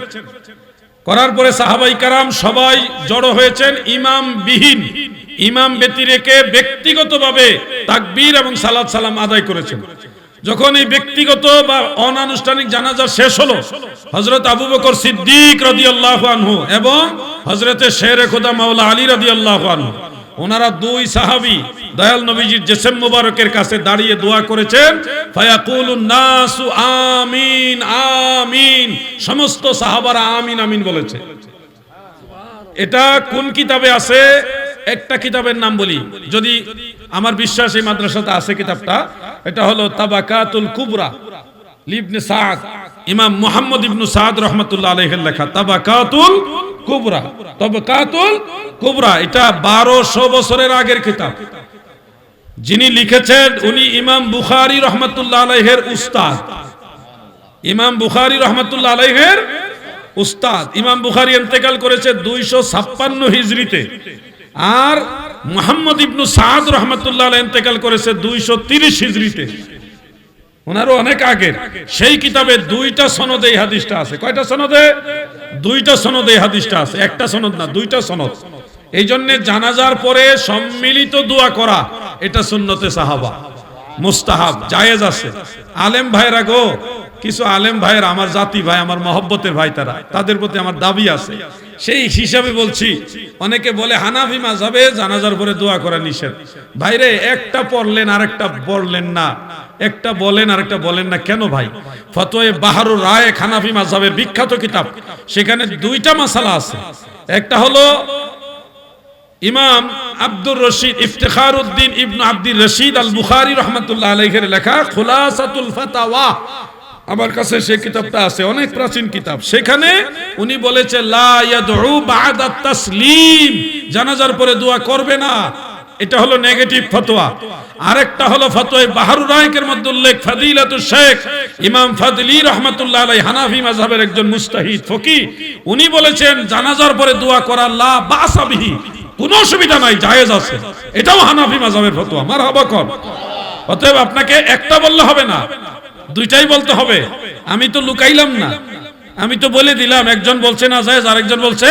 করার পরে সাহাবাই কারাম সবাই জড়ো হয়েছেন, ইমাম বিহীন, ইমাম ব্যতিরেকে ব্যক্তিগতভাবে তাকবীর এবং সালাত সালাম আদায় করেছেন। যখন এই ব্যক্তিগত বা অনানুষ্ঠানিক জানাজা শেষ হলো, হযরত আবু বকর সিদ্দিক রাদিয়াল্লাহু আনহু এবং হযরতে শেরে খোদা মাওলা আলী রাদিয়াল্লাহু আনহু, ওনারা 2 সাহাবী দয়াল নবীজির জিসম মুবারকের কাছে দাঁড়িয়ে দোয়া করেছেন। ফায়াকুলুন নাসু আমিন আমিন, সমস্ত সাহাবারা আমিন আমিন বলেছে। এটা কোন কিতাবে আছে? একটা কিতাবের নাম বলি, যদি আমার বিশ্বাস এই মাদ্রাসাতে আছে কিতাবটা, এটা হলো তাবাকাতুল কুবরা লিবনে সাদ, ইমাম মুহাম্মদ ইবনে সাদ রাহমাতুল্লাহ আলাইহির লেখা তাবাকাতুল কুবরা, তাবাকাতুল কুবরা। এটা 1200 বছরের আগের কিতাব। যিনি লিখেছেন উনি ইমাম বুখারী রাহমাতুল্লাহ আলাইহির উস্তাদ, ইমাম বুখারী রাহমাতুল্লাহ আলাইহির উস্তাদ। ইমাম বুখারী ইন্তেকাল করেছে 256 হিজরিতে, আর মুহাম্মদ ইবনে সাদ রাহমাতুল্লাহ আলাইহি ইন্তেকাল করেছে 230 হিজরিতে, ওনারও অনেক আগের। সেই কিতাবে 2টা সনদে এই হাদিসটা আছে। কয়টা সনদে? 2টা সনদে এই হাদিসটা আছে, একটা সনদ না, 2টা সনদ। এই জন্য জানাজার পরে সম্মিলিত দোয়া করা এটা সুন্নতে সাহাবা, মুস্তাহাব, জায়েজ আছে। আলেম ভাইরা গো, কিছু আলেম ভাইয়ের, আমার জাতি ভাই, আমার মহব্বতের ভাই, তাদের প্রতি আমার দাবি আছে। সেই হিসাবে বলছি, অনেকে বলে হানাফি মাযহাবে জানাজার পরে দোয়া করা নিষেধ। ভাইরে, একটা পড়লেন আরেকটা পড়লেন না, একটা বলেন আরেকটা বলেন না, কেন ভাই? ফতোয়ে বাহরুর রায় হানাফি মাযহাবের বিখ্যাত কিতাব, সেখানে 2টা মাসালা আছে। একটা হলো ইমাম আব্দুর রশিদ ইফতিখারউদ্দিন ইবনে আব্দুর রশিদ আল বুখারী রাহমাতুল্লাহ আলাইহির লেখা খুলাসাতুল ফাতাওয়া, আমার কাছে সেই কিতাবটা আছে, অনেক প্রাচীন কিতাব। সেখানে উনি বলেছে লা ইয়াদউ বা'দা তাসলিম, জানাজার পরে দোয়া করবে না, এটা হলো নেগেটিভ ফতোয়া। আরেকটা হলো ফতোয়া বাহরুর রায়কের মধ্যে উল্লেখ, ফাদিলাতুশ শেখ ইমাম ফাদলি রাহমাতুল্লাহ আলাইহি হানাফি মাযহাবের একজন মুস্তাহিদ ফকি, উনি বলেছেন জানাজার পরে দোয়া করা লা বাসা বিহি, কোনো অসুবিধা নাই, জায়েজ আছে। এটাও হানাফি মাযহাবের ফতোয়া। মারহাবা কর। অতএব আপনাকে একটা বললে হবে না, 2টাই বলতে হবে। আমি তো লুকাইলাম না, আমি তো বলে দিলাম, একজন বলছে না জায়েজ, আরেকজন বলছে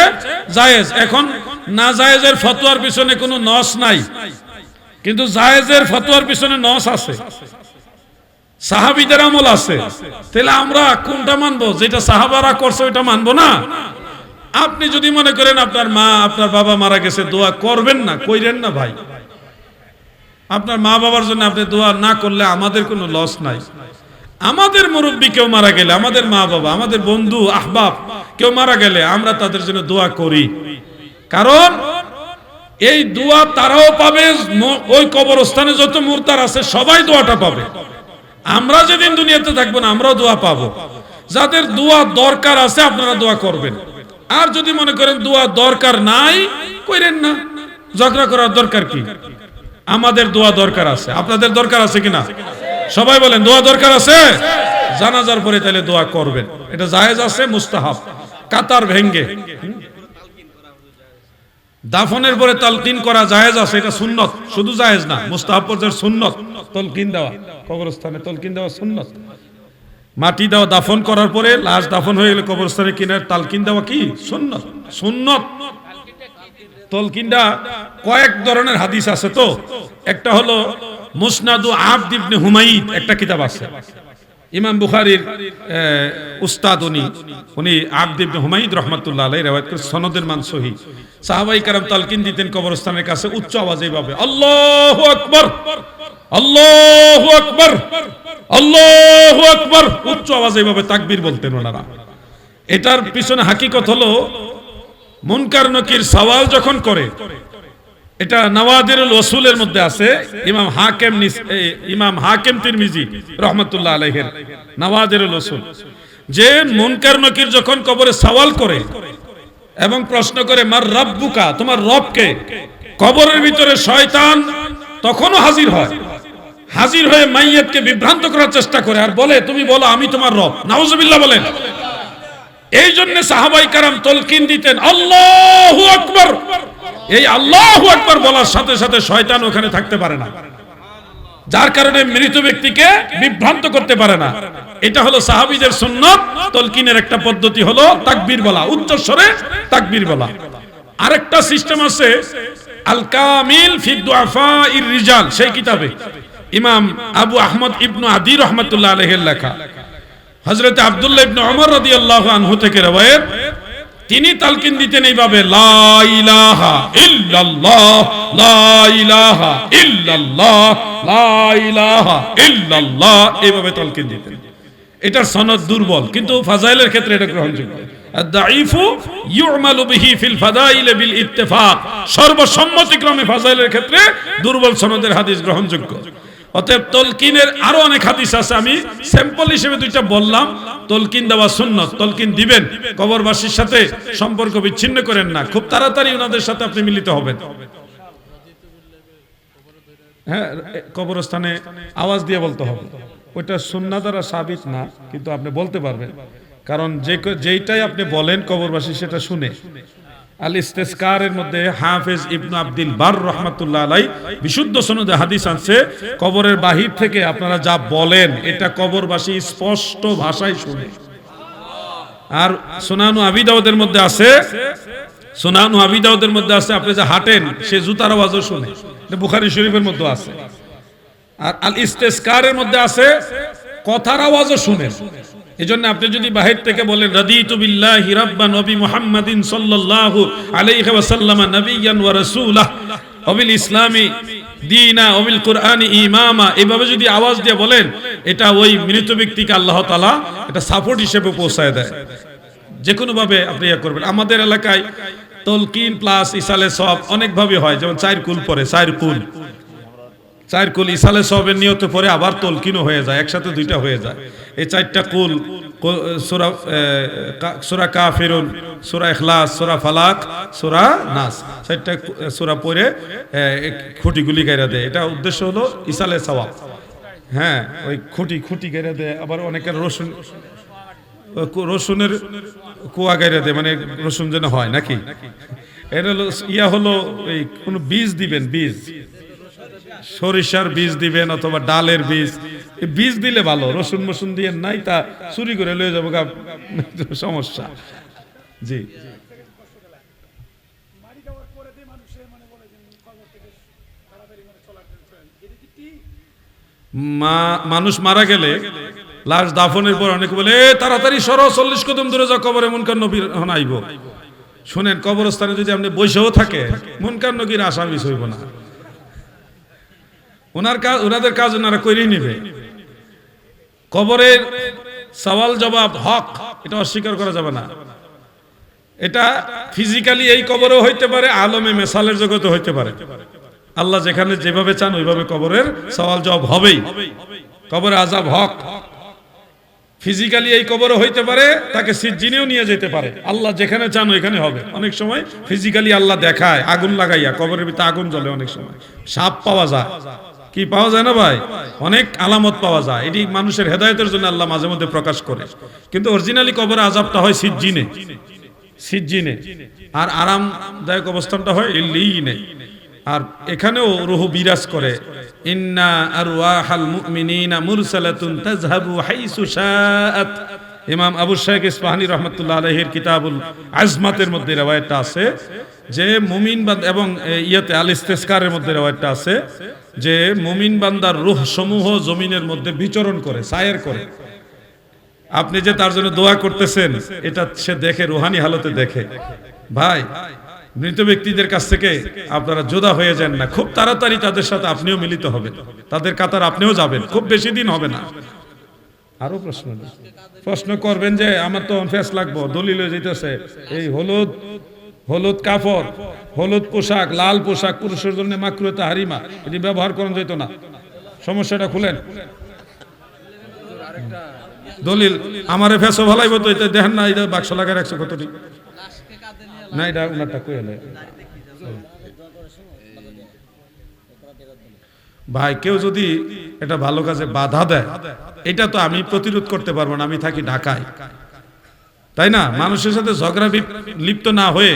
জায়েজ। এখন না জায়েজের ফতোয়ার পিছনে কোনো নস নাই, কিন্তু জায়েজের ফতোয়ার পিছনে নস আছে। সাহাবীদের আমল আছে, তাহলে আমরা কোনটা মানবো? যেটা সাহাবারা করছে ওইটা মানবো না? আপনি যদি মনে করেন আপনার মা আপনার বাবা মারা গেছে, দোয়া করবেন না, কইরেন না ভাই। আপনার মা বাবার জন্য আপনি দোয়া না করলে আমাদের কোনো লস নাই। আমাদের মুরব্বী কেউ মারা গেলে, আমাদের মা বাবা, আমাদের বন্ধু আহবাব কেউ মারা গেলে আমরা তাদের জন্য দোয়া করি, কারণ এই দোয়া তারাও পাবে, ওই কবরস্থানে যত মুর্দার আছে সবাই দোয়াটা পাবে। আমরা যেদিন দুনিয়াতে থাকবো না আমরাও দোয়া পাবো। যাদের দোয়া দরকার আছে আপনারা দোয়া করবেন, আর যদি মনে করেন দোয়া দরকার নাই, কইরেন না, ঝগড়া করার দরকার কি? আমাদের দোয়া দরকার আছে, আপনাদের দরকার আছে কিনা? সবাই বলেন দোয়া দরকার আছে। জানাজার পরে তাহলে দোয়া করবেন, এটা জায়েজ আছে, মুস্তাহাব। কাতার ভেঙ্গে দাফনের পরে তালকিন করা জায়েজ আছে, এটা সুন্নত, শুধু জায়েজ না, মুস্তাহাব পর্যায়ের সুন্নত। তালকিন দেওয়া, কবরস্থানে তালকিন দেওয়া সুন্নত। মাটি দেওয়া, দাফন করার পরে লাশ দাফন হয়ে গেলে কবরস্থানে কিনার তালকিন দেওয়া কি সুন্নত? সুন্নত। তালকিনটা কয়েক ধরনের হাদিস আছে। তো একটা হলো মুসনাদু আবদ ইবনে হুমাইদ, একটা কিতাব আছে, ইমাম বুখারীর উস্তাদ উনি আবদ ইবনে হুমাইদ রাহমাতুল্লাহ আলাইহি riwayat করেন, সনদের মান সহিহ। সাহাবায়ে কেরাম তালকিন দিতেন কবরস্থানের কাছে উচ্চ আওয়াজে এইভাবে, আল্লাহু আকবার, আল্লাহু আকবার, আল্লাহু আকবার, উচ্চ আওয়াজে এইভাবে তাকবীর বলতেন ওনারা। এটার পিছনে হাকিকত হলো মুনকার নকির সওয়াল যখন করে, এটা নওয়াদিরুল ওসুলের মধ্যে আছে, ইমাম হাকিম তিরমিজি রাহমাতুল্লাহ আলাইহির নওয়াদিরুল ওসুল, যে মুনকার নকির যখন কবরে সওয়াল করে এবং প্রশ্ন করে মার রাব্বুকা, তোমার রব কে, কবরের ভিতরে শয়তান তখনও হাজির হয়, হাজির হয়ে মাইয়াতকে বিভ্রান্ত করার চেষ্টা করে আর বলে তুমি বলো আমি তোমার রব। নাউজুবিল্লাহ বলেন। এই জন্য সাহাবায়ে কেরাম তালকিন দিতেন আল্লাহু আকবার। এই আল্লাহু আকবার বলার সাথে সাথে শয়তান ওখানে থাকতে পারে না, যার কারণে মৃত ব্যক্তিকে বিভ্রান্ত করতে পারে না। এটা হলো সাহাবীদের সুন্নাত। তালকিনের একটা পদ্ধতি হলো তাকবীর বলা, উচ্চ স্বরে তাকবীর বলা। আরেকটা সিস্টেম আছে আল কামিল ফি দুআফাইর রিজাল, সেই কিতাবে ইমাম আবু আহমদ ইবনু আদি রাহমাতুল্লাহ আলাইহির লেখা, হযরত আব্দুল্লাহ ইবনে ওমর রাদিয়াল্লাহু আনহু থেকে রওয়ায়াত, তিনি তালকিন দিতেন এইভাবে, লা ইলাহা ইল্লাল্লাহ, লা ইলাহা ইল্লাল্লাহ, লা ইলাহা ইল্লাল্লাহ, এইভাবে তালকিন দিতেন। এটার সনদ দুর্বল, কিন্তু ফাজাইলের ক্ষেত্রে এটা গ্রহণযোগ্য। আদ-দাঈফু ইউমালু বিহি ফিল ফাদাইল বিল ইত্তেফাক, সর্বসম্মতিক্রমে ফাজাইলের ক্ষেত্রে দুর্বল সনদের হাদিস গ্রহণযোগ্য। অতএব তালকিনের আরো অনেক হাদিস আছে, আমি স্যাম্পল হিসেবে দুইটা বললাম। তালকিন দেওয়া সুন্নত, তালকিন দিবেন, কবরবাসীর সাথে সম্পর্ক বিচ্ছিন্ন করেন না, খুব তাড়াতাড়ি ওনাদের সাথে আপনি মিলিত হবেন। হ্যাঁ, কবরস্থানে আওয়াজ দিয়ে বলতে হবে, ওইটা সুন্নাহ দ্বারা সাবিত না, কিন্তু আপনি বলতে পারবেন, কারণ যেইটাই আপনি বলেন কবরবাসী সেটা শুনে। আল ইস্তিসকারের মধ্যে হাফেজ ইবনু আব্দুল বার রাহমাতুল্লাহ আলাইহি বিশুদ্ধ সনদে হাদিস আছে, কবরের বাহির থেকে আপনারা যা বলেন এটা কবরবাসী স্পষ্ট ভাষায় শুনে। আর সুনানু আবি দাউদের মধ্যে আছে, সুনানু আবি দাউদের মধ্যে আছে, আপনি যে হাঁটেন সে জুতার আওয়াজও শুনে, এটা বুখারী শরীফের মধ্যে আছে। আর আল ইস্তিসকারের মধ্যে আছে কথার আওয়াজও শুনেন। এজন্য আপনি যদি বাহির থেকে বলেন রাদিতু বিল্লাহি রাব্বান ওয়া বি মুহাম্মাদিন সাল্লাল্লাহু আলাইহি ওয়াসাল্লাম নাবিয়্যান ওয়া রাসূলাহ ওয়া বিল ইসলামি দীনা ওয়া বিল কুরআনি ইমামা, এভাবে যদি আওয়াজ দিয়ে বলেন, এটা ওই মৃত ব্যক্তিকে আল্লাহ তাআলা এটা সাপোর্ট হিসেবে পৌঁছায় দেয়। যে কোনো ভাবে আপনি ইয়া করবেন। আমাদের এলাকায় তালকিন প্লাস ইসালে সওয়াব অনেক ভাবে হয়, যেমন চার কুল পরে, চার কুল ইসালে সওয়াবের নিয়তে পরে আবার তালকিনও হয়ে যায়, একসাথে দুইটা হয়ে যায়। এই চারটা কুল, সূরা কাফিরুন, সূরা ইখলাস, সূরা ফালাক, সূরা নাস, চারটা সূরা পড়ে খুঁটিগুলি গাইরা দেয়। এটা উদ্দেশ্য হলো ইসালে সওয়াব। হ্যাঁ, ওই খুঁটি গাইরা দেয়। আবার অনেকের রসুনের কুয়া গাইরা দেয়, মানে রসুন যেন হয় নাকি। এটা হলো ইয়া হলো এই কোন বীজ দিবেন, বীজ সরিষার বীজ দিবেন অথবা ডালের বীজ দিলে ভালো। রসুন মসুন দিয়ে নাই, তা চুরি করে লয়ে যাবো, সমস্যা। জি, মানুষ মারা গেলে লাশ দাফনের পর অনেকে বলে তাড়াতাড়ি সরো 40 কদম দূরে যাও, কবরে মুনকার নবীর আইব। শুনেন, কবরস্থানে যদি আপনি বসেও থাকে মুনকার নবীর আসামি হইব না, ওনাদের কাজ ওনারা করেই নেবে। কবরের সওয়াল জবাব হক, এটা অস্বীকার করা যাবে না। এটা ফিজিক্যালি এই কবরেও হইতে পারে, আলমে মেসালের জগতে হইতে পারে। আল্লাহ যেখানে যেভাবে চান ওইভাবে কবরের সওয়াল জবাব হবেই। কবরে আযাব হক, ফিজিক্যালি এই কবরে হইতে পারে, তাকে সিজ্জিনেও নিয়ে যেতে পারে। আল্লাহ যেখানে চান ওইখানে হবে। অনেক সময় ফিজিক্যালি আল্লাহ দেখায় আগুন লাগাইয়া, কবরের ভিতরে আগুন জ্বলে, অনেক সময় সাপ পাওয়া যায়, কি পাওয়া যায় না ভাই, অনেক আলামত পাওয়া যায়। এটি মানুষের হেদায়েতের জন্য আল্লাহ মাঝে মধ্যে প্রকাশ করে, কিন্তু অরিজিনালি কবরে আযাবটা হয় সিজ্জিনে, সিজ্জিনে। আর আরামদায়ক অবস্থানটা হয় ইল্লিয়িনে। আর এখানেও রূহ বিরাজ করে, ইন্না আরওয়াহাল মুমিনিনা মুরসালাতুন তাযহাবু হাইসু শাআত। ইমাম আবু শাইখ ইসফাহানী রাহমাতুল্লাহ আলাইহির কিতাবুল আজমাতের মধ্যে riwayatটা আছে যে মুমিন বান্দা, এবং ইয়াতে আল ইস্তিসকারের মধ্যে riwayatটা আছে যে মুমিন বান্দার রূহ সমূহ জমিনের মধ্যে বিচরণ করে, সায়ের করে। আপনি যে তার জন্য দোয়া করতেছেন এটা সে দেখে, রুহানি হালতে দেখে। ভাই, মৃত ব্যক্তিদের কাছ থেকে আপনারা জোদা হয়ে যান না, খুব তাড়াতাড়ি তাদের সাথে আপনিও মিলিত হবেন, তাদের কাতার আপনিও যাবেন, খুব বেশি দিন হবে না। আরো প্রশ্ন করবেন যে আমার তো ফেস লাগবো, দলিল হয়ে যেতেছে এই হলুদ কাপড়, হলুদ পোশাক, লাল পোশাক পুরুষের জন্য মাকরুহ তাহরিমা, এটি ব্যবহার করা যেত না। সমস্যাটা খুলেন। দলিল আমারে ফেসও ভালাইব তো, এটা দেখেন না, এটা বাক্স লাগায় রাখছে কতটি না, এটা উনারটা কই হলে। ভাই, কেউ যদি এটা ভালো কাজে বাধা দেয়, এটা তো আমি প্রতিরোধ করতে পারবো না, আমি থাকি ঢাকায়, তাই না? মানুষের সাথে ঝগড়া লিপ্ত না হয়ে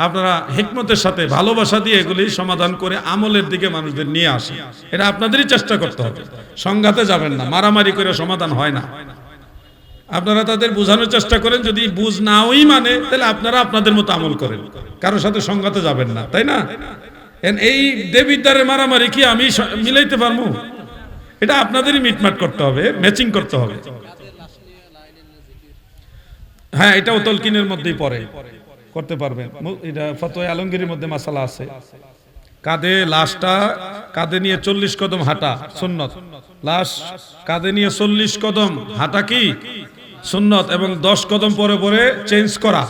আপনারা হিকমতের সাথে ভালোবাসা দিয়ে এগুলি সমাধান করে আমলের দিকে মানুষদের নিয়ে আসে, এটা আপনাদেরই চেষ্টা করতে হবে। সংঘাতে যাবেন না, মারামারি করে সমাধান হয় না। আপনারা তাদের বোঝানোর চেষ্টা করেন, যদি বুঝ নাওই মানে তাহলে আপনারা আপনাদের মতো আমল করেন, কারোর সাথে সংঘাতে যাবেন না, তাই না? এই দেবিদ্বারের মারামারি কি আমি মিলাইতে পারবো? এটা আপনাদেরই মিটমাট করতে হবে, ম্যাচিং করতে হবে। হ্যাঁ, এটাও তলকিনের মধ্যেই পড়ে, করতে পারবেন। এটা ফতোয়া আলমগীরের মধ্যে মাসালা আছে। কাঁধে লাশটা কাঁধে নিয়ে 40 কদম হাঁটা সুন্নত, লাশ কাঁধে নিয়ে 40 কদম হাঁটা কি সুন্নত, এবং 10 কদম পরে পরে চেঞ্জ করা,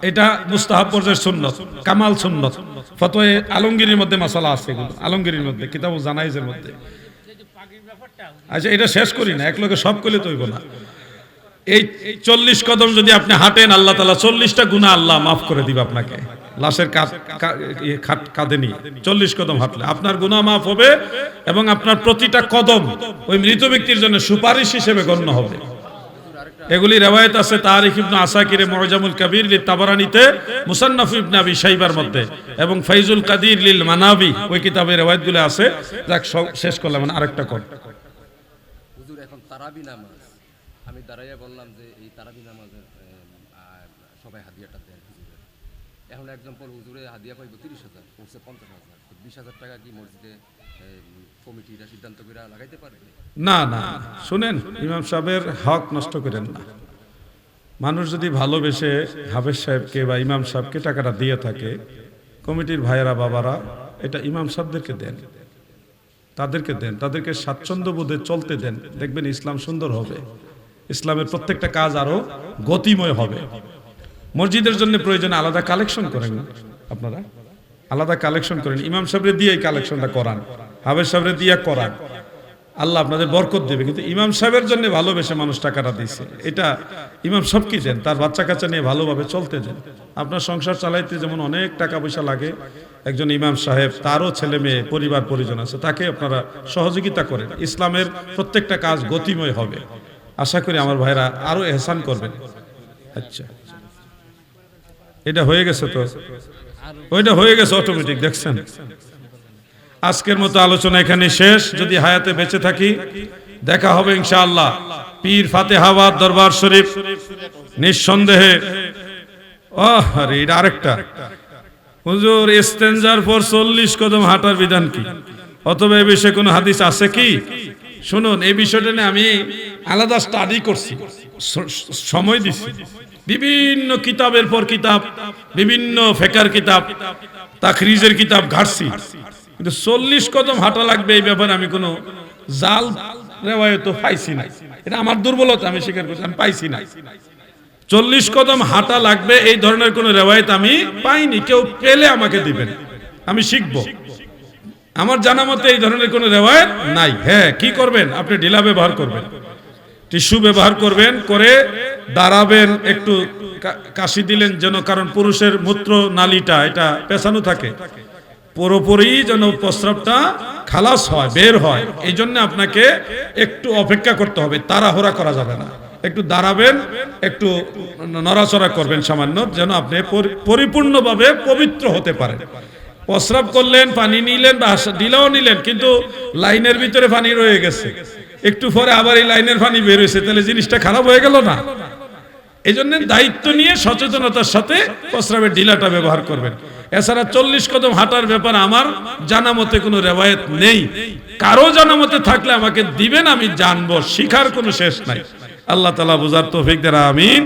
এটা মুস্তাহাব পর্যায়ের সুন্নত, কামাল সুন্নত। ফতোয়া আলমগীরের মধ্যে মাসালা আছে, এগুলো আলমগীরের মধ্যে, কিতাবুল জানাইজের মধ্যে। আচ্ছা, এটা শেষ করি না, এক লোকে সব করলে তো হইব না। এই 40 কদম যদি আপনি হাঁটেন, আল্লাহ তাআলা 40টা গুনাহ আল্লাহ মাফ করে দিবে আপনাকে। লাশের কাঁধে নিয়ে 40 কদম হাঁটলে আপনার গুনাহ মাফ হবে, এবং আপনার প্রতিটা কদম ওই মৃত ব্যক্তির জন্য সুপারিশ হিসেবে গণ্য হবে। এগুলি রিওয়ায়াত আছে তারিখ ইবনে আসাকিরে মুআজামুল কাবীর লিল তাবারানীতে, মুসান্নাফ ইবনে আবি শাইবার মধ্যে, এবং ফাইজুল কাদির লিল মানাবি, ওই কিতাবে রিওয়ায়াতগুলো আছে। যাক, শেষ করলাম, আরেকটা কর। হুজুর, এখন তারাবি নামাজ আমি দাঁড়াইয়া বললাম যে এই তারাবি নামাজের সবাই হাদিয়াটা দেন হুজুরের। এখন এক্সাম্পল, হুজুরে হাদিয়া পাইব 30,000, পড়ছে 50,000, 20,000 টাকা কি মসজিদে কমিটিরা সিদ্ধান্ত করে লাগাইতে পারে? না না, শুনেন, ইমাম সাহেবের হক নষ্ট করেন না। মানুষ যদি ভালোবেসে হাফেজ সাহেবকে বা ইমাম সাহেবকে টাকাটা দিয়ে থাকে, কমিটির ভাইয়েরা বাবারা এটা ইমাম সাহেবদেরকে দেন, তাদেরকে দেন, তাদেরকে স্বাচ্ছন্দ্য বোধে চলতে দেন, দেখবেন ইসলাম সুন্দর হবে, ইসলামের প্রত্যেকটা কাজ আরো গতিময় হবে। মসজিদের জন্য প্রয়োজনে আলাদা কালেকশন করেন, আপনারা আলাদা কালেকশন করেন, ইমাম সাহেবরে দিয়ে এই কালেকশনটা করান, হাফেজ সাহেবরে দিয়ে করান, আল্লাহ আপনাদের বরকত দেবে। কিন্তু ইমাম সাহেবের জন্য ভালোবেসে মানুষ টাকাটা দিচ্ছে, এটা ইমাম সাহেব কি দেন, তার বাচ্চা কাচ্চা নিয়ে ভালোভাবে চলতে দেন। আপনার সংসার চালাইতে যেমন অনেক টাকা পয়সা লাগে, একজন ইমাম সাহেব তারও ছেলে মেয়ে পরিবার পরিজন আছে, তাকে আপনারা সহযোগিতা করেন, ইসলামের প্রত্যেকটা কাজ গতিময় হবে। আশা করি আমার ভাইরা আরো এহসান করবেন। আচ্ছা, এটা হয়ে গেছে তো, ওইটা হয়ে গেছে অটোমেটিক, দেখছেন। আজকের মতো আলোচনা এখানে শেষ। যদি হায়াতে বেঁচে থাকি দেখা হবে ইনশাআল্লাহ পীর ফাতেহাবাদ দরবার শরীফ, নিঃসন্দেহে। আরে এটা আরেকটা, হুজুর ইস্তেনজার পর 40 কদম হাঁটার বিধান কি, অথবা এই বিষয়ে কোনো হাদিস আছে কি? শুনুন এই বিষয়টা নিয়ে আমি আলাদা স্টাডি করছি, সময় দিছি, বিভিন্ন কিতাবের পর কিতাব, বিভিন্ন ফেকার কিতাব, তাখরিজের কিতাব ঘাটছি, কিন্তু 40 কদম হাঁটা লাগবে এই ব্যাপারে আমি কোনো জাল রেওয়ায়ত পাইছি না। এটা আমার দুর্বলতা, আমি স্বীকার করছি, আমি পাইছি না। 40 কদম হাঁটা লাগবে এই ধরনের কোনো রেওয়ায়ত আমি পাইনি। কেউ পেলে আমাকে দিবেন, আমি শিখবো। আমার জানা মতে এই ধরনের কোনো রেওয়ায়ত নাই। হ্যাঁ, কি করবেন আপনি? ঢিলা ব্যবহার করবেন, টিস্যু ব্যবহার করবেন, করে দাঁড়াবেন, একটু কাশি দিলেন যেন, কারণ পুরুষের মূত্র নালীটা এটা পেছানো থাকে, পুরোপুরি যেন প্রস্রাবটা খালাস হয়, বের হয়। এই জন্য আপনাকে একটু অপেক্ষা করতে হবে, তাড়াহুড়া করা যাবে না। একটু দাঁড়াবেন, একটু নড়াচড়া করবেন সামান্য, যেন আপনি পরিপূর্ণভাবে পবিত্র হতে পারেন। প্রস্রাব করলেন, পানি নিলেন বা দিলেও নিলেন, কিন্তু লাইনের ভিতরে পানি রয়ে গেছে, একটু পরে আবার এই লাইনের পানি বের হয়েছে, তাহলে জিনিসটা খারাপ হয়ে গেল না? এই জন্য দায়িত্ব নিয়ে সচেতনতার সাথে প্রস্রাবের ঢিলাটা ব্যবহার করবেন। এছাড়া 40 কদম হাঁটার ব্যাপারে আমার জানা মতে কোনো রেওয়ায়েত নেই। কারো জানা মতে থাকলে আমাকে দিবেন, আমি জানবো, শিখার কোনো শেষ নাই। আল্লাহ তাআলা বুঝার তৌফিক দেন, আমিন।